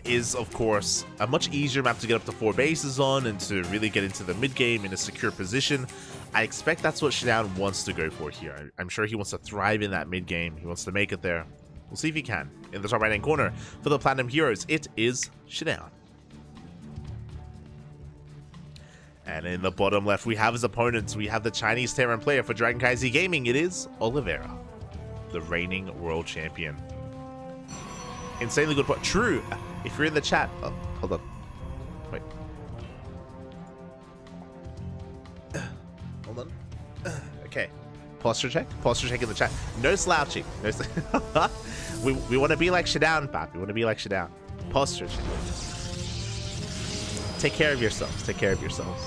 Is of course a much easier map to get up to 4 bases on and to really get into the mid game in a secure position. I expect that's what Shidown wants to go for here. I'm sure he wants to thrive in that mid game. He wants to make it there. We'll see if he can. In the top right hand corner for the Platinum Heroes, it is Shidown. And in the bottom left, we have his opponents. We have the Chinese Terran player for CranKy Z Gaming. It is Oliveira, the reigning world champion. Insanely good point. True. If you're in the chat, oh, hold on. Wait. Hold on. Okay. Posture check. Posture check in the chat. No slouching. No we want to be like Shidown, Pap. We want to be like Shidown. Posture check. Take care of yourselves. Take care of yourselves.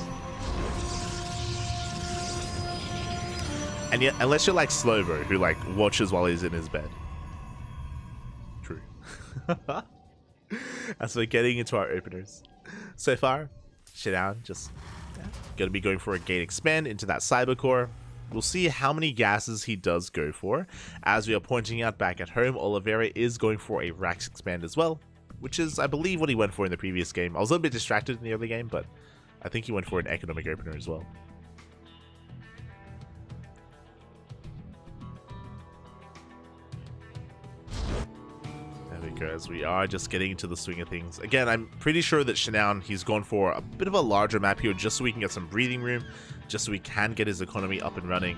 And yet, unless you're like Slobo, who like watches while he's in his bed. True. As we're getting into our openers. So far, Shidown just gonna be going for a gate expand into that cyber core. We'll see how many gases he does go for. As we are pointing out back at home, Oliveira is going for a Rax expand as well, which is, I believe, what he went for in the previous game. I was a little bit distracted in the early game, but I think he went for an economic opener as well. There we go, as we are just getting into the swing of things. Again, I'm pretty sure that Shidown, he's gone for a bit of a larger map here just so we can get some breathing room, just so we can get his economy up and running.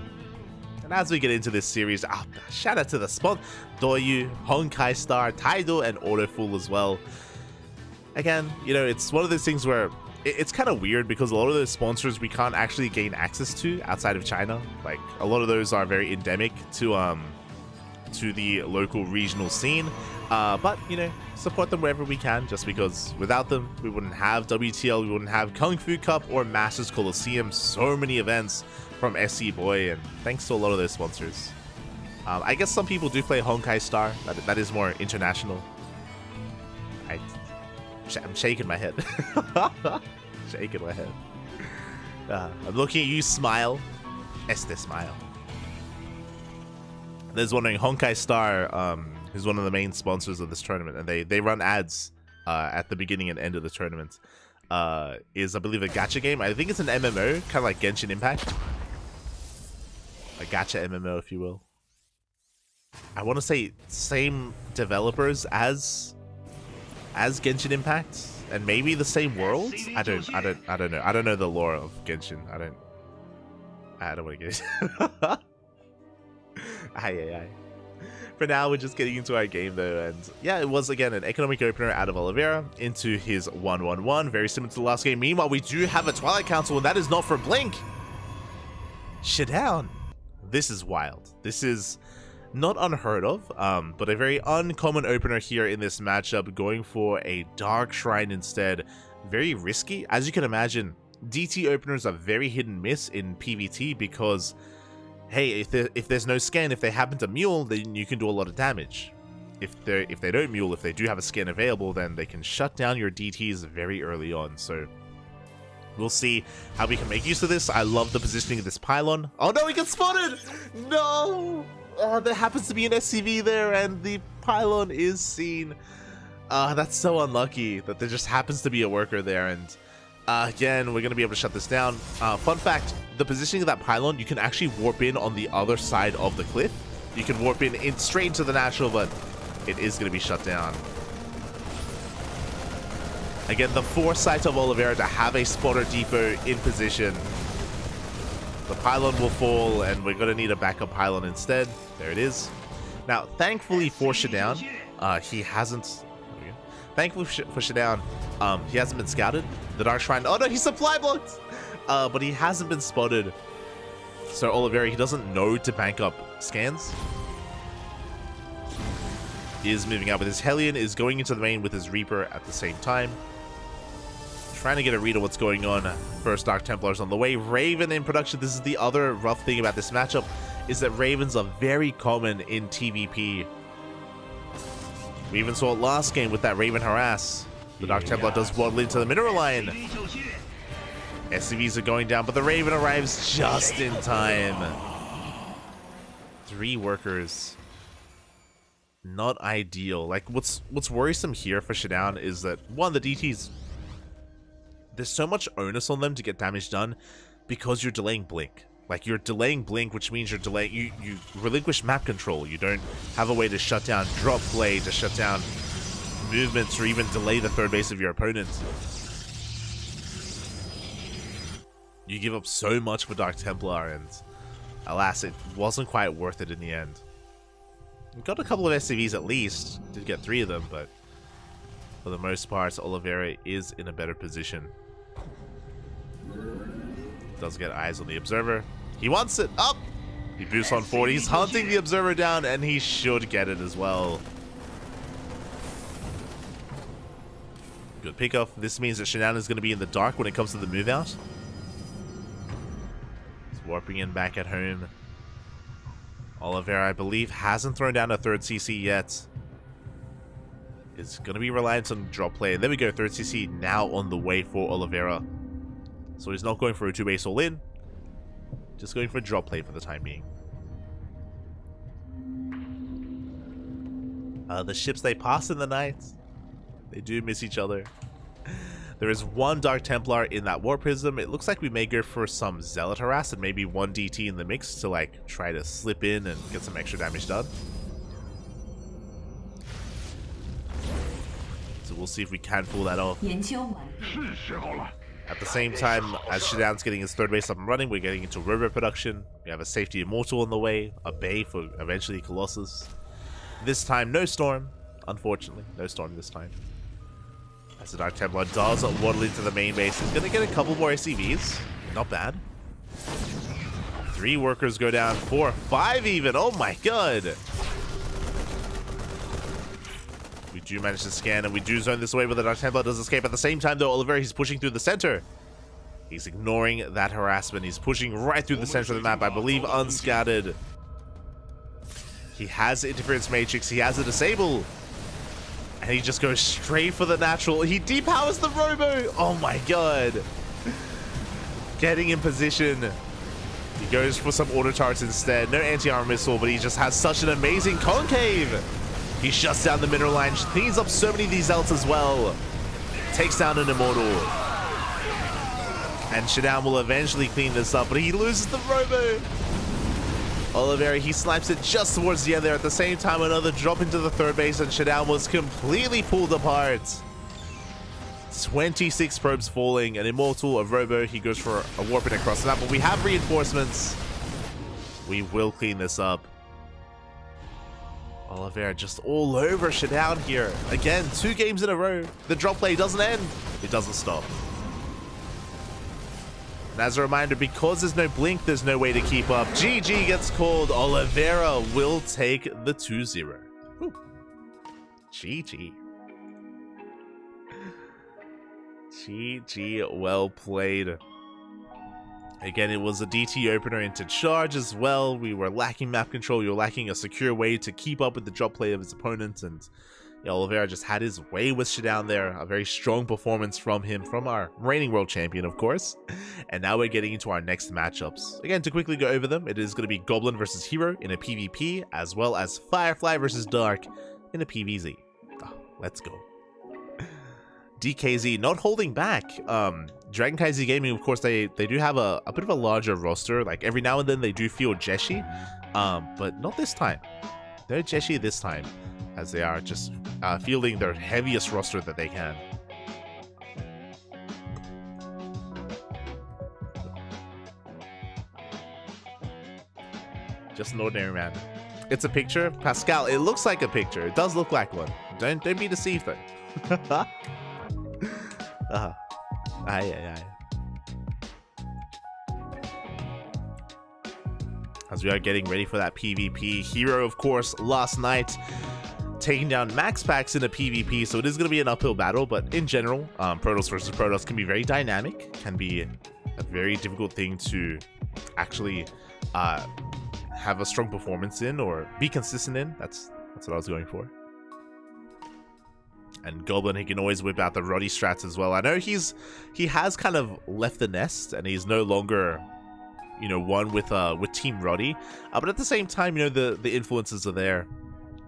And as we get into this series, shout out to the spot, Doyu, Honkai Star, Taido, and Autofull as well. Again, you know, it's one of those things where it's kind of weird because a lot of those sponsors we can't actually gain access to outside of China. Like, a lot of those are very endemic to the local regional scene. But, you know, support them wherever we can, just because without them, we wouldn't have WTL, we wouldn't have Kung Fu Cup or Masters Coliseum, so many events from SC Boy, and thanks to a lot of those sponsors. I guess some people do play Honkai Star, that is more international. I'm shaking my head. Shaking my head. I'm looking at you, smile. Este smile. There's wondering, Honkai Star, who's one of the main sponsors of this tournament, and they run ads at the beginning and end of the tournament, is, I believe, a gacha game. I think it's an MMO, kind of like Genshin Impact. A gacha MMO, if you will. I want to say same developers as Genshin Impact, and maybe the same world. I don't know. I don't know the lore of Genshin. I don't want to get it. Aye. For now, we're just getting into our game though, and yeah, it was again an economic opener out of Oliveira into his 1-1-1, very similar to the last game. Meanwhile, we do have a Twilight Council, and that is not for Blink. Shidown. This is wild. This is not unheard of, but a very uncommon opener here in this matchup, going for a Dark Shrine instead. Very risky. As you can imagine, DT openers are very hit and miss in PvT because, hey, if there's no scan, if they happen to mule, then you can do a lot of damage. If they don't mule, if they do have a scan available, then they can shut down your DTs very early on. So we'll see how we can make use of this. I love the positioning of this pylon. Oh no, he gets spotted! No! There happens to be an SCV there, and the pylon is seen. That's so unlucky that there just happens to be a worker there, and again, we're going to be able to shut this down. Fun fact, the positioning of that pylon, you can actually warp in on the other side of the cliff. You can warp in straight into the natural, but it is going to be shut down. Again, the foresight of Oliveira to have a spotter depot in position. The pylon will fall, and we're going to need a backup pylon instead. There it is. Now, thankfully for Shidown, he hasn't... Thankfully for Shidown, he hasn't been scouted. The Dark Shrine... Oh no, he's supply blocked! But he hasn't been spotted. So Oliveira, he doesn't know to bank up scans. He is moving out with his Hellion, is going into the main with his Reaper at the same time. Trying to get a read of what's going on. First Dark Templars on the way. Raven in production. This is the other rough thing about this matchup, is that Ravens are very common in TVP. We even saw it last game with that Raven Harass. The Dark Templar does waddle into the mineral line. SCVs are going down, but the Raven arrives just in time. 3 workers. Not ideal. Like, what's worrisome here for Shidown is that, one, the DTs, there's so much onus on them to get damage done because you're delaying Blink. Like, you're delaying Blink, which means you're delaying... You relinquish map control. You don't have a way to shut down drop play, to shut down movements, or even delay the third base of your opponent. You give up so much for Dark Templar, and alas, it wasn't quite worth it in the end. We got a couple of SCVs at least. Did get 3 of them, but for the most part, Oliveira is in a better position. Does get eyes on the Observer. He wants it up! He boosts on 40. He's hunting the Observer down, and he should get it as well. Good pickoff. This means that Shidan is going to be in the dark when it comes to the move out. He's warping in back at home. Oliveira, I believe, hasn't thrown down a third CC yet. It's going to be reliant on drop play. And there we go, third CC now on the way for Oliveira. So he's not going for a 2-base all-in. Just going for a drop play for the time being. The ships they pass in the night. They do miss each other. There is one Dark Templar in that War Prism. It looks like we may go for some Zealot Harass and maybe one DT in the mix to like try to slip in and get some extra damage done. So we'll see if we can pull that off. At the same time, as Shidan's getting his third base up and running, we're getting into Robo production. We have a Safety Immortal on the way, a Bay for eventually Colossus. This time, no Storm. Unfortunately, no Storm this time. As the Dark Templar does waddle into the main base, he's going to get a couple more SCVs. Not bad. 3 workers go down, 4, 5 even. Oh my god. We do manage to scan and we do zone this away, but the Dark Templar does escape. At the same time, though, Oliveira, he's pushing through the center. He's ignoring that harassment. He's pushing right through the center of the map, I believe, unscattered. He has Interference Matrix. He has a Disable. And he just goes straight for the natural. He depowers the Robo. Oh my god. Getting in position. He goes for some auto turrets instead. No anti-armor missile, but he just has such an amazing concave. He shuts down the mineral line. Cleans up so many of these Zelts as well. Takes down an Immortal. And Shidan will eventually clean this up, but he loses the Robo. Oliveira, he snipes it just towards the end there. At the same time, another drop into the third base, and Shidan was completely pulled apart. 26 probes falling, an Immortal, a Robo. He goes for a warping across the map, but we have reinforcements. We will clean this up. Oliveira just all over Shidan here. Again, 2 games in a row. The drop play doesn't end. It doesn't stop. And as a reminder, because there's no blink, there's no way to keep up. GG gets called. Oliveira will take the 2-0. GG. GG, well played. Again, it was a DT opener into charge as well. We were lacking map control. We were lacking a secure way to keep up with the drop play of his opponent. And Oliveira just had his way with Shidan there. A very strong performance from him, from our reigning world champion, of course. And now we're getting into our next matchups. Again, to quickly go over them, it is going to be Goblin versus Hero in a PvP, as well as Firefly versus Dark in a PvZ. Oh, let's go. DKZ not holding back. CranKy Gaming, of course, they do have a bit of a larger roster. Like every now and then they do field Jeshi, but not this time. No Jeshi this time, as they are just fielding their heaviest roster that they can. Just an ordinary man. It's a picture, Pascal. It looks like a picture. It does look like one. Don't be deceived though. As we are getting ready for that PvP, Hero, of course, last night taking down Max Packs in a PvP, so it is going to be an uphill battle, but in general, Protoss versus Protoss can be very dynamic, can be a very difficult thing to actually have a strong performance in or be consistent in. That's what I was going for. And Goblin, he can always whip out the Roddy strats as well. I know he has kind of left the nest and he's no longer, you know, one with Team Roddy. But at the same time, you know, the influences are there.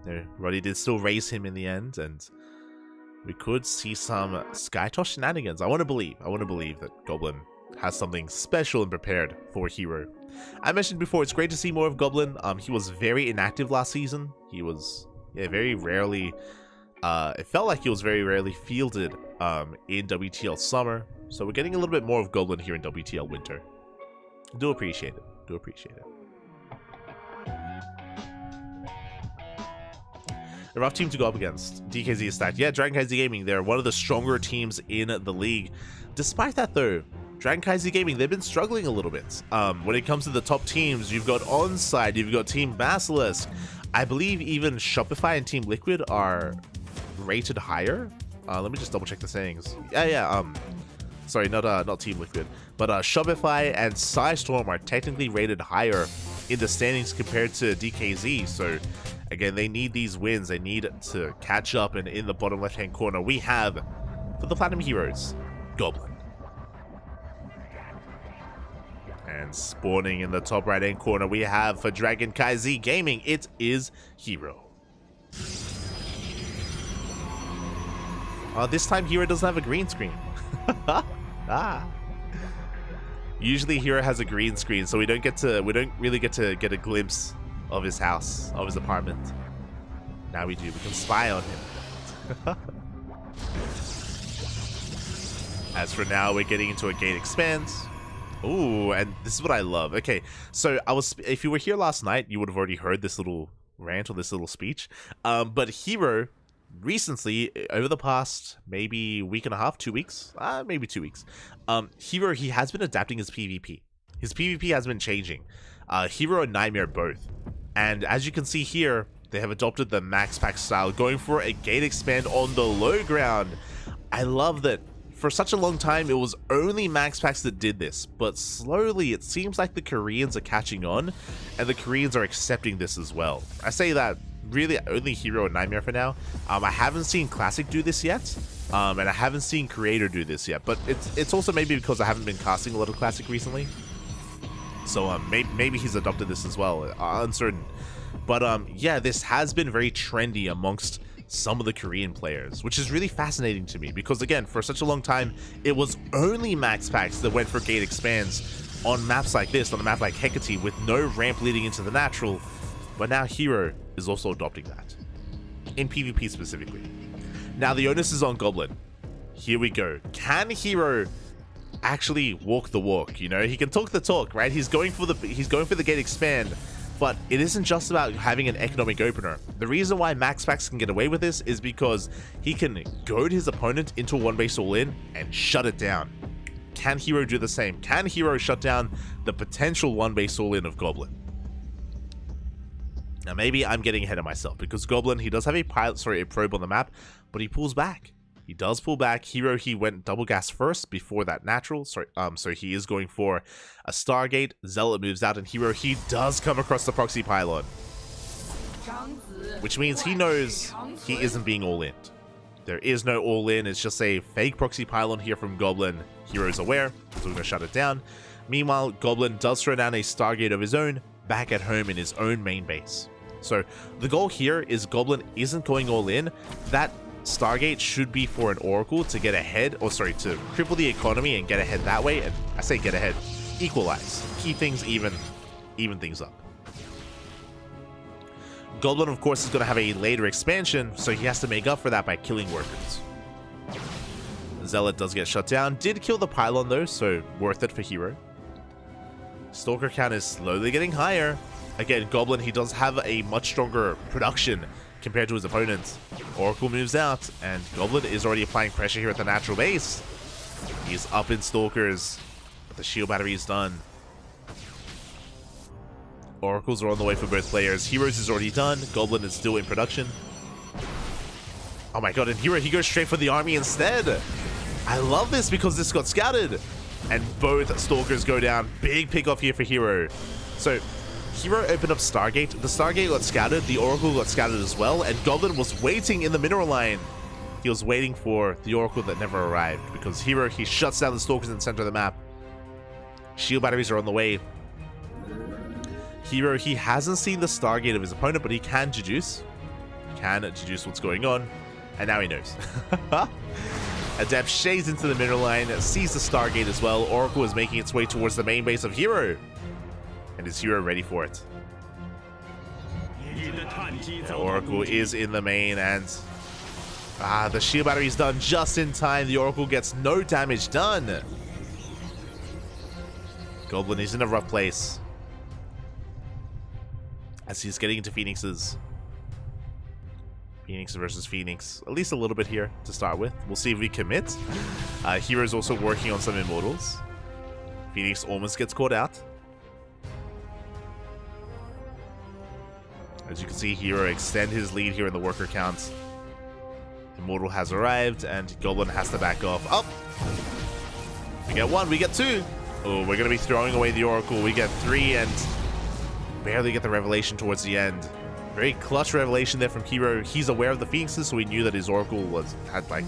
You know, Roddy did still raise him in the end, and we could see some Skytoss shenanigans. I want to believe that Goblin has something special and prepared for Hero. I mentioned before, it's great to see more of Goblin. He was very inactive last season. He was very rarely. It felt like he was very rarely fielded in WTL Summer, so we're getting a little bit more of Goblin here in WTL Winter. Do appreciate it. Do appreciate it. A rough team to go up against. DKZ is stacked. Yeah, CranKy Gaming, they're one of the stronger teams in the league. Despite that, though, CranKy Gaming, they've been struggling a little bit. When it comes to the top teams, you've got Onside, you've got Team Basilisk. I believe even Shopify and Team Liquid are rated higher Let me just double check the settings. Yeah. Sorry, not Team Liquid, but Shopify and Psystorm are technically rated higher in the standings compared to DKZ. So again, they need these wins. They need to catch up. And in the bottom left-hand corner, we have for the Platinum Heroes, Goblin. And spawning in the top right-hand corner, we have for CranKy Z Gaming, it is Hero. This time Hero doesn't have a green screen. Usually Hero has a green screen, so we don't really get to get a glimpse of his house, of his apartment. Now we do. We can spy on him. As for now, we're getting into a gate expand. Ooh, and this is what I love. Okay, so if you were here last night, you would have already heard this little rant or this little speech. But Hero recently, over the past maybe week and a half, 2 weeks, maybe 2 weeks, Hero, he has been adapting his PvP. His PvP has been changing. Hero and Nightmare both. And as you can see here, they have adopted the max pack style, going for a gate expand on the low ground. I love that. For such a long time, it was only max packs that did this, but slowly it seems like the Koreans are catching on, and the Koreans are accepting this as well. I say that really only Hero and Nightmare for now. I haven't seen Classic do this yet, and I haven't seen Creator do this yet, but it's also maybe because I haven't been casting a lot of Classic recently. So maybe he's adopted this as well, uncertain. But yeah, this has been very trendy amongst some of the Korean players, which is really fascinating to me because, again, for such a long time, it was only max packs that went for gate expands on maps like this, on a map like Hecate with no ramp leading into the natural. But now Hero is also adopting that, in PvP specifically. Now the onus is on Goblin. Here we go. Can Hero actually walk the walk? You know, he can talk the talk, right? He's going for the gate expand. But it isn't just about having an economic opener. The reason why Max Pax can get away with this is because he can goad his opponent into a one base all in and shut it down. Can Hero do the same? Can Hero shut down the potential one base all in of Goblin? Now maybe I'm getting ahead of myself because Goblin, he does have a probe on the map, but he pulls back. He does pull back. Hero, he went double gas first before that natural. So he is going for a Stargate. Zealot moves out, and Hero, he does come across the proxy pylon, which means he knows he isn't being all in. There is no all in. It's just a fake proxy pylon here from Goblin. Hero's aware, so we're gonna shut it down. Meanwhile, Goblin does throw down a Stargate of his own back at home in his own main base. So the goal here is Goblin isn't going all in. That Stargate should be for an Oracle to get ahead, or sorry, to cripple the economy and get ahead that way. And I say get ahead, equalize, keep things even things up. Goblin, of course, is going to have a later expansion, so he has to make up for that by killing workers. Zealot does get shut down. Did kill the pylon though, so worth it for Hero. Stalker count is slowly getting higher. Again, Goblin, he does have a much stronger production compared to his opponents. Oracle moves out, and Goblin is already applying pressure here at the natural base. He's up in Stalkers, but the shield battery is done. Oracles are on the way for both players. Heroes is already done. Goblin is still in production. Oh my god, and Hero, he goes straight for the army instead. I love this because this got scouted. And both Stalkers go down. Big pick off here for Hero. So Hero opened up Stargate. The Stargate got scouted. The Oracle got scouted as well. And Goblin was waiting in the mineral line. He was waiting for the Oracle that never arrived. Because Hero, he shuts down the Stalkers in the center of the map. Shield batteries are on the way. Hero, he hasn't seen the Stargate of his opponent, but he can deduce. What's going on. And now he knows. Adept shades into the mineral line, sees the Stargate as well. Oracle is making its way towards the main base of Hero. And is Hero ready for it? The Oracle is in the main, and the shield battery is done just in time. The Oracle gets no damage done. Goblin is in a rough place as he's getting into Phoenixes. Phoenix versus Phoenix. At least a little bit here to start with. We'll see if we commit. Hero's also working on some Immortals. Phoenix almost gets caught out. As you can see, Hero extend his lead here in the worker counts. Immortal has arrived, and Goblin has to back off. Oh! We get 1, we get 2. Oh, we're going to be throwing away the Oracle. We get 3, and barely get the Revelation towards the end. Very clutch Revelation there from Hero. He's aware of the Phoenixes, so he knew that his Oracle had like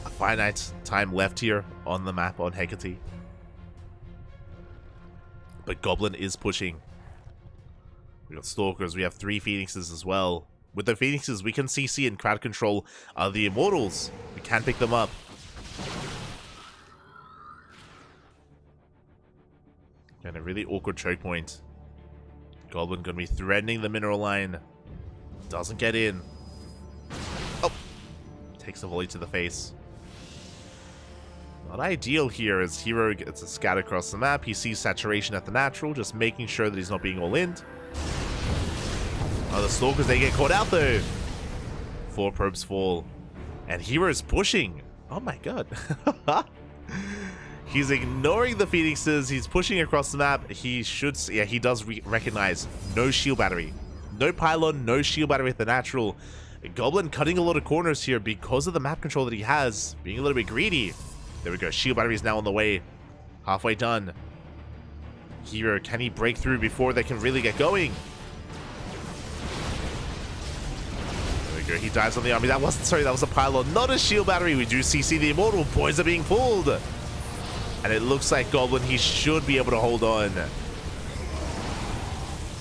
a finite time left here on the map on Hecate. But Goblin is pushing. We got Stalkers, we have 3 Phoenixes as well. With the Phoenixes, we can CC and crowd control the Immortals. We can pick them up. And a really awkward choke point. Goblin gonna be threatening the mineral line. Doesn't get in. Oh! Takes a volley to the face. Not ideal here as Hero gets a scat across the map. He sees saturation at the natural, just making sure that he's not being all-in. Oh, the Stalkers, they get caught out though. 4 probes fall. And Hero's pushing. Oh my god. He's ignoring the Phoenixes. He's pushing across the map. He should... Yeah, he does recognize no shield battery. No pylon, no shield battery at the natural. Goblin cutting a lot of corners here because of the map control that he has. Being a little bit greedy. There we go. Shield battery is now on the way. Halfway done. Hero, can he break through before they can really get going? There we go. He dives on the army. That wasn't... Sorry, that was a pylon. Not a shield battery. We do CC the Immortal. Boys are being pulled. And it looks like Goblin, he should be able to hold on.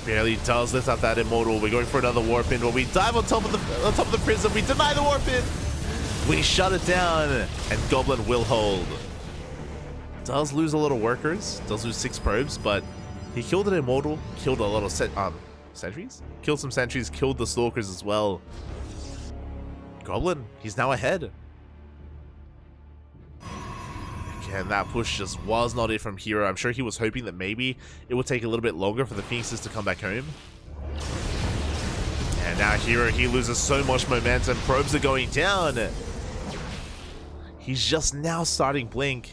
Barely does lift up that Immortal. We're going for another warp in, but we dive on top of the prism. We deny the warp in. We shut it down, and Goblin will hold. Does lose a lot of workers. Does lose 6 probes, but he killed an Immortal. Killed a lot of sentries. Killed some sentries. Killed the Stalkers as well. Goblin, he's now ahead. And that push just was not it from Hero. I'm sure he was hoping that maybe it would take a little bit longer for the Phoenixes to come back home. And now Hero, he loses so much momentum. Probes are going down. He's just now starting Blink.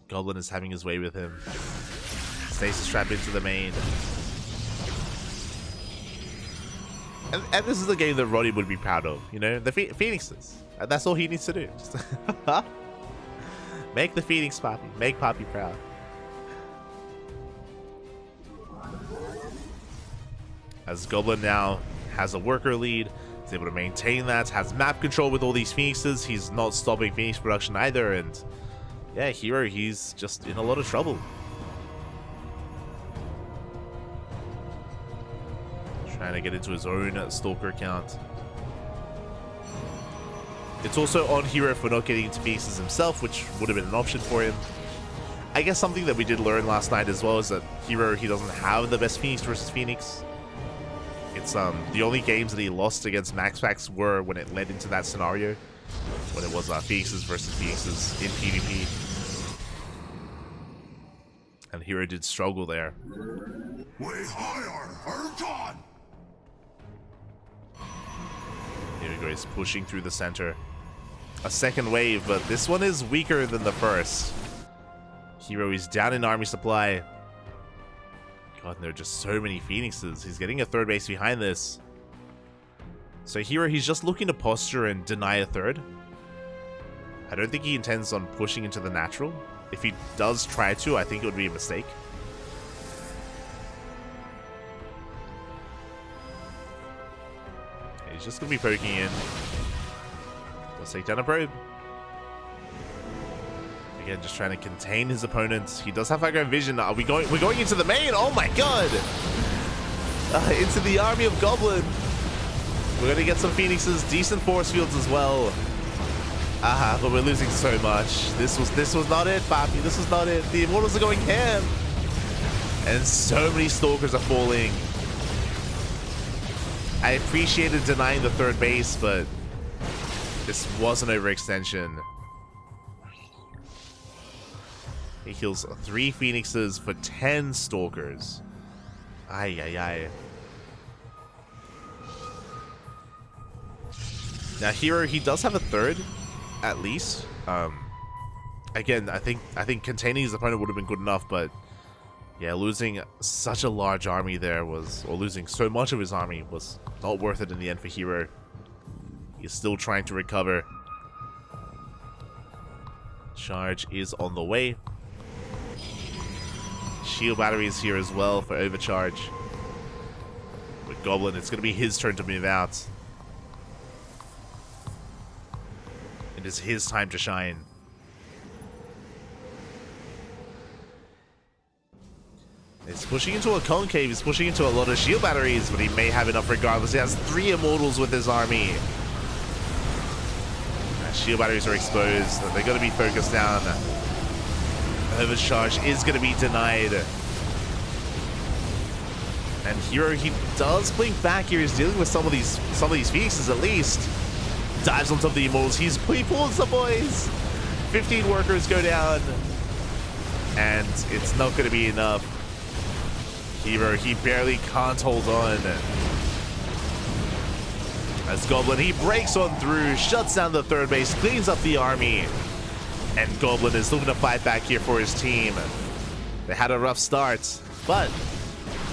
Goblin is having his way with him. Stasis trap into the main. And this is a game that Roddy would be proud of, you know? The Phoenixes. That's all he needs to do. Just make the Phoenix Poppy. Make Poppy proud. As Goblin now has a worker lead, is able to maintain that, has map control with all these Phoenixes. He's not stopping Phoenix production either, and yeah, Hero, he's just in a lot of trouble. Trying to get into his own Stalker account. It's also on Hero for not getting into Phoenixes himself, which would have been an option for him. I guess something that we did learn last night as well is that Hero, he doesn't have the best Phoenix versus Phoenix. It's the only games that he lost against Max Packs were when it led into that scenario, when it was Phoenixes versus Phoenixes in PvP. And Hero did struggle there. Way higher, Hurton! Here we go, he's pushing through the center. A second wave, but this one is weaker than the first. Hero is down in army supply. God, and there are just so many Phoenixes. He's getting a third base behind this. So Hero, he's just looking to posture and deny a third. I don't think he intends on pushing into the natural. If he does try to, I think it would be a mistake. He's just going to be poking in. Let's take down a probe. Again, just trying to contain his opponents. He does have Fire Vision. We're going into the main. Oh my god! Into the army of Goblin. We're going to get some Phoenixes, decent force fields as well. But we're losing so much. This was not it, Papi. This was not it. The Immortals are going ham. And so many Stalkers are falling. I appreciated denying the third base, but this was an overextension. He kills 3 Phoenixes for 10 Stalkers. Ay, ay, ay. Now, Hero, he does have a third, at least. Again, I think containing his opponent would have been good enough, but yeah, losing such a large army there was, or losing so much of his army was not worth it in the end for Hero. He's still trying to recover. Charge is on the way. Shield battery is here as well for overcharge. With Goblin, it's going to be his turn to move out. It is his time to shine. He's pushing into a concave, he's pushing into a lot of shield batteries, but he may have enough regardless. He has 3 immortals with his army. Shield batteries are exposed. They're going to be focused down. Overcharge is going to be denied. And Hero, he does blink back here. He's dealing with some of these Phoenixes at least. Dives on top of the immortals. He pulls the boys. 15 workers go down. And it's not going to be enough. Hero, he barely can't hold on. As Goblin, he breaks on through, shuts down the third base, cleans up the army. And Goblin is looking to fight back here for his team. They had a rough start, but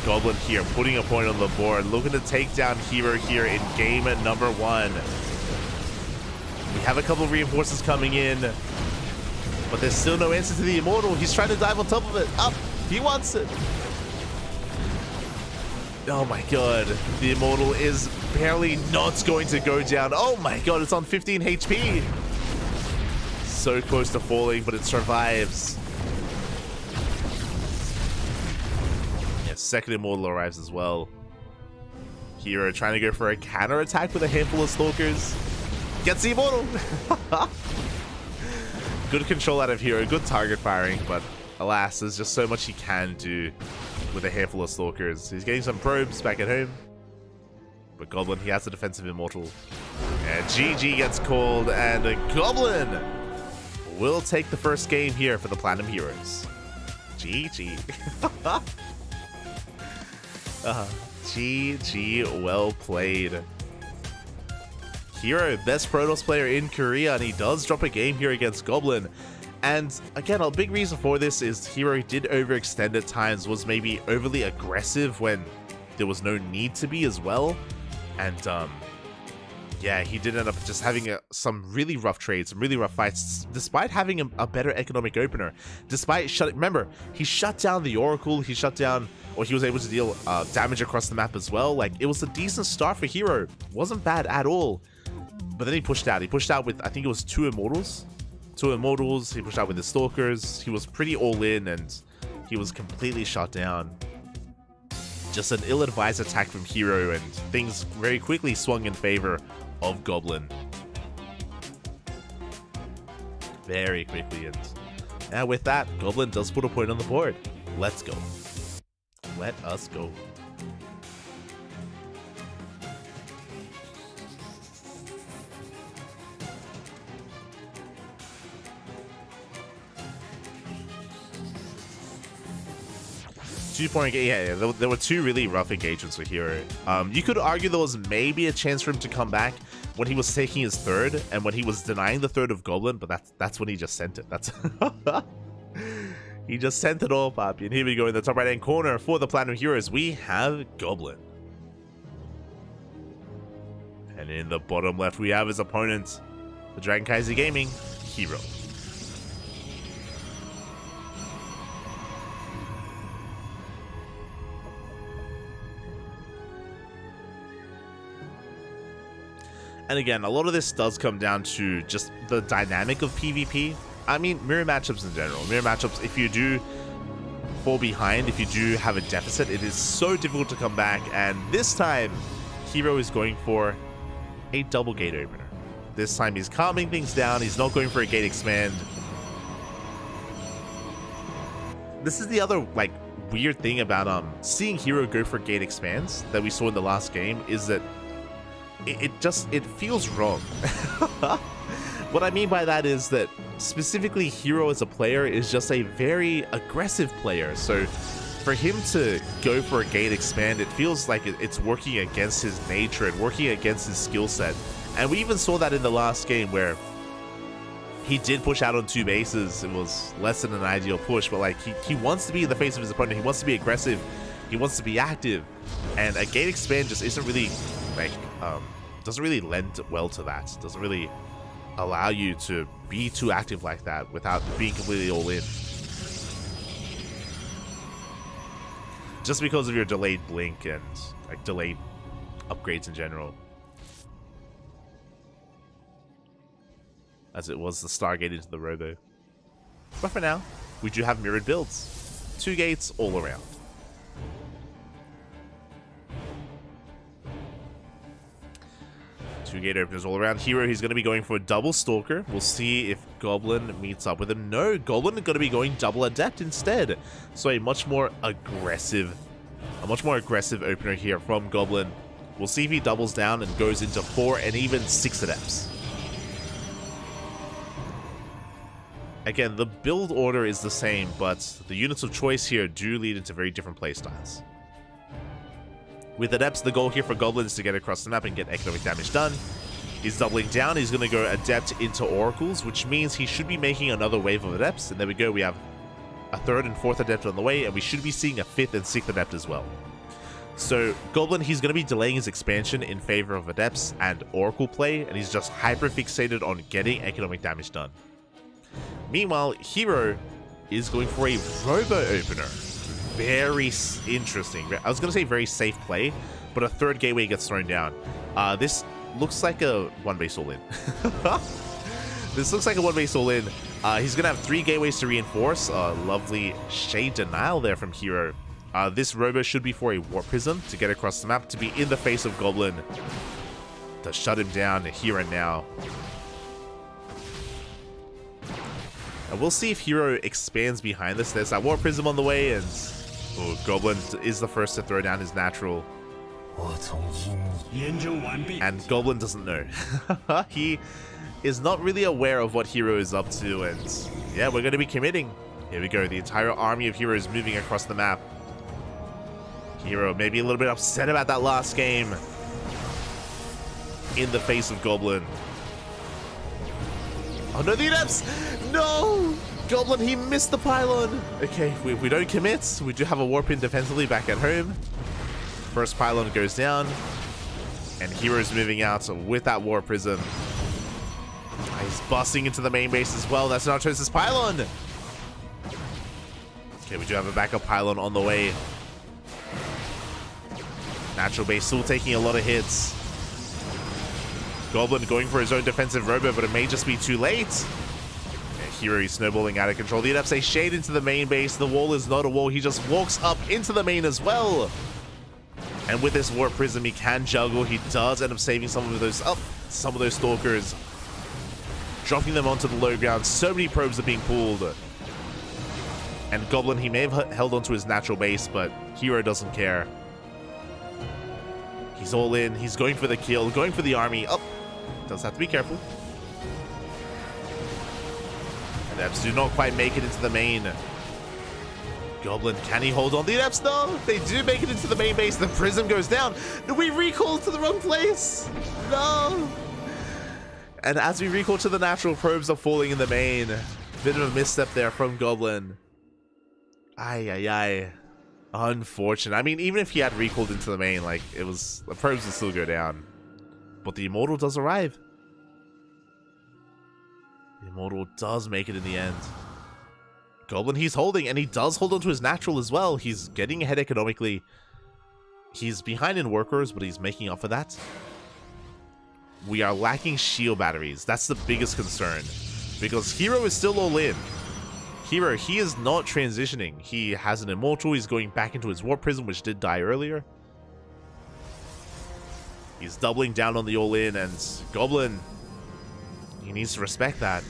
Goblin here putting a point on the board, looking to take down Hero here in game number 1. We have a couple of reinforcements coming in, but there's still no answer to the Immortal. He's trying to dive on top of it. Up! He wants it! Oh my god, the Immortal is barely not going to go down. Oh my god, it's on 15 HP. So close to falling, but it survives. Yeah, second Immortal arrives as well. Hero trying to go for a counter attack with a handful of Stalkers. Gets the Immortal. Good control out of Hero, good target firing, but alas, there's just so much he can do with a handful of Stalkers. He's getting some probes back at home. But Goblin, he has a defensive Immortal. And GG gets called, and a Goblin will take the first game here for the Platinum Heroes. GG. GG, well played. Hero, best Protoss player in Korea, and he does drop a game here against Goblin. And again, a big reason for this is Hero did overextend at times, was maybe overly aggressive when there was no need to be as well. And yeah, he did end up just having some really rough trades, some really rough fights, despite having a better economic opener. Despite remember, he shut down the Oracle, he shut down, or he was able to deal damage across the map as well. Like, it was a decent start for Hero. Wasn't bad at all. But then he pushed out. He pushed out with, I think it was 2 Immortals. 2 Immortals, he pushed out with the Stalkers. He was pretty all in, and he was completely shut down. Just an ill-advised attack from Hero, and things very quickly swung in favor of Goblin. Very quickly, and now with that, Goblin does put a point on the board. Let's go. Let us go. Yeah, there were 2 really rough engagements with Hero. You could argue there was maybe a chance for him to come back when he was taking his third and when he was denying the third of Goblin, but that's when he just sent it. That's he just sent it all, Papi. And here we go in the top right-hand corner for the Platinum Heroes. We have Goblin. And in the bottom left, we have his opponent, the CranKy Gaming Hero. And again, a lot of this does come down to just the dynamic of PvP. I mean, mirror matchups in general. Mirror matchups, if you do fall behind, if you do have a deficit, it is so difficult to come back. And this time, Hero is going for a double gate opener. This time he's calming things down. He's not going for a gate expand. This is the other, like, weird thing about seeing Hero go for gate expands that we saw in the last game, is that it feels wrong. What I mean by that is that specifically Hero as a player is just a very aggressive player. So for him to go for a gate expand, it feels like it's working against his nature and working against his skill set. And we even saw that in the last game where he did push out on 2 bases. It was less than an ideal push, but like he wants to be in the face of his opponent. He wants to be aggressive. He wants to be active. And a gate expand just isn't really like doesn't really lend well to that. Doesn't really allow you to be too active like that without being completely all in. Just because of your delayed blink and like delayed upgrades in general. As it was the Stargate into the Robo. But for now, we do have mirrored builds. 2 gates all around. Two gate openers all around. Hero, he's going to be going for a double Stalker. We'll see if Goblin meets up with him. No, Goblin is going to be going double Adept instead. So a much more aggressive opener here from Goblin. We'll see if he doubles down and goes into 4 and even 6 Adepts. Again, the build order is the same, but the units of choice here do lead into very different playstyles. With Adepts, the goal here for Goblin is to get across the map and get economic damage done. He's doubling down. He's going to go Adept into Oracles, which means he should be making another wave of Adepts. And there we go. We have a 3rd and 4th Adept on the way, and we should be seeing a 5th and 6th Adept as well. So Goblin, he's going to be delaying his expansion in favor of Adepts and Oracle play, and he's just hyper-fixated on getting economic damage done. Meanwhile, Hero is going for a Robo Opener. Very interesting. I was going to say very safe play, but a 3rd gateway gets thrown down. This looks like a 1-base all-in. This looks like a 1-base all-in. He's going to have 3 gateways to reinforce. Lovely Shade Denial there from Hero. This Robo should be for a Warp Prism to get across the map, to be in the face of Goblin, to shut him down here and now. And we'll see if Hero expands behind this. There's that Warp Prism on the way, and Goblin is the first to throw down his natural. And Goblin doesn't know. He is not really aware of what Hero is up to, and yeah, we're going to be committing. Here we go. The entire army of heroes moving across the map. Hero maybe a little bit upset about that last game in the face of Goblin. Oh no, the Adepts! No! Goblin, he missed the pylon. Okay, we don't commit. We do have a warp in defensively back at home. First pylon goes down, and Hero's moving out with that Warp Prism. He's busting into the main base as well. That's Natos' pylon. Okay, we do have a backup pylon on the way. Natural base still taking a lot of hits. Goblin going for his own defensive Robo, but it may just be too late. Hero is snowballing out of control. The Adepts say shade into the main base. The wall is not a wall. He just walks up into the main as well. And with this Warp Prism, he can juggle. He does end up saving some of those Stalkers, dropping them onto the low ground. So many probes are being pulled. And Goblin, he may have held onto his natural base, but Hero doesn't care. He's all in. He's going for the kill, going for the army. Oh, does have to be careful. Adepts do not quite make it into the main. Goblin, can he hold on? The Adepts, no! They do make it into the main base. The Prism goes down. We recall to the wrong place. No! And as we recall to the natural, probes are falling in the main. Bit of a misstep there from Goblin. Ay. Unfortunate. I mean, even if he had recalled into the main, like, the probes would still go down. But the Immortal does arrive. The Immortal does make it in the end. Goblin, he's holding, and he does hold on to his natural as well. He's getting ahead economically. He's behind in workers, but he's making up for that. We are lacking shield batteries. That's the biggest concern, because Hero is still all in. Hero, he is not transitioning. He has an Immortal. He's going back into his Warp Prism, which did die earlier. He's doubling down on the all-in, and Goblin, he needs to respect that.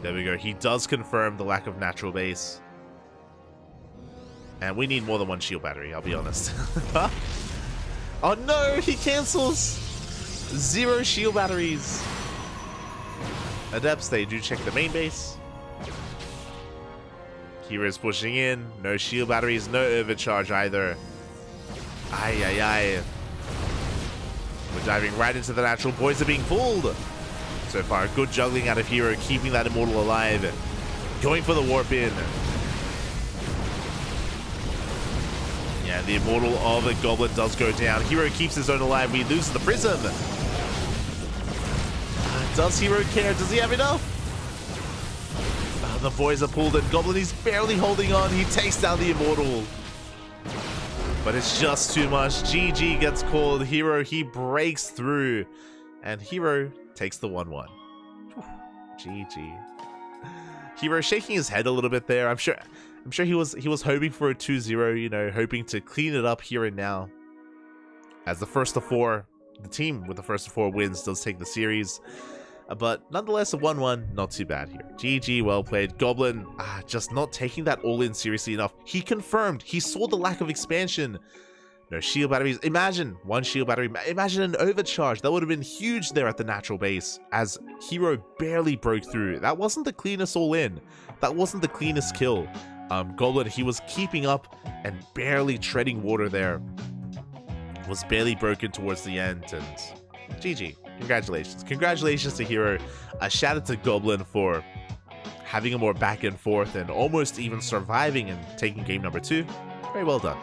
There we go. He does confirm the lack of natural base. And we need more than one shield battery, I'll be honest. Oh no, he cancels! 0 shield batteries. Adepts, they do check the main base. Hero's pushing in. No shield batteries, no overcharge either. Ay. We're diving right into the natural. Boys are being pulled. So far, good juggling out of Hero, keeping that Immortal alive. Going for the warp in. Yeah, the Immortal of a Goblin does go down. Hero keeps his own alive. We lose the Prism. Does Hero care? Does he have enough? The boys are pulled and Goblin, he's barely holding on. He takes down the Immortal. But it's just too much. GG gets called. Hero, he breaks through. And Hero takes the 1-1. GG. Hero shaking his head a little bit there. I'm sure he was hoping for a 2-0, you know, hoping to clean it up here and now. As the first of 4, the team with the first of 4 wins does take the series. But nonetheless, a 1-1, not too bad here. GG, well played. Goblin, just not taking that all-in seriously enough. He confirmed. He saw the lack of expansion. No shield batteries. Imagine one shield battery. Imagine an overcharge. That would have been huge there at the natural base, as Hero barely broke through. That wasn't the cleanest all-in. That wasn't the cleanest kill. Goblin, he was keeping up and barely treading water there. Was barely broken towards the end, and GG. Congratulations. Congratulations to Hero. A shout out to Goblin for having a more back and forth and almost even surviving and taking game number 2. Very well done.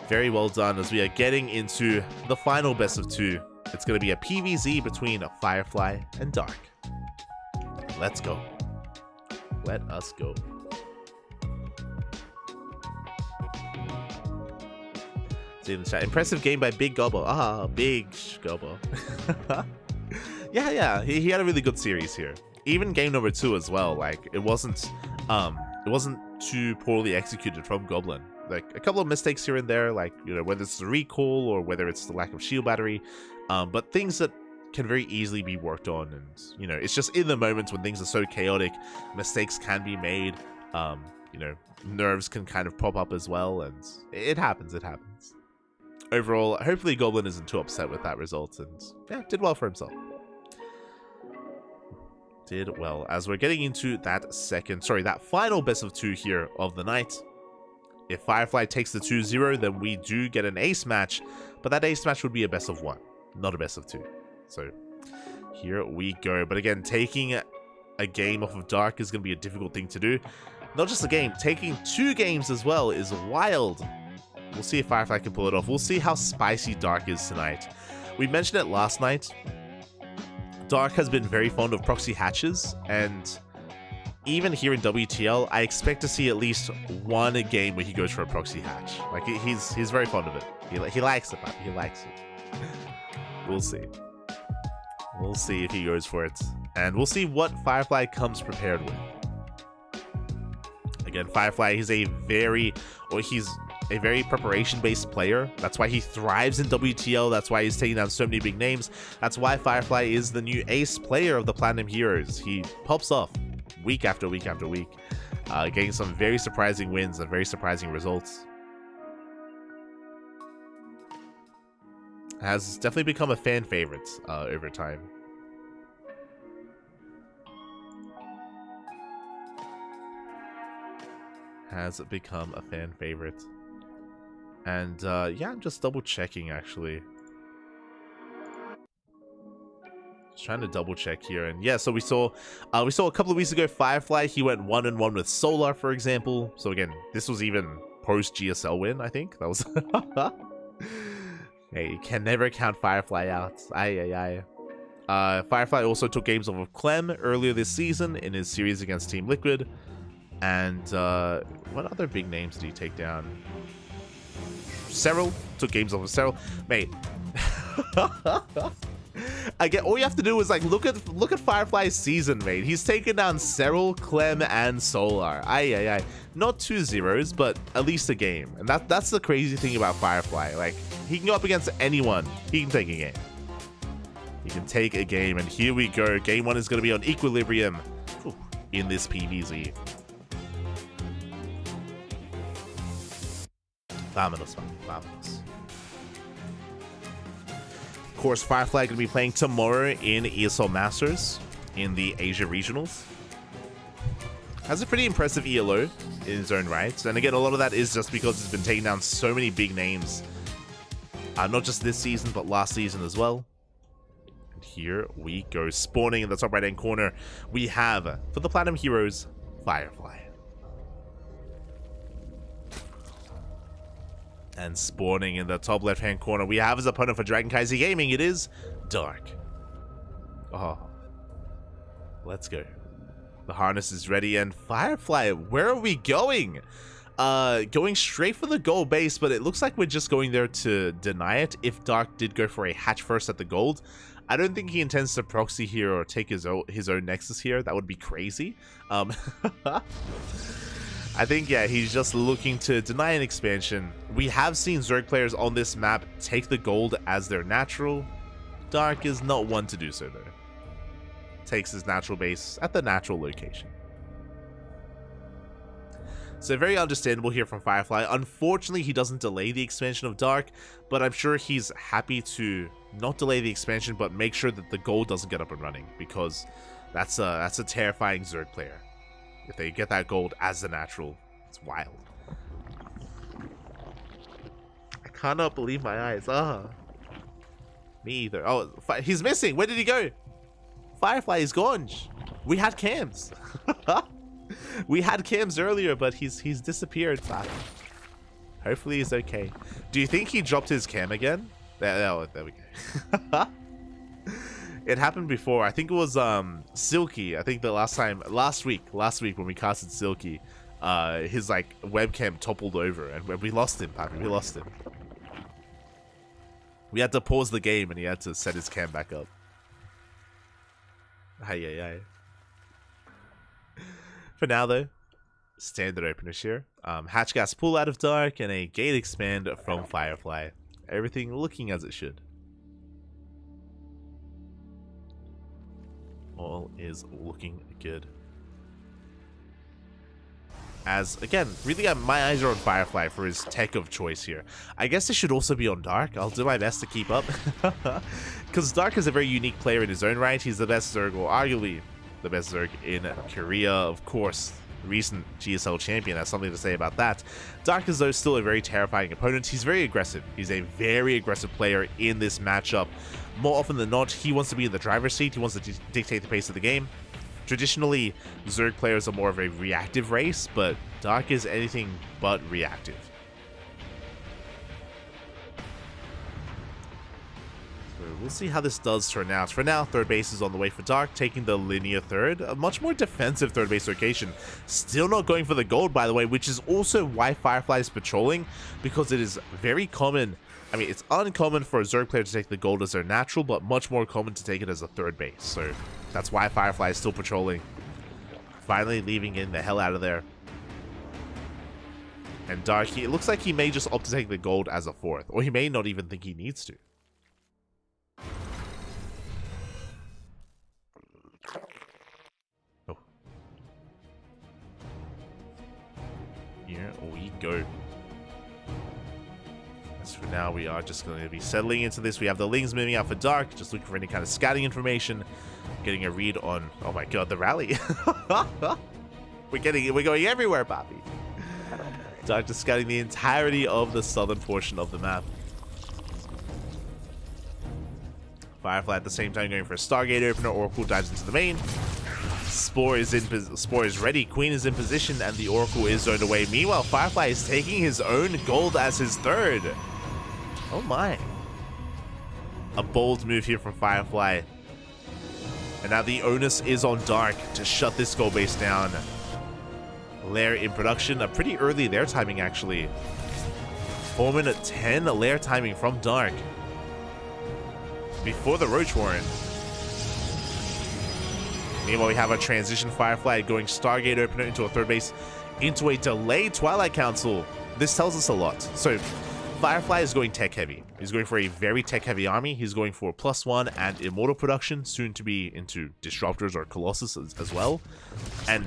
Very well done, as we are getting into the final best of 2. It's going to be a PvZ between Firefly and Dark. Let's go. Let us go. In the chat. Impressive game by Big Gobbo. Big Gobbo. yeah, he had a really good series here. Even game number 2 as well. Like, it wasn't too poorly executed from Goblin. Like, a couple of mistakes here and there, like, you know, whether it's the recall or whether it's the lack of shield battery, but things that can very easily be worked on. And, you know, it's just in the moments when things are so chaotic, mistakes can be made. You know, nerves can kind of pop up as well, and it happens. Overall, hopefully Goblin isn't too upset with that result, and yeah, did well for himself. Did well. As we're getting into that final best of 2 here of the night. If Firefly takes the 2-0, then we do get an ace match, but that ace match would be a best of 1, not a best of 2. So here we go. But again, taking a game off of Dark is going to be a difficult thing to do. Not just a game, taking 2 games as well is wild. We'll see if Firefly can pull it off. We'll see how spicy Dark is tonight. We mentioned it last night. Dark has been very fond of proxy hatches, and even here in WTL, I expect to see at least one game where he goes for a proxy hatch. Like, he's very fond of it. He likes it, man. He likes it. We'll see. We'll see if he goes for it. And we'll see what Firefly comes prepared with. Again, Firefly, he's a very preparation-based player. That's why he thrives in WTL. That's why he's taking down so many big names. That's why Firefly is the new ace player of the Platinum Heroes. He pops off week after week after week, getting some very surprising wins and very surprising results. Has definitely become a fan favorite over time. Has become a fan favorite. And yeah, I'm just double checking actually. Just trying to double check here, and yeah, so we saw a couple of weeks ago Firefly, he went 1-1 with Solar, for example. So again, this was even post GSL win, I think. That was hey, you can never count Firefly out. Firefly also took games off of Clem earlier this season in his series against Team Liquid. And what other big names did he take down? Cyril took games off of Cyril, mate. Again, all you have to do is like look at Firefly's season, mate. He's taken down Cyril, Clem, and Solar. Not 2 zeros, but at least a game. And that's the crazy thing about Firefly. Like, he can go up against anyone. He can take a game. He can take a game, and here we go. Game 1 is going to be on Equilibrium in this PvZ. Vámonos. Of course, Firefly going to be playing tomorrow in ESL Masters in the Asia Regionals. Has a pretty impressive ELO in his own right. And again, a lot of that is just because he's been taking down so many big names. Not just this season, but last season as well. And here we go. Spawning in the top right-hand corner, we have, for the Platinum Heroes, Firefly. And spawning in the top left-hand corner, we have his opponent for CranKy Gaming. It is Dark. Oh. Let's go. The harness is ready, and Firefly, where are we going? Going straight for the gold base, but it looks like we're just going there to deny it. If Dark did go for a hatch first at the gold, I don't think he intends to proxy here or take his own nexus here. That would be crazy. I think, yeah, he's just looking to deny an expansion. We have seen Zerg players on this map take the gold as their natural. Dark is not one to do so, though. Takes his natural base at the natural location. So very understandable here from Firefly. Unfortunately, he doesn't delay the expansion of Dark, but I'm sure he's happy to not delay the expansion, but make sure that the gold doesn't get up and running, because that's a terrifying Zerg player. If they get that gold as the natural, it's wild. I cannot believe my eyes. Me either. Oh, he's missing. Where did he go? Firefly is gone. We had cams. We had cams earlier, but he's disappeared. Hopefully he's okay. Do you think he dropped his cam again? There we go. It happened before. I think it was Silky. I think the last week when we casted Silky, his like webcam toppled over and we lost him, Pappy. We lost him. We had to pause the game and he had to set his cam back up. Hey. For now though, standard openers here. Hatch gas pull out of Dark and a gate expand from Firefly. Everything looking as it should. All is looking good. As, again, really my eyes are on Firefly for his tech of choice here. I guess it should also be on Dark. I'll do my best to keep up. Because Dark is a very unique player in his own right. He's the best Zerg, or arguably the best Zerg in Korea, of course. Recent GSL champion has something to say about that. Dark is though still a very terrifying opponent. He's very aggressive. He's a very aggressive player in this matchup. More often than not, he wants to be in the driver's seat. He wants to dictate the pace of the game. Traditionally, Zerg players are more of a reactive race, but Dark is anything but reactive. So we'll see how this does turn out. For now, third base is on the way for Dark, taking the linear third. A much more defensive third base location. Still not going for the gold, by the way, which is also why Firefly is patrolling, because it is very common. I mean, it's uncommon for a Zerg player to take the gold as their natural, but much more common to take it as a third base. So that's why Firefly is still patrolling. Finally leaving in the hell out of there. And Dark, it looks like he may just opt to take the gold as a fourth, or he may not even think he needs to. Oh. Here we go. For now, we are just going to be settling into this. We have the Lings moving out for Dark, just looking for any kind of scouting information, getting a read on, oh my god, the rally. We're going everywhere, Bobby. Dark just scouting the entirety of the southern portion of the map. Firefly at the same time going for a Stargate opener. Oracle dives into the main. Spore is ready. Queen is in position, and the Oracle is zoned away. Meanwhile, Firefly is taking his own gold as his third. Oh my. A bold move here from Firefly. And now the onus is on Dark to shut this gold base down. Lair in production. A pretty early lair timing, actually. 4-minute 10 lair timing from Dark. Before the Roach Warren. Meanwhile, we have a transition Firefly going Stargate opener into a third base, into a delayed Twilight Council. This tells us a lot. So Firefly is going tech heavy. He's going for a very tech heavy army. He's going for +1 and immortal production, soon to be into disruptors or colossus as well. And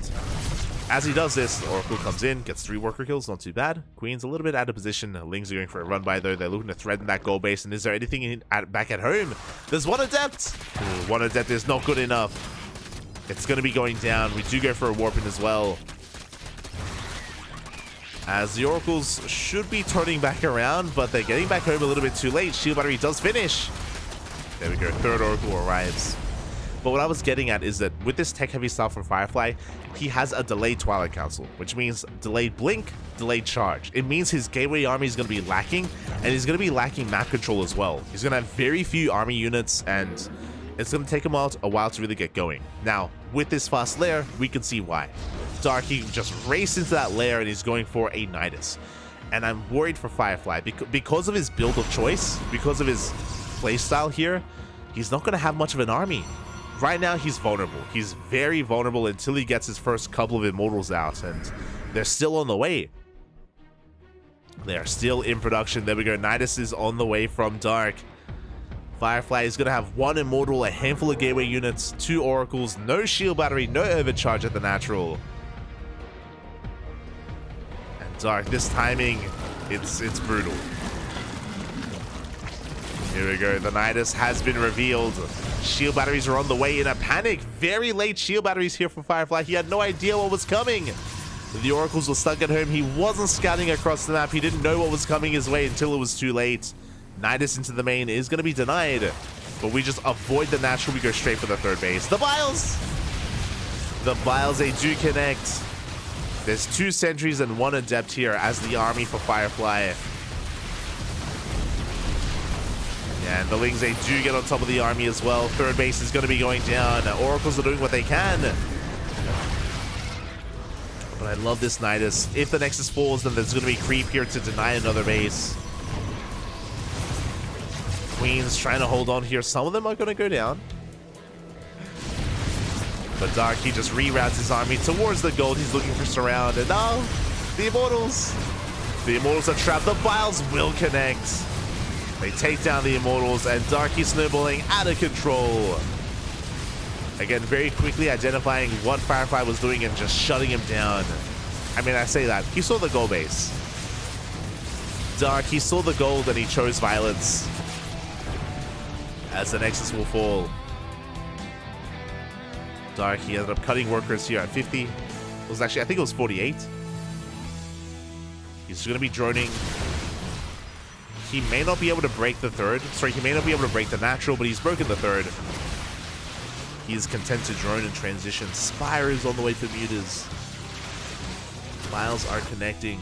as he does this, Oracle comes in, gets 3 worker kills, not too bad. Queen's a little bit out of position. Lings are going for a run by though. They're looking to threaten that gold base. And is there anything back at home? There's one adept. Ooh, one adept is not good enough. It's going to be going down. We do go for a warp in as well. As the Oracles should be turning back around, but they're getting back home a little bit too late. Shield battery does finish. There we go. Third Oracle arrives. But what I was getting at is that with this tech-heavy style from Firefly, he has a delayed Twilight Council, which means delayed blink, delayed charge. It means his gateway army is going to be lacking, and he's going to be lacking map control as well. He's going to have very few army units, and it's going to take him a while to really get going. Now, with this fast lair, we can see why. Darky just raced into that lair, and he's going for a Nidus. And I'm worried for Firefly because of his build of choice, because of his playstyle here. He's not going to have much of an army. Right now, he's vulnerable. He's very vulnerable until he gets his first couple of Immortals out, and they're still on the way. They are still in production. There we go. Nidus is on the way from Dark. Firefly is going to have 1 Immortal, a handful of Gateway units, 2 Oracles, no Shield Battery, no Overcharge at the natural. And Dark, this timing, it's brutal. Here we go. The Nidus has been revealed. Shield batteries are on the way in a panic. Very late shield batteries here from Firefly. He had no idea what was coming. The Oracles were stuck at home. He wasn't scouting across the map. He didn't know what was coming his way until it was too late. Nidus into the main is going to be denied. But we just avoid the natural. We go straight for the third base. The Vials! The Vials, they do connect. There's 2 sentries and 1 adept here as the army for Firefly. And the Lings, they do get on top of the army as well. Third base is going to be going down. Oracles are doing what they can. But I love this Nidus. If the Nexus falls, then there's going to be creep here to deny another base. Queen's trying to hold on here. Some of them are going to go down. But Dark, he just reroutes his army towards the gold. He's looking for surround. And now, the Immortals. The Immortals are trapped. The Vials will connect. They take down the Immortals, and Darky snowballing out of control. Again, very quickly identifying what Firefly was doing and just shutting him down. I mean, I say that. He saw the gold base. Dark, he saw the gold and he chose violence. As the Nexus will fall. Dark, he ended up cutting workers here at 50. It was actually, I think it was 48. He's going to be droning. He may not be able to break the third. Sorry, he may not be able to break the natural, but he's broken the third. He is content to drone and transition. Spire is on the way for Mutas. Files are connecting.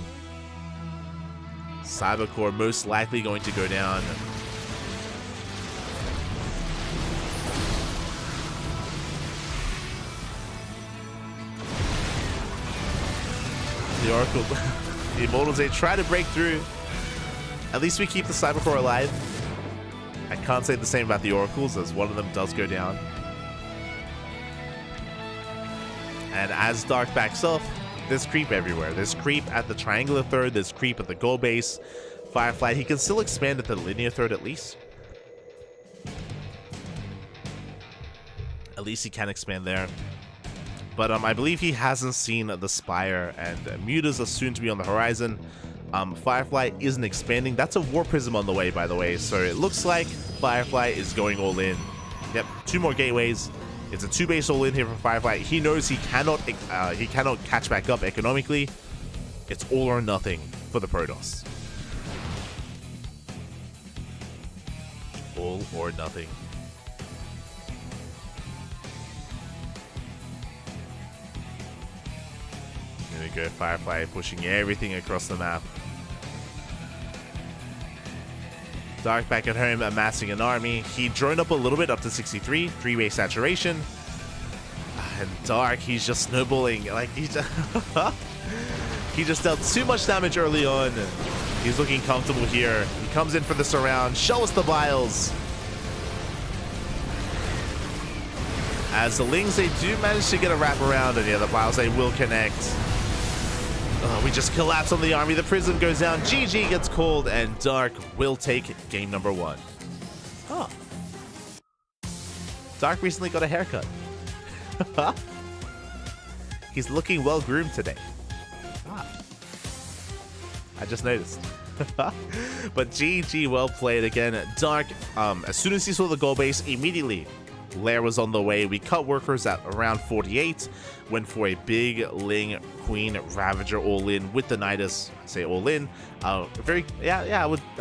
Cybercore most likely going to go down. The Oracle, the Immortals, they try to break through. At least we keep the Cybercore alive. I can't say the same about the Oracles, as one of them does go down. And as Dark backs off, there's creep everywhere. There's creep at the triangular third, there's creep at the goal base. Firefly, he can still expand at the linear third at least. At least he can expand there. But I believe he hasn't seen the Spire, and Mutas are soon to be on the horizon. Firefly isn't expanding. That's a War Prism on the way, by the way. So it looks like Firefly is going all in. Yep, 2 more gateways. It's a 2-base all in here for Firefly. He knows he cannot catch back up economically. It's all or nothing for the Protoss. All or nothing. Here we go, Firefly pushing everything across the map. Dark back at home, amassing an army. He droned up a little bit, up to 63, 3-way saturation. And Dark, he's just snowballing. Like, he just dealt too much damage early on. He's looking comfortable here. He comes in for the surround. Show us the vials. As the Lings, they do manage to get a wrap around, and yeah, the vials, they will connect. We just collapse on the army. The Prism goes down. GG gets called, and Dark will take game number 1. Huh. Dark recently got a haircut. He's looking well groomed today. I just noticed. But GG, well played again. Dark, as soon as he saw the goal base, immediately Lair was on the way. We cut workers at around 48. Went for a big Ling Queen Ravager all-in with the Nidus. I say all-in. I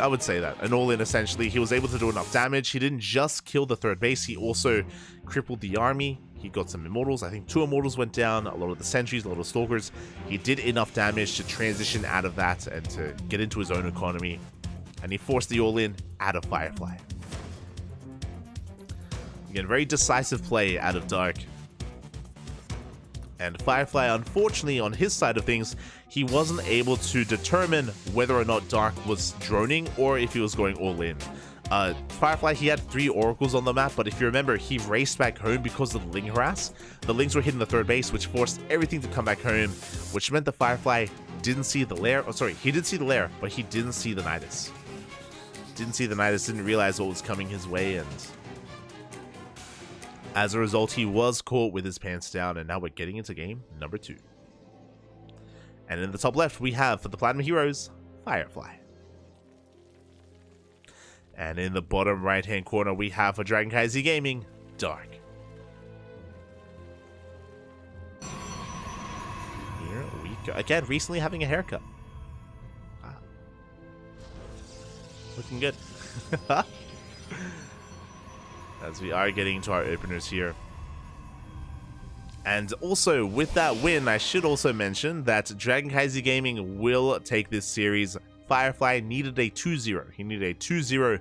would say that. An all-in essentially. He was able to do enough damage. He didn't just kill the third base. He also crippled the army. He got some immortals. I think 2 immortals went down. A lot of the sentries, a lot of stalkers. He did enough damage to transition out of that and to get into his own economy. And he forced the all-in out of Firefly. Again, very decisive play out of Dark. And Firefly, unfortunately, on his side of things, he wasn't able to determine whether or not Dark was droning or if he was going all in. Firefly, he had 3 oracles on the map, but if you remember, he raced back home because of the Ling harass. The Lings were hitting the third base, which forced everything to come back home, which meant the Firefly didn't see the lair. Oh, sorry, he did see the lair, but he didn't see the Nidus. Didn't realize what was coming his way, and as a result, he was caught with his pants down, and now we're getting into game number 2. And in the top left, we have, for the Platinum Heroes, Firefly. And in the bottom right-hand corner, we have, for CranKy Gaming, Dark. Here we go. Again, recently having a haircut. Wow. Looking good. As we are getting into our openers here. And also, with that win, I should also mention that CranKy Gaming will take this series. Firefly needed a 2-0. He needed a 2-0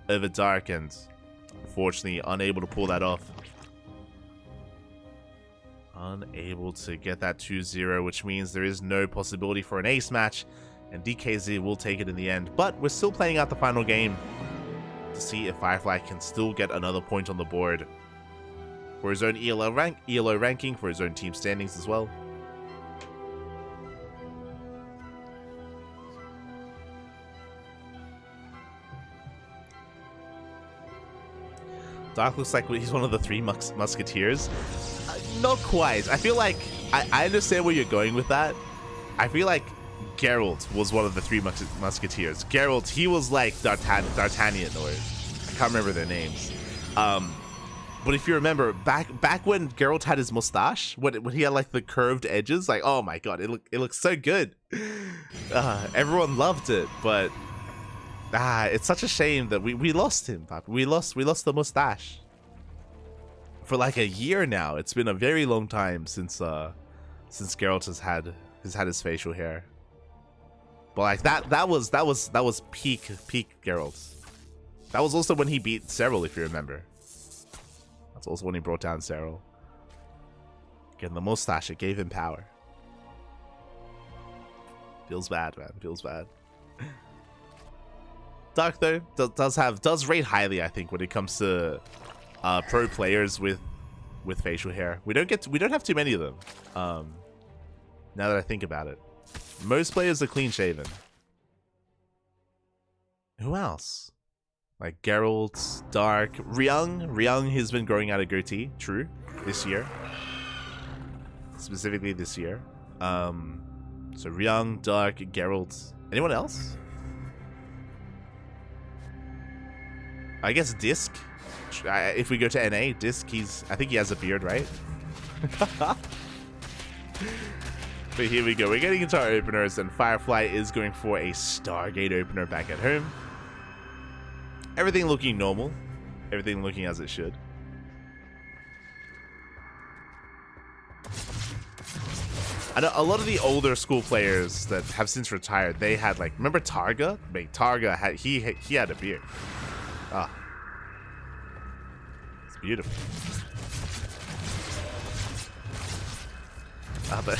over Dark, and unfortunately unable to pull that off. Unable to get that 2-0, which means there is no possibility for an ace match, and DKZ will take it in the end. But we're still playing out the final game to see if Firefly can still get another point on the board for his own ELO ranking, for his own team standings as well. Dark looks like he's one of the 3 musketeers. Not quite. I feel like I understand where you're going with that. I feel like Geralt was one of the 3 musketeers. Geralt, he was like D'Artagnan, or I can't remember their names. But if you remember, back when Geralt had his mustache, when he had like the curved edges, like, oh my god, it looks so good. Everyone loved it, but it's such a shame that we lost him, Pop. We lost the mustache for like a year now. It's been a very long time since Geralt has had his facial hair. But like that was peak Geralt. That was also when he beat Cyril, if you remember. That's also when he brought down Cyril. Again, the mustache, it gave him power. Feels bad, man. Feels bad. Dark though does rate highly, I think, when it comes to pro players with facial hair. We don't have too many of them. Now that I think about it, most players are clean shaven. Who else? Like Geralt, Dark, Ryung has been growing out a goatee. True, this year, specifically this year. So Ryung, Dark, Geralt. Anyone else? I guess Disc. If we go to NA, Disc, I think he has a beard, right? But here we go. We're getting into our openers, and Firefly is going for a Stargate opener back at home. Everything looking normal. Everything looking as it should. I know a lot of the older school players that have since retired, they had like, remember Targa? Like, Targa had he had a beard. Ah, it's beautiful. But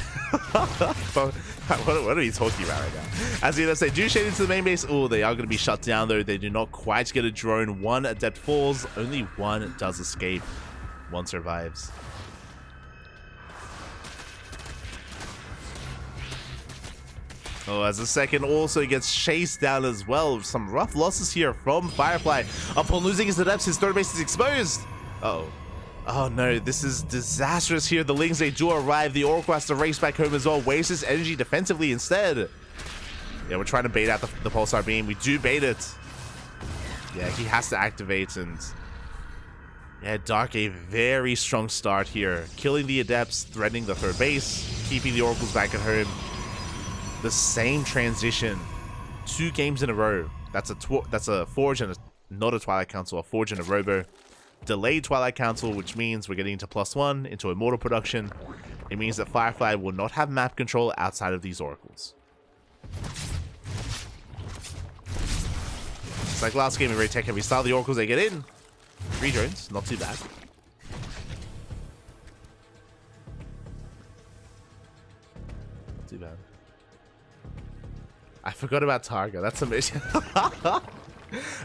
what are we talking about right now? As you know, say, do shade into the main base. Oh, they are going to be shut down though. They do not quite get a drone. 1 adept falls. Only 1 does escape. 1 survives. Oh, as the second also gets chased down as well. Some rough losses here from Firefly. Upon losing his adepts, his third base is exposed. Uh-oh. Oh no, this is disastrous here. The Lings, they do arrive. The Oracle has to race back home as well. Wastes his energy defensively instead. Yeah, we're trying to bait out the Pulsar Beam. We do bait it. Yeah, he has to activate, and Yeah, Dark a very strong start here. Killing the Adepts, threatening the third base, keeping the Oracles back at home. The same transition. 2 games in a row. That's a Forge and not a Twilight Council, a Forge and a Robo. Delayed Twilight Council, which means we're getting into +1, into Immortal production. It means that Firefly will not have map control outside of these Oracles. It's like last game in very tech heavy style. The Oracles, they get in. 3 drones, not too bad. Not too bad. I forgot about Targa. That's amazing.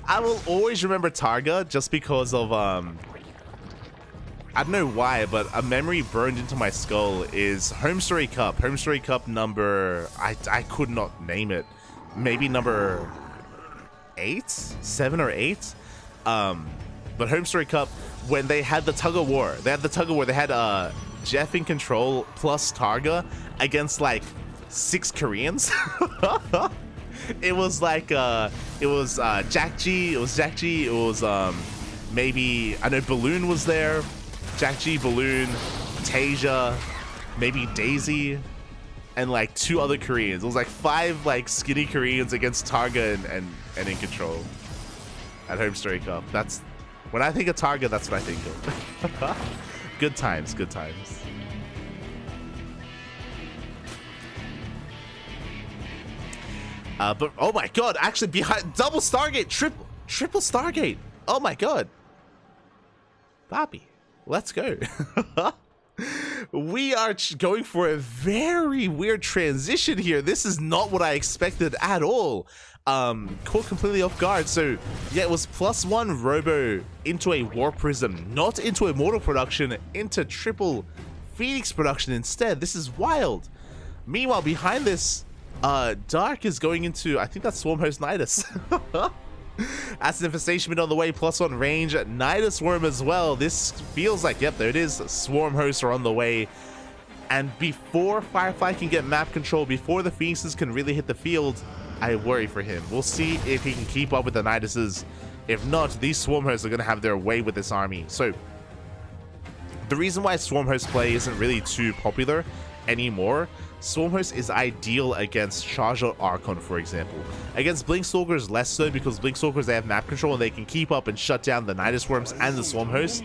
I will always remember Targa just because of I don't know why, but a memory burned into my skull is Home Story Cup. Home Story Cup number I could not name it. Maybe number 8, 7 or 8. But Home Story Cup, when they had the tug of war, they had Jeff in control plus Targa against like 6 Koreans. It was like it was Jack G, it was maybe, I know Balloon was there, Jack G, Balloon, Tasia, maybe Daisy, and like 2 other Koreans. It was like 5 like skinny Koreans against Targa and in control at Home Story Cup. That's when I think of Targa, that's what I think of. Good times, good times. But oh my god, actually behind double Stargate, triple Stargate. Oh my god. Bobby, let's go. We are going for a very weird transition here. This is not what I expected at all. Caught completely off guard. So yeah, it was +1 Robo into a War Prism, not into Immortal production, into triple Phoenix production instead. This is wild. Meanwhile, behind this, Dark is going into, I think that's Swarmhost Nidus. Acid Infestation Mid on the way, +1 range, Nidus Worm as well. This feels like, yep, there it is. Swarm hosts are on the way. And before Firefly can get map control, before the Phoenixes can really hit the field, I worry for him. We'll see if he can keep up with the Niduses. If not, these Swarm hosts are going to have their way with this army. So the reason why Swarm host play isn't really too popular anymore, Swarm host is ideal against Charger Archon, for example. Against Blinkstalkers, less so, because Blinkstalkers, they have map control and they can keep up and shut down the Nidus Worms and the Swarm host.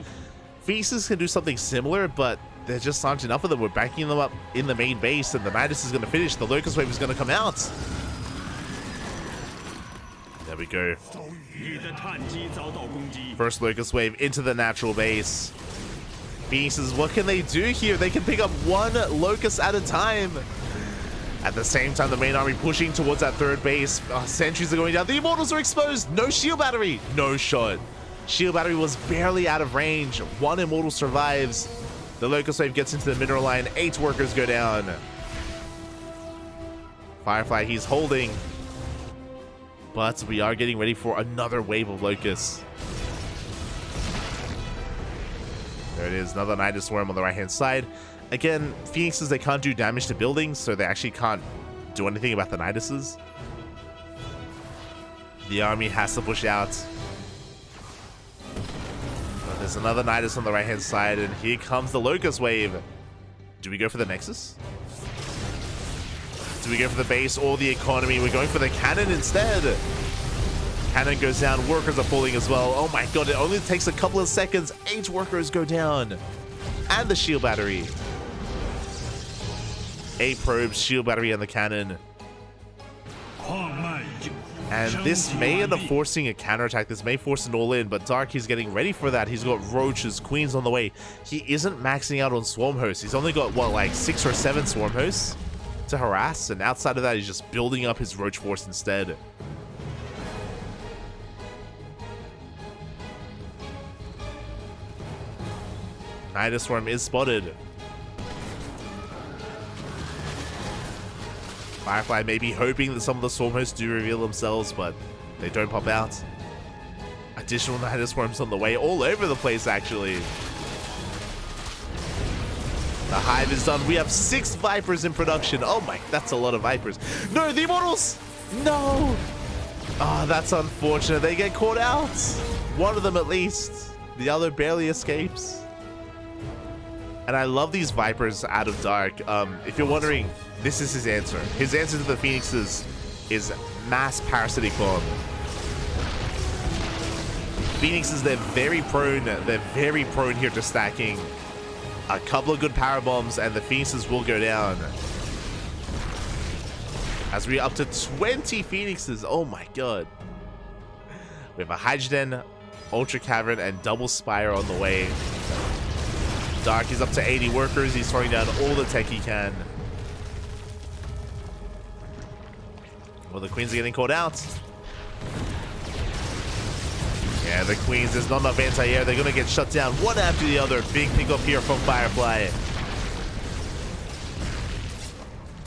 Phoenixes can do something similar, but there just aren't enough of them. We're backing them up in the main base, and the Nidus is going to finish. The Locust Wave is going to come out. There we go. First Locust Wave into the natural base. Phoenixes, what can they do here? They can pick up 1 Locust at a time. At the same time, the main army pushing towards that third base. Sentries are going down. The Immortals are exposed. No shield battery. No shot. Shield battery was barely out of range. 1 Immortal survives. The Locust Wave gets into the mineral line. 8 workers go down. Firefly, he's holding. But we are getting ready for another wave of Locusts. There it is, another Nidus Worm on the right-hand side. Again, Phoenixes, they can't do damage to buildings, so they actually can't do anything about the Niduses. The army has to push out. But there's another Nidus on the right-hand side, and here comes the Locust Wave. Do we go for the Nexus? Do we go for the base or the economy? We're going for the cannon instead. Cannon goes down, workers are falling as well. Oh my god, it only takes a couple of seconds. 8 workers go down. And the shield battery. 8 probes, shield battery, and the cannon. And this may end up forcing a counterattack. This may force an all-in, but Dark, he's getting ready for that. He's got Roaches, Queens on the way. He isn't maxing out on Swarm Hosts. He's only got, what, like 6 or 7 Swarm Hosts to harass, and outside of that, he's just building up his Roach Force instead. Nidus Worm is spotted. Firefly may be hoping that some of the Swarm hosts do reveal themselves, but they don't pop out. Additional Nidus Worms on the way, all over the place actually. The Hive is done. We have 6 Vipers in production. Oh my, that's a lot of Vipers. No, the Immortals! No! Oh, that's unfortunate. They get caught out. One of them at least. The other barely escapes. And I love these Vipers out of Dark. If you're wondering, this is his answer. His answer to the Phoenixes is mass parasitic bomb. Phoenixes, they're very prone here to stacking. A couple of good power bombs and the Phoenixes will go down. As we're up to 20 Phoenixes. Oh my god. We have a Hydrogen, Ultra Cavern, and Double Spire on the way. Dark is up to 80 workers. He's throwing down all the tech he can. Well, the Queens are getting called out. Yeah, the Queens, there's not enough anti-air. They're going to get shut down one after the other. Big pickup here from Firefly.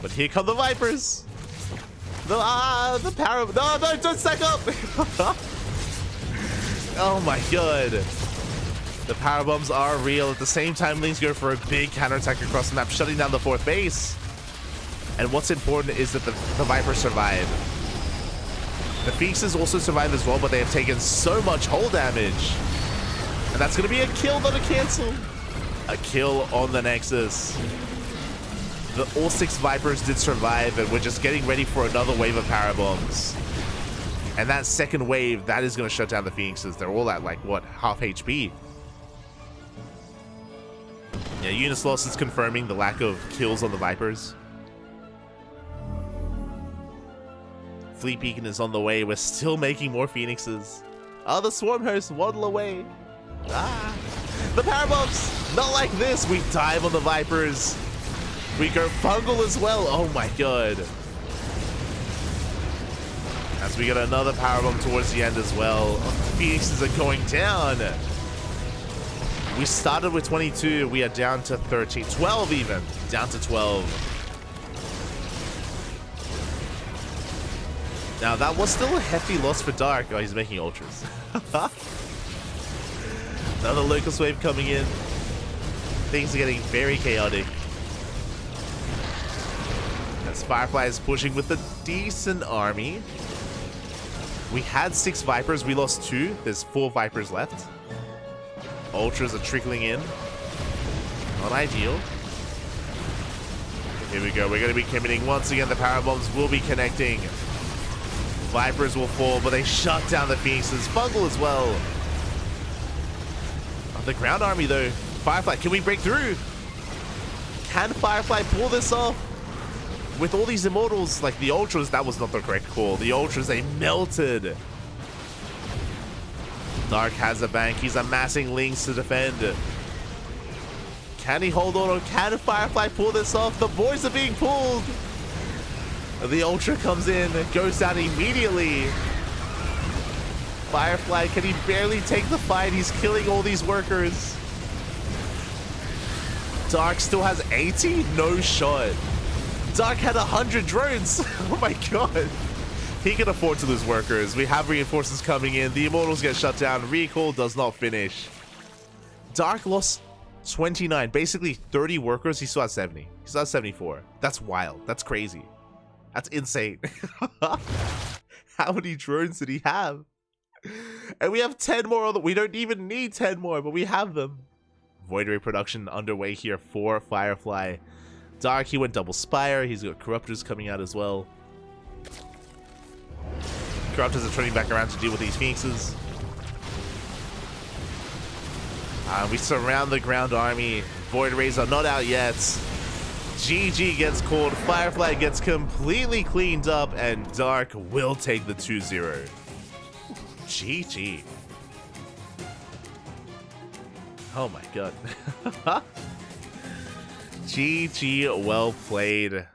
But here come the Vipers. The power... No, don't stack up. Oh my god. The power bombs are real. At the same time, Lings go for a big counterattack across the map, shutting down the 4th base. And what's important is that the Vipers survive. The Phoenixes also survive as well, but they have taken so much hull damage. And that's going to be a kill, not a cancel. A kill on the Nexus. All 6 Vipers did survive, and we're just getting ready for another wave of power bombs. And that second wave, that is going to shut down the Phoenixes. They're all at, like, what, half HP? Yeah, Eunice Loss is confirming the lack of kills on the Vipers. Fleet Beacon is on the way. We're still making more Phoenixes. Oh, the Swarm Host waddle away. Ah, the power bombs. Not like this. We dive on the Vipers. We go fungal as well. Oh my god. As we get another power bomb towards the end as well. Phoenixes are going down. We started with 22. We are down to 13. 12 even. Down to 12. Now, that was still a hefty loss for Dark. Oh, he's making ultras. Another Locust Wave coming in. Things are getting very chaotic. As Firefly is pushing with a decent army. We had 6 Vipers. We lost 2. There's 4 Vipers left. Ultras are trickling in. Not ideal. Here we go. We're going to be committing. Once again, the power bombs will be connecting. Vipers will fall, but they shut down the Phoenixes. Fungal as well. Oh, the ground army, though. Firefly, can we break through? Can Firefly pull this off? With all these Immortals, like the Ultras, that was not the correct call. The Ultras, they melted. Dark has a bank. He's amassing Lings to defend. Can he hold on, or can Firefly pull this off? The boys are being pulled. The Ultra comes in, goes down immediately. Firefly, can he barely take the fight? He's killing all these workers. Dark still has 80? No shot. Dark had 100 drones. Oh my god. He can afford to lose workers. We have reinforcements coming in. The Immortals get shut down. Recall does not finish. Dark lost 29, basically 30 workers. He still has 70. He still has 74. That's wild. That's crazy. That's insane. How many drones did he have? And we have 10 more. We don't even need 10 more, but we have them. Void Ray production underway here for Firefly. Dark, he went double Spire. He's got Corruptors coming out as well. Corruptors are turning back around to deal with these Phoenixes. We surround the ground army. Void Rays are not out yet. GG gets called. Firefly gets completely cleaned up, and Dark will take the 2-0. GG. Oh my god. GG, well played.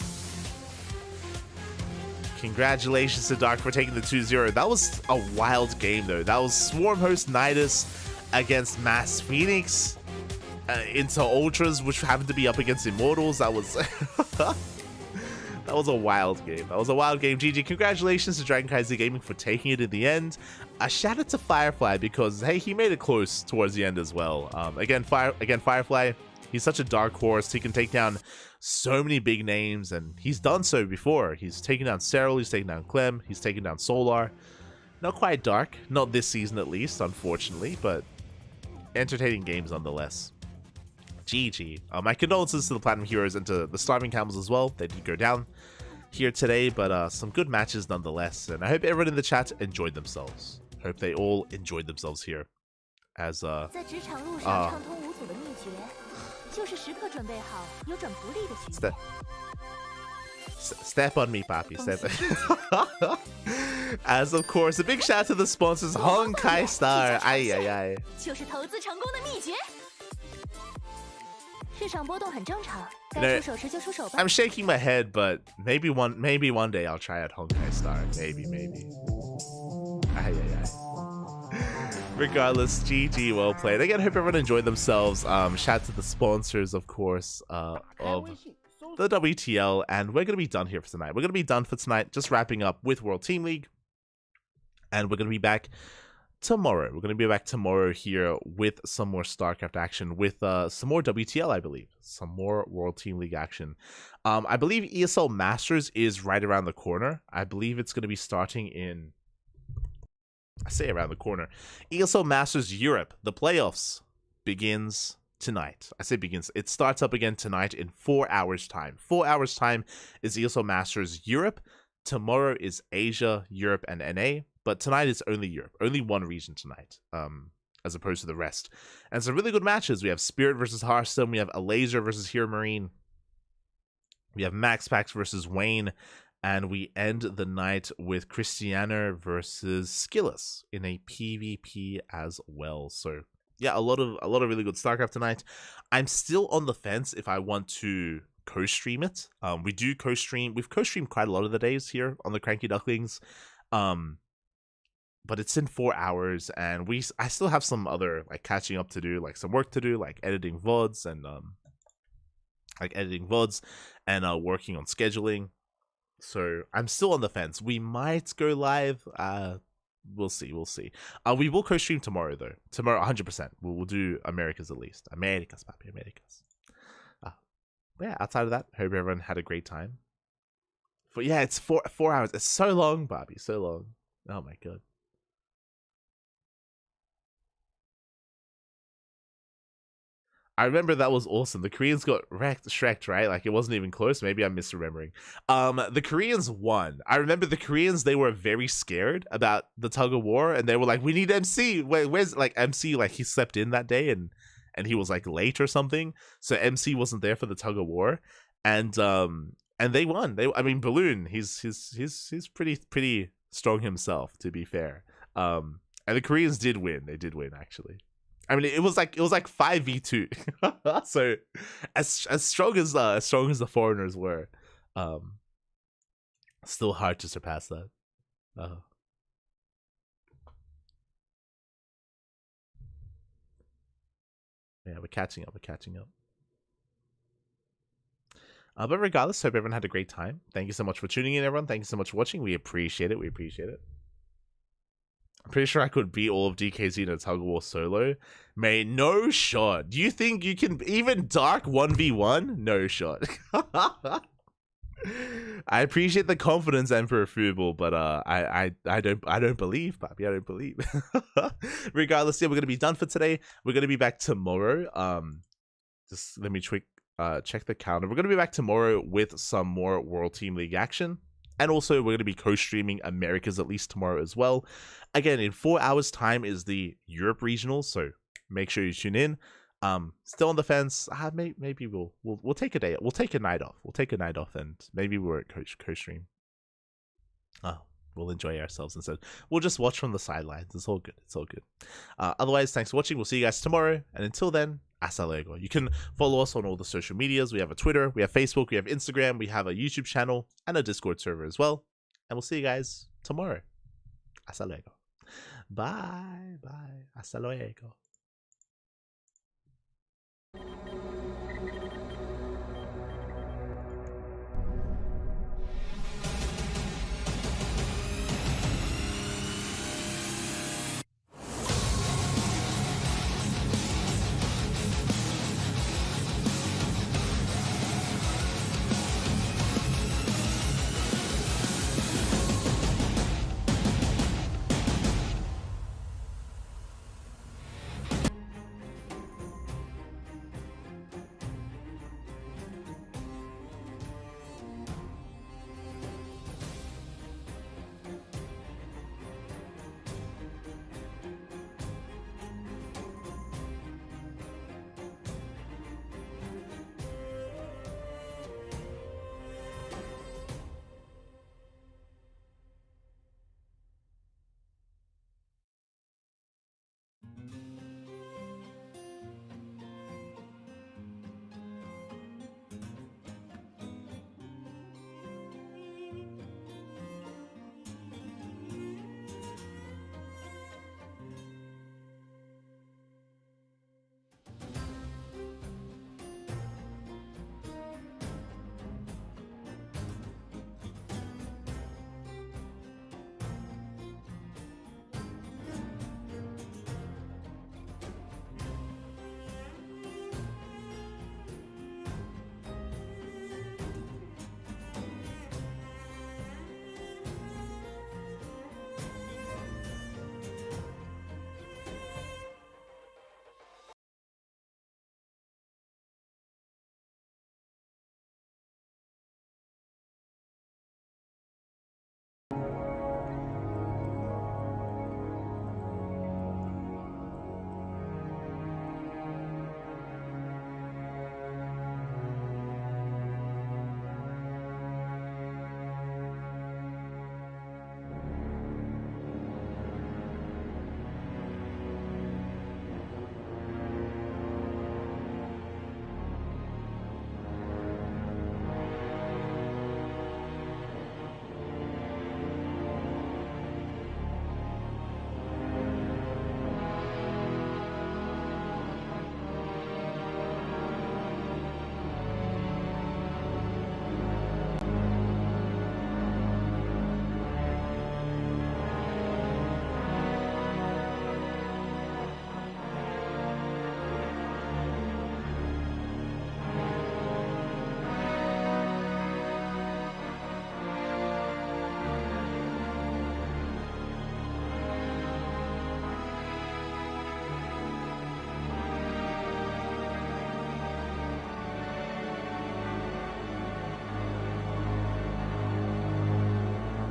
Congratulations to Dark for taking the 2-0. That was a wild game, though. That was Swarm Host Nidus against Mass Phoenix into Ultras, which happened to be up against Immortals. That was that was a wild game. That was a wild game. GG. Congratulations to DragonKaiser Gaming for taking it in the end. A shout out to Firefly because, hey, he made it close towards the end as well. Again, Firefly, he's such a dark horse. He can take down so many big names, and he's done so before. He's taken down Serral, he's taken down Clem, he's taken down Solar. Not quite Dark, not this season at least, unfortunately, but entertaining games nonetheless. GG. My condolences to the Platinum Heroes and to the Starving Camels as well. They did go down here today, but some good matches nonetheless. And I hope everyone in the chat enjoyed themselves. Hope they all enjoyed themselves here. As 在职场路上畅通无阻的秘诀，就是时刻准备好有转不利的局面。Step on me, Papi. Step. As of course, a big shout out to the sponsors, CranKy Star. Ay, ay, ay. 就是投资成功的秘诀。市场波动很正常，该出手时就出手吧。I'm shaking my head, but maybe one day I'll try out CranKy Star. Maybe. Ay, ay, ay. Regardless, GG, well played. Again, hope everyone enjoyed themselves. Shout out to the sponsors, of course, of the WTL, and we're going to be done here for tonight. We're going to be done for tonight, just wrapping up with World Team League, and we're going to be back tomorrow. We're going to be back tomorrow here with some more StarCraft action, with some more WTL, I believe, some more World Team League action. I believe ESL Masters is right around the corner. I believe it's going to be starting in... I say around the corner. ESL Masters Europe, the playoffs, begins tonight. I say begins. It starts up again tonight in 4 hours' time. 4 hours' time is ESL Masters Europe. Tomorrow is Asia, Europe, and NA. But tonight is only Europe. Only one region tonight, as opposed to the rest. And some really good matches. We have Spirit versus Hearthstone. We have a Laser versus Hero Marine. We have Max Pax versus Wayne. And we end the night with Christiana versus Skillus in a PvP as well. So yeah, a lot of really good StarCraft tonight. I'm still on the fence if I want to co-stream it. We do co-stream. We've co-streamed quite a lot of the days here on the Cranky Ducklings. But it's in 4 hours, and I still have some other like catching up to do, like some work to do, like editing VODs and working on scheduling. So I'm still on the fence. We might go live. We'll see. We will co-stream tomorrow though. Tomorrow, 100%. We'll do Americas at least. Americas, papi, Americas. But yeah, outside of that, hope everyone had a great time. But yeah, it's 4 hours. It's so long, Bobby. So long. Oh my god. I remember that was awesome. The Koreans got shreked, right? Like, it wasn't even close. Maybe I'm misremembering. The Koreans won. I remember the Koreans, they were very scared about the tug of war, and they were like, we need MC. Where's, like, MC? Like, he slept in that day, and he was, like, late or something. So MC wasn't there for the tug of war. And they won. I mean, Balloon, he's pretty strong himself, to be fair. And the Koreans did win. They did win, actually. I mean, it was like 5v2. So as strong as the foreigners were, still hard to surpass that. Yeah, we're catching up. But regardless, hope everyone had a great time. Thank you so much for tuning in, everyone. Thank you so much for watching. We appreciate it. I'm pretty sure I could beat all of DKZ in a tug of war solo. Mate, no shot. Do you think you can even Dark 1v1? No shot. I appreciate the confidence, Emperor Fubel, but I don't believe, Papi. I don't believe. Regardless, yeah, we're gonna be done for today. We're gonna be back tomorrow. Just let me check the calendar. We're gonna be back tomorrow with some more World Team League action. And also, we're going to be co-streaming Americas at least tomorrow as well. Again, in 4 hours' time is the Europe regionals, so make sure you tune in. Still on the fence. Maybe we'll take a day. We'll take a night off. And maybe we'll co-stream. We'll enjoy ourselves instead. We'll just watch from the sidelines. It's all good. Otherwise, thanks for watching. We'll see you guys tomorrow. And until then, hasta luego. You can follow us on all the social medias. We have a Twitter, we have Facebook, we have Instagram, we have a YouTube channel, and a Discord server as well. And we'll see you guys tomorrow. Hasta luego. Bye. Hasta luego.